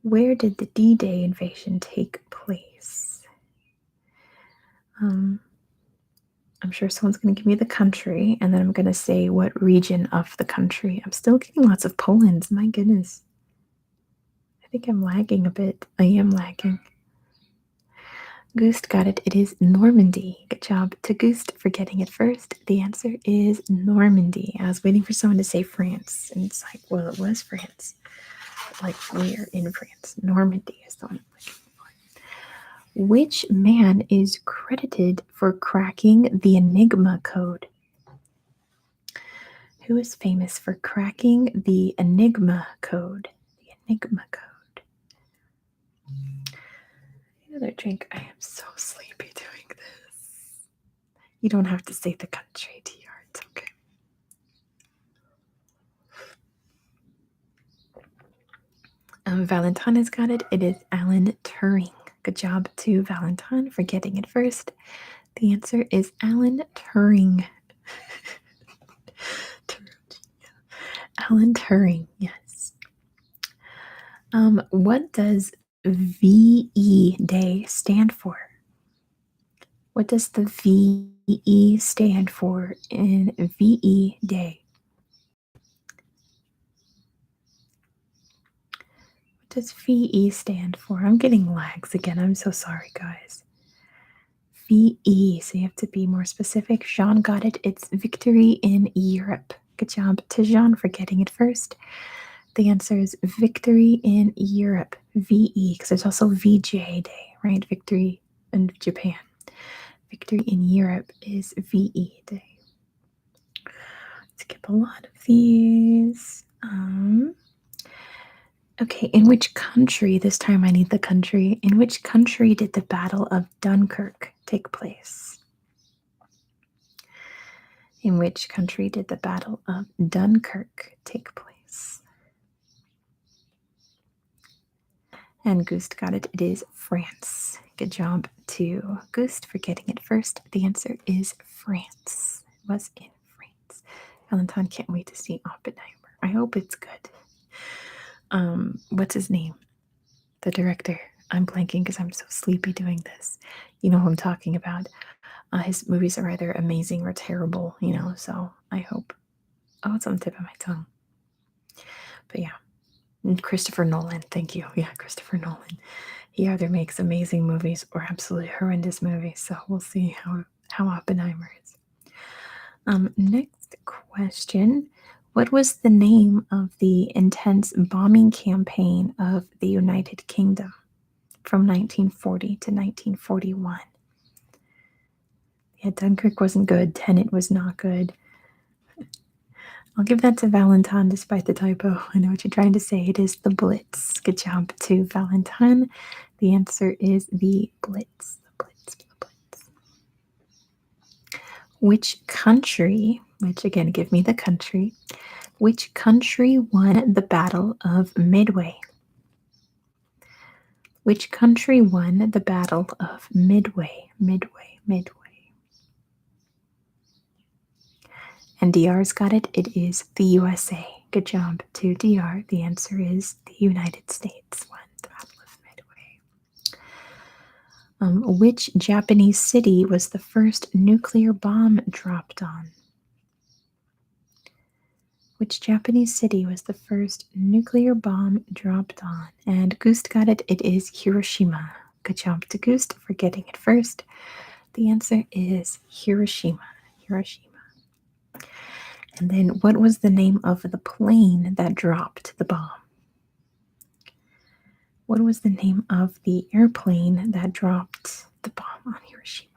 Where did the D-Day invasion take place? I'm sure someone's going to give me the country, and then I'm going to say what region of the country. I'm still getting lots of Polands. My goodness. I think I'm lagging a bit. I am lagging. Goost got it. It is Normandy. Good job to Goost for getting it first. The answer is Normandy. I was waiting for someone to say France, and it's like, well, it was France. But like, where in France? Normandy is the one I'm looking for. Which man is credited for cracking the Enigma code? Who is famous for cracking the Enigma code? The Enigma code. Another drink. I am so sleepy doing this. You don't have to say the country, TR. It's okay. Valentine has got it. It is Alan Turing. Good job to Valentine for getting it first. The answer is Alan Turing. Alan Turing, yes. What does VE Day stand for? What does the VE stand for in VE Day? What does VE stand for? I'm getting lags again. I'm so sorry, guys. VE, so you have to be more specific. Jean got it. It's Victory in Europe. Good job to Jean for getting it first. The answer is Victory in Europe, VE, because there's also VJ Day, right? Victory in Japan. Victory in Europe is VE Day. Skip a lot of these. Okay, in which country, this time I need the country, in which country did the Battle of Dunkirk take place? In which country did the Battle of Dunkirk take place? And Gust got it. It is France. Good job to Gust for getting it first. The answer is France. It was in France. Valentine can't wait to see Oppenheimer. I hope it's good. What's his name? The director. I'm blanking because I'm so sleepy doing this. You know who I'm talking about. His movies are either amazing or terrible, so I hope. Oh, it's on the tip of my tongue. But yeah. Christopher Nolan, thank you. Yeah, Christopher Nolan. He either makes amazing movies or absolutely horrendous movies. So we'll see how Oppenheimer is. Next question. What was the name of the intense bombing campaign of the United Kingdom from 1940 to 1941? Yeah, Dunkirk wasn't good. Tenet was not good. I'll give that to Valentine despite the typo. I know what you're trying to say. It is the Blitz. Good job to Valentine. The answer is the Blitz. The Blitz. Which country, which again, give me the country, which country won the Battle of Midway? Which country won the Battle of Midway? Midway. And DR's got it. It is the USA. Good job to DR. The answer is the United States won the Battle of Midway. Which Japanese city was the first nuclear bomb dropped on? Which Japanese city was the first nuclear bomb dropped on? And Gust got it. It is Hiroshima. Good job to Gust for getting it first. The answer is Hiroshima. And then what was the name of the plane that dropped the bomb? What was the name of the airplane that dropped the bomb on Hiroshima?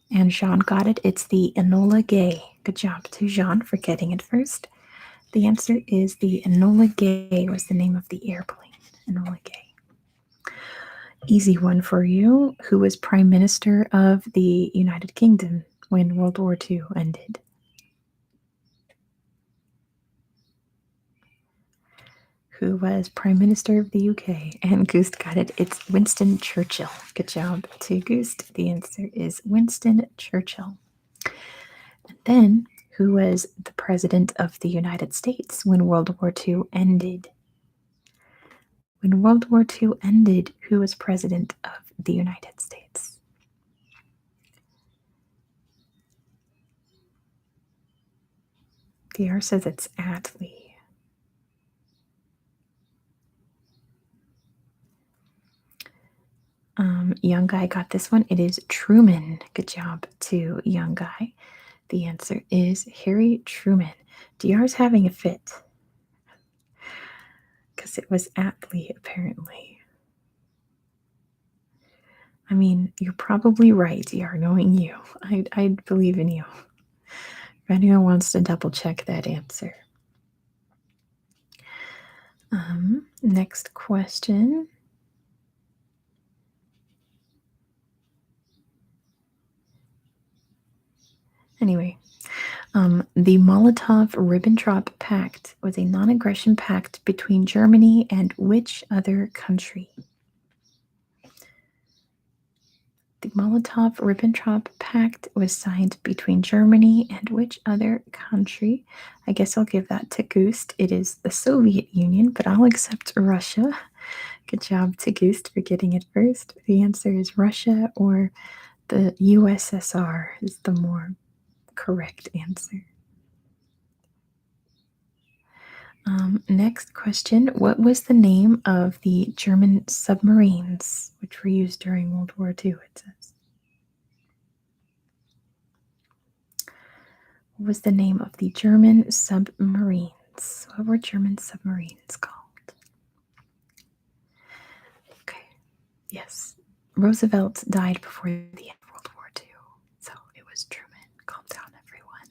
And Jean got it. It's the Enola Gay. Good job to Jean for getting it first. The answer is the Enola Gay was the name of the airplane. Enola Gay. Easy one for you. Who was Prime Minister of the United Kingdom when World War II ended? Who was Prime Minister of the UK? And Goose got it. It's Winston Churchill. Good job to Goose. The answer is Winston Churchill. And then, who was the President of the United States when World War II ended? When World War II ended, who was President of the United States? DR says it's Attlee. Young Guy got this one. It is Truman. Good job to Young Guy. The answer is Harry Truman. DR's having a fit because it was Attlee, apparently. I mean, you're probably right, DR, knowing you. I'd believe in you. If anyone wants to double check that answer. Next question. Anyway, the Molotov-Ribbentrop Pact was a non-aggression pact between Germany and which other country? The Molotov-Ribbentrop Pact was signed between Germany and which other country? I guess I'll give that to Goost. It is the Soviet Union, but I'll accept Russia. Good job to Goost for getting it first. The answer is Russia, or the USSR is the more correct answer. Next question. What was the name of the German submarines which were used during World War II, it says? What was the name of the German submarines? What were German submarines called? Okay. Yes. Roosevelt died before the end of World War II, so it was Truman. Calm down, everyone.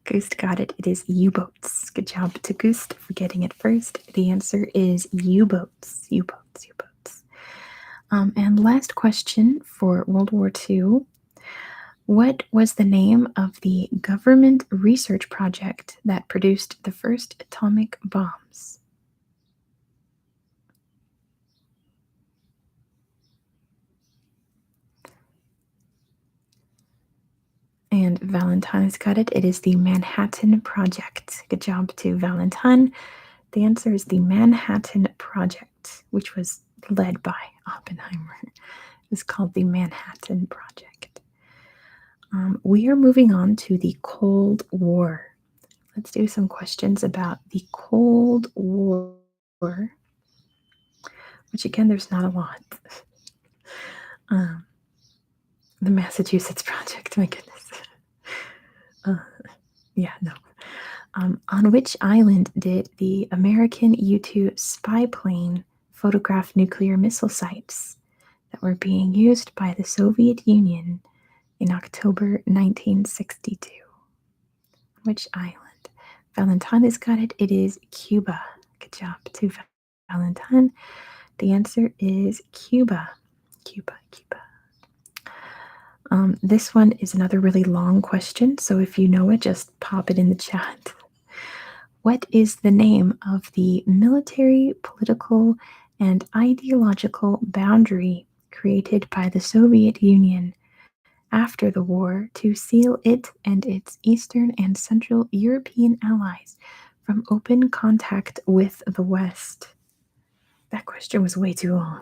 Goose got it. It is U-boats. Good job to Goose for getting it first. The answer is U-boats. U-boats, U-boats. And last question for World War II. What was the name of the government research project that produced the first atomic bombs? And Valentine has got it. It is the Manhattan Project. Good job to Valentine. The answer is the Manhattan Project, which was led by Oppenheimer. It was called the Manhattan Project. We are moving on to the Cold War. Let's do some questions about the Cold War, which again, there's not a lot. The Massachusetts Project, my goodness. Yeah, no. On which island did the American U-2 spy plane photograph nuclear missile sites that were being used by the Soviet Union in October 1962? Which island? Valentine has got it. It is Cuba. Good job to Valentine. The answer is Cuba. Cuba, Cuba. This one is another really long question, so if you know it, just pop it in the chat. What is the name of the military, political, and ideological boundary created by the Soviet Union after the war to seal it and its Eastern and Central European allies from open contact with the West? That question was way too long.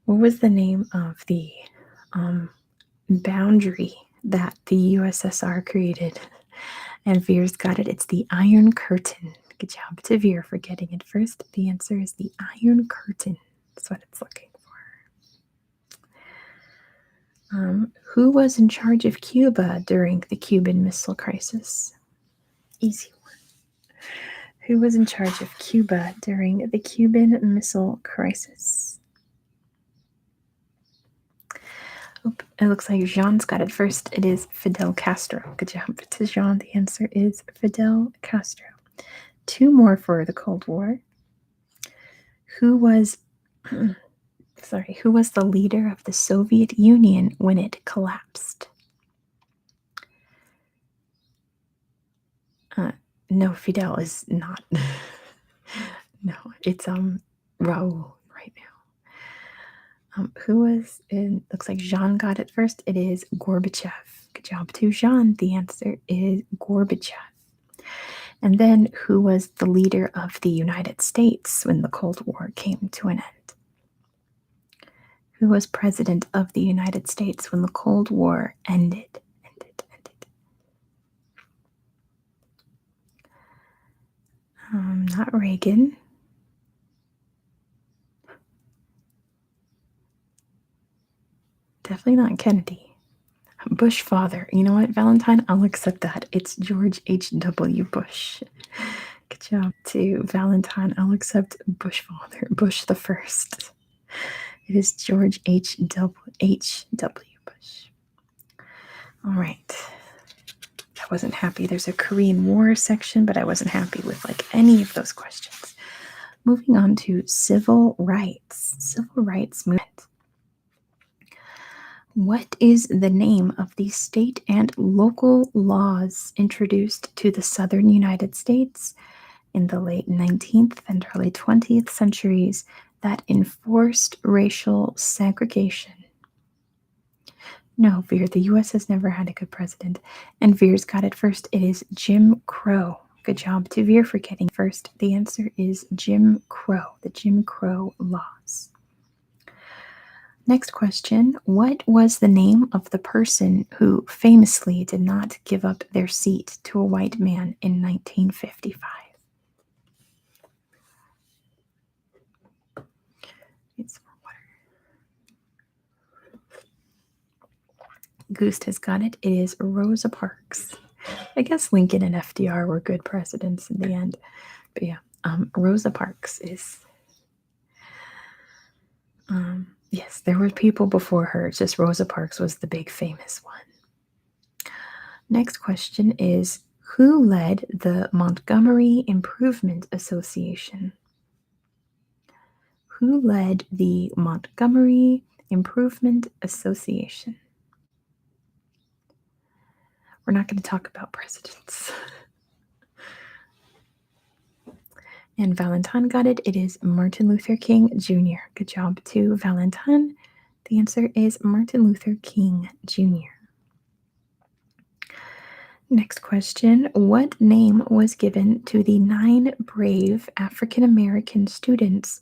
What was the name of the boundary that the USSR created? And Veer's got it. It's the Iron Curtain. Good job to Veer for getting it first. The answer is the Iron Curtain. That's what it's looking for. Who was in charge of Cuba during the Cuban Missile Crisis? Easy one. Who was in charge of Cuba during the Cuban Missile Crisis? Oop, it looks like Jean's got it first. It is Fidel Castro. Good job to Jean. The answer is Fidel Castro. 2 more for the Cold War. Who was who was the leader of the Soviet Union when it collapsed? No, Fidel is not. No, it's Raul right now. Who was in? Looks like Jean got it first. It is Gorbachev. Good job to Jean. The answer is Gorbachev. And then who was the leader of the United States when the Cold War came to an end? Who was president of the United States when the Cold War ended? Not Reagan. Definitely not Kennedy. Bush father. You know what, Valentine? I'll accept that. It's George H.W. Bush. Good job to Valentine. I'll accept Bush father. Bush the first. It is George H.W. Bush. All right. I wasn't happy. There's a Korean War section, but I wasn't happy with like any of those questions. Moving on to civil rights. Civil rights movement. What is the name of the state and local laws introduced to the southern United States in the late 19th and early 20th centuries that enforced racial segregation? No, Veer, the U.S. has never had a good president. And Veer's got it first. It is Jim Crow. Good job to Veer for getting first. The answer is Jim Crow, the Jim Crow laws. Next question. What was the name of the person who famously did not give up their seat to a white man in 1955? Need some more water. Goose has got it. It is Rosa Parks. I guess Lincoln and FDR were good presidents in the end. But yeah, Rosa Parks is... yes, there were people before her. It's just Rosa Parks was the big famous one. Next question is, who led the Montgomery Improvement Association? Who led the Montgomery Improvement Association? We're not going to talk about presidents. And Valentine got it. It is Martin Luther King Jr. Good job to Valentine. The answer is Martin Luther King Jr. Next question. What name was given to the 9 brave African American students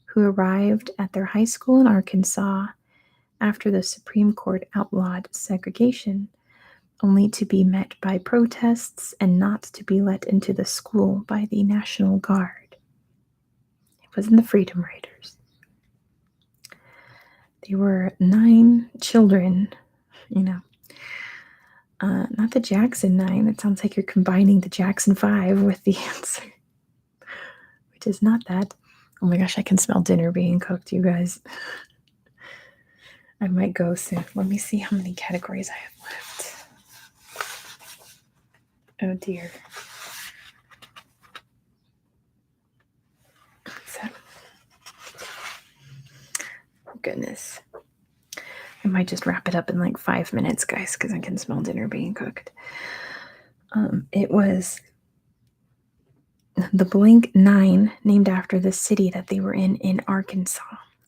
who arrived at their high school in Arkansas after the Supreme Court outlawed segregation, only to be met by protests and not to be let into the school by the National Guard? It wasn't the Freedom Riders. They were 9 children, not the Jackson 9. It sounds like you're combining the Jackson 5 with the answer, which is not that. Oh my gosh, I can smell dinner being cooked, you guys. I might go soon. Let me see how many categories I have left. Oh dear. Goodness. I might just wrap it up in like 5 minutes, guys, because I can smell dinner being cooked. It was the blank 9, named after the city that they were in Arkansas.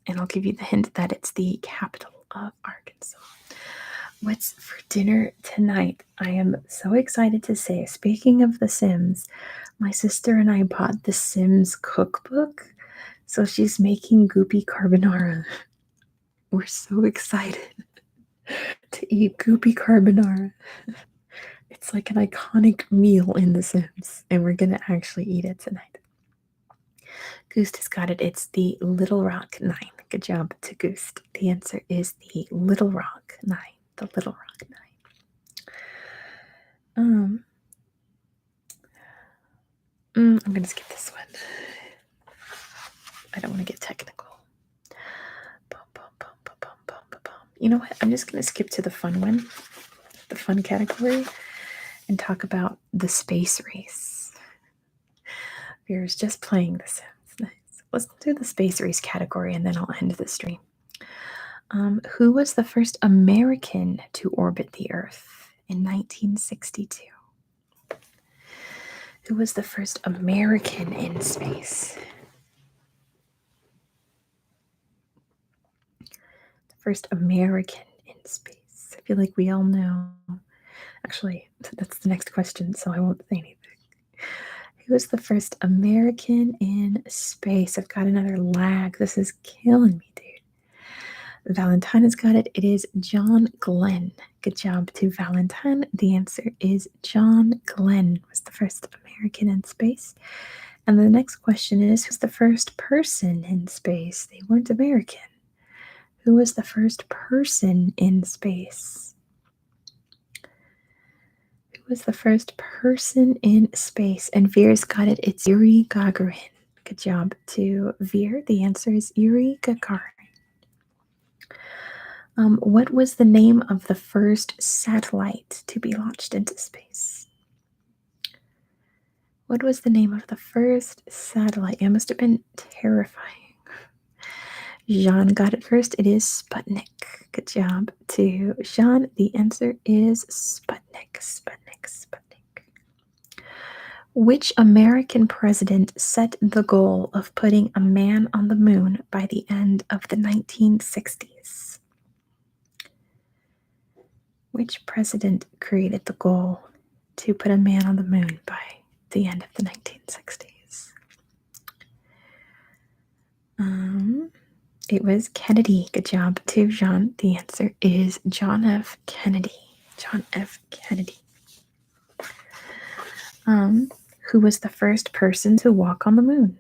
And I'll give you the hint that it's the capital of Arkansas. What's for dinner tonight? I am so excited to say, speaking of The Sims, my sister and I bought the Sims cookbook. So she's making goopy carbonara. We're so excited to eat goopy carbonara. It's like an iconic meal in The Sims, and we're going to actually eat it tonight. Goose has got it. It's the Little Rock 9. Good job to Goose. The answer is the Little Rock 9. The Little Rock 9. I'm going to skip this one. I don't want to get technical. You know what? I'm just going to skip to the fun one, the fun category, and talk about the space race. Viewers just playing this. It's nice. Let's do the space race category, and then I'll end the stream. Who was the first American to orbit the Earth in 1962? Who was the first American in space? The first American in space. I feel like we all know. Actually, that's the next question, so I won't say anything. Who was the first American in space? I've got another lag. This is killing me, dude. Valentine has got it. It is John Glenn. Good job to Valentine. The answer is John Glenn was the first American in space. And the next question is, who's the first person in space? They weren't American. Who was the first person in space? Who was the first person in space? And Veer's got it. It's Yuri Gagarin. Good job to Veer. The answer is Yuri Gagarin. What was the name of the first satellite to be launched into space? What was the name of the first satellite? It must have been terrifying. Jean got it first. It is Sputnik. Good job to Jean. The answer is Sputnik. Sputnik. Sputnik. Which American president set the goal of putting a man on the moon by the end of the 1960s? Which president created the goal to put a man on the moon by the end of the 1960s? It was Kennedy. Good job to John. The answer is John F. Kennedy. John F. Kennedy. Who was the first person to walk on the moon?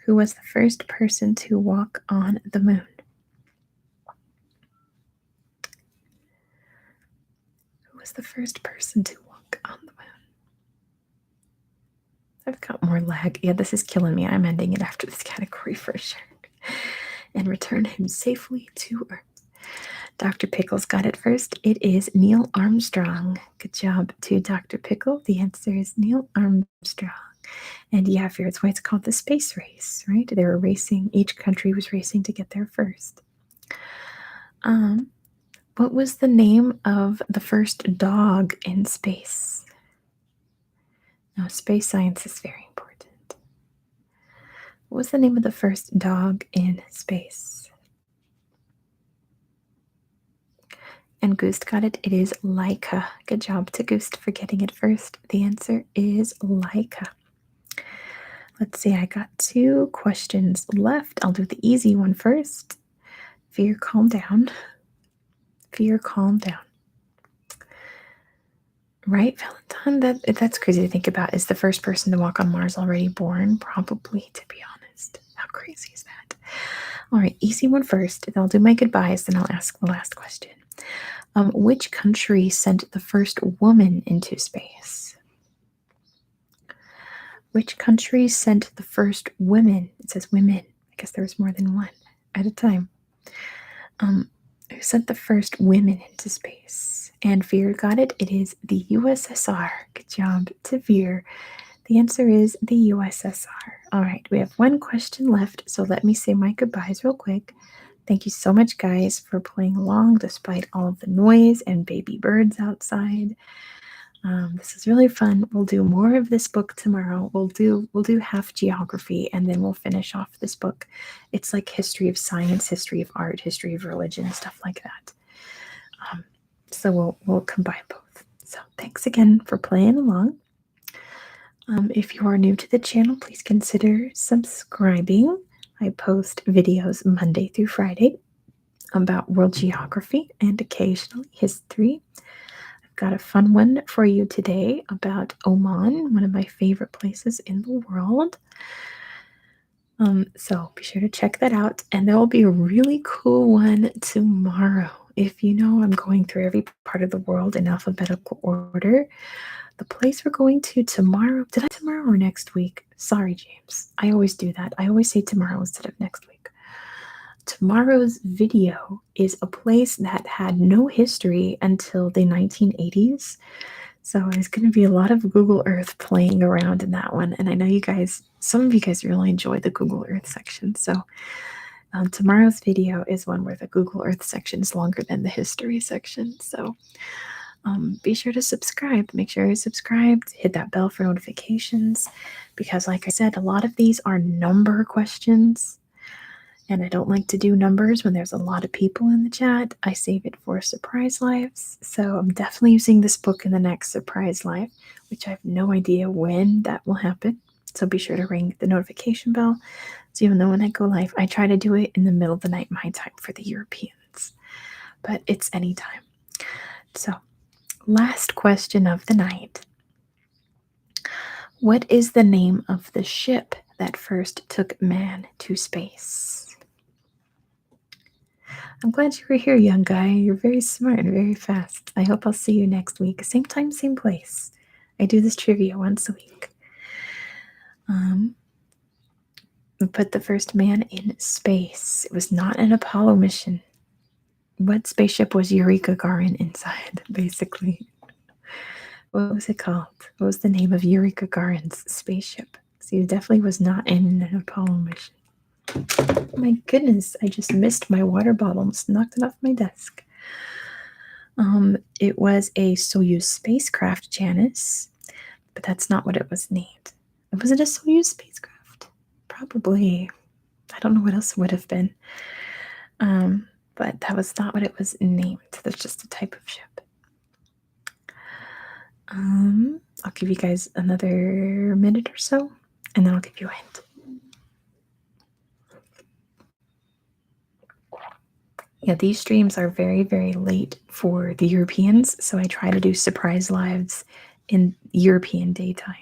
Who was the first person to walk on the moon? Who was the first person to walk on the moon? I've got more lag. Yeah, this is killing me. I'm ending it after this category for sure. And return him safely to Earth. Dr. Pickles got it first. It is Neil Armstrong. Good job to Dr. Pickle. The answer is Neil Armstrong. And yeah, that's why it's called the space race, right? They were racing. Each country was racing to get there first. What was the name of the first dog in space? Now, space science is very important. What was the name of the first dog in space? And Goost got it. It is Laika. Good job to Goost for getting it first. The answer is Laika. Let's see, I got 2 questions left. I'll do the easy one first. Veer, calm down. Veer, calm down. Right, Valentine? That's crazy to think about. Is the first person to walk on Mars already born? Probably, to be honest. How crazy is that? All right, easy one first. Then I'll do my goodbyes, then I'll ask the last question. Which country sent the first woman into space? Which country sent the first women? It says women. I guess there was more than one at a time. Who sent the first women into space? And Veer got it. It is the USSR. Good job to Veer. The answer is the USSR. All right, we have 1 question left, so let me say my goodbyes real quick. Thank you so much, guys, for playing along despite all of the noise and baby birds outside. This is really fun. We'll do more of this book tomorrow. We'll do half geography, and then we'll finish off this book. It's like history of science, history of art, history of religion, stuff like that. So we'll combine both. So thanks again for playing along. If you are new to the channel, please consider subscribing. I post videos Monday through Friday about world geography and occasionally history. I've got a fun one for you today about Oman, one of my favorite places in the world. So be sure to check that out. And there will be a really cool one tomorrow. If you know, I'm going through every part of the world in alphabetical order. The place we're going to tomorrow, did I tomorrow or next week? Sorry, James. I always do that. I always say tomorrow instead of next week. Tomorrow's video is a place that had no history until the 1980s. So there's going to be a lot of Google Earth playing around in that one. And I know you guys, some of you guys really enjoy the Google Earth section. So tomorrow's video is one where the Google Earth section is longer than the history section. So be sure to subscribe. Make sure you're subscribed. Hit that bell for notifications. Because like I said, a lot of these are number questions. And I don't like to do numbers when there's a lot of people in the chat. I save it for surprise lives. So I'm definitely using this book in the next surprise live, which I have no idea when that will happen. So be sure to ring the notification bell so you'll know when I go live. I try to do it in the middle of the night, my time, for the Europeans. But it's anytime. So last question of the night. What is the name of the ship that first took man to space? I'm glad you were here, young guy. You're very smart and very fast. I hope I'll see you next week. Same time, same place. I do this trivia once a week. We put the first man in space. It was not an Apollo mission. What spaceship was Yuri Gagarin inside, basically? What was it called? What was the name of Yuri Gagarin's spaceship? So he definitely was not in an Apollo mission. My goodness, I just missed my water bottle. Almost knocked it off my desk. It was a Soyuz spacecraft, Janice, but that's not what it was named. Was it a Soyuz spacecraft? Probably. I don't know what else it would have been. But that was not what it was named. That's just a type of ship. I'll give you guys another minute or so, and then I'll give you a hint. Yeah, these streams are very, very late for the Europeans, so I try to do surprise lives in European daytime.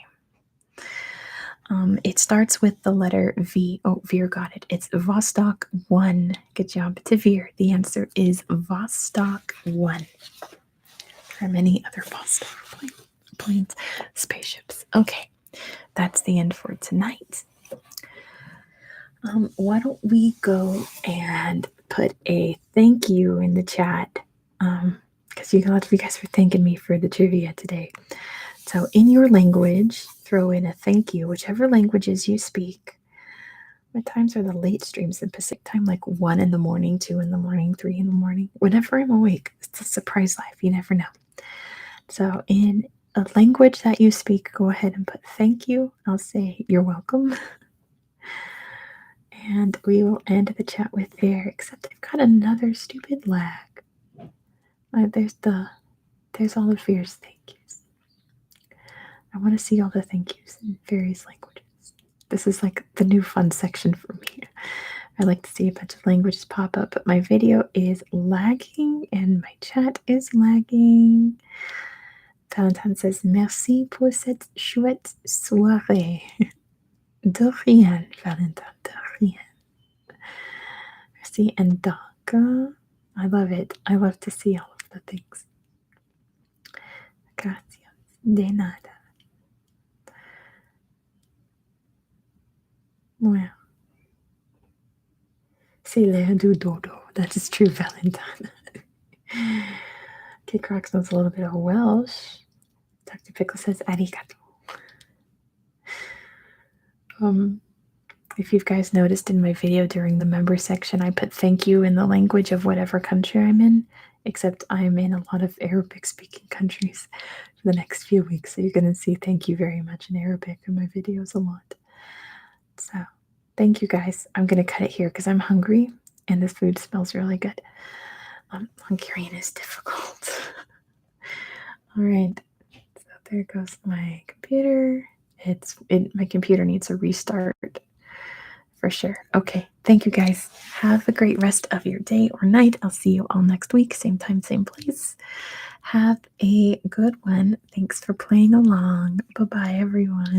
It starts with the letter V. Oh, Veer got it. It's Vostok 1. Good job to Veer. The answer is Vostok 1. There are many other Vostok planes, spaceships. Okay, that's the end for tonight. Why don't we go and put a thank you in the chat, because a lot of you guys were thanking me for the trivia today. So in your language, throw in a thank you, whichever languages you speak. What times are the late streams in Pacific time? Like 1 in the morning, 2 in the morning, 3 in the morning. Whenever I'm awake, it's a surprise life. You never know. So in a language that you speak, go ahead and put thank you. I'll say you're welcome. And we will end the chat with there, except I've got another stupid lag. There's all of Veer's thank yous. I want to see all the thank yous in various languages. This is like the new fun section for me. I like to see a bunch of languages pop up, but my video is lagging and my chat is lagging. Valentin says, merci pour cette chouette soirée. De rien, Valentin, de rien. Merci and Daka. I love it. I love to see all of the things. Gracias. De nada. Well. C'est l'air du dodo. That is true, Valentine. Kid Crocs knows a little bit of Welsh. Dr. Pickle says arigato. If you guys noticed in my video during the member section, I put thank you in the language of whatever country I'm in, except I'm in a lot of Arabic-speaking countries for the next few weeks, so you're going to see thank you very much in Arabic in my videos a lot. So, thank you guys. I'm going to cut it here because I'm hungry, and this food smells really good. Hungarian is difficult. All right, so there goes my computer. My computer needs a restart for sure. Okay, thank you guys. Have a great rest of your day or night. I'll see you all next week, same time, same place. Have a good one. Thanks for playing along. Bye-bye, everyone.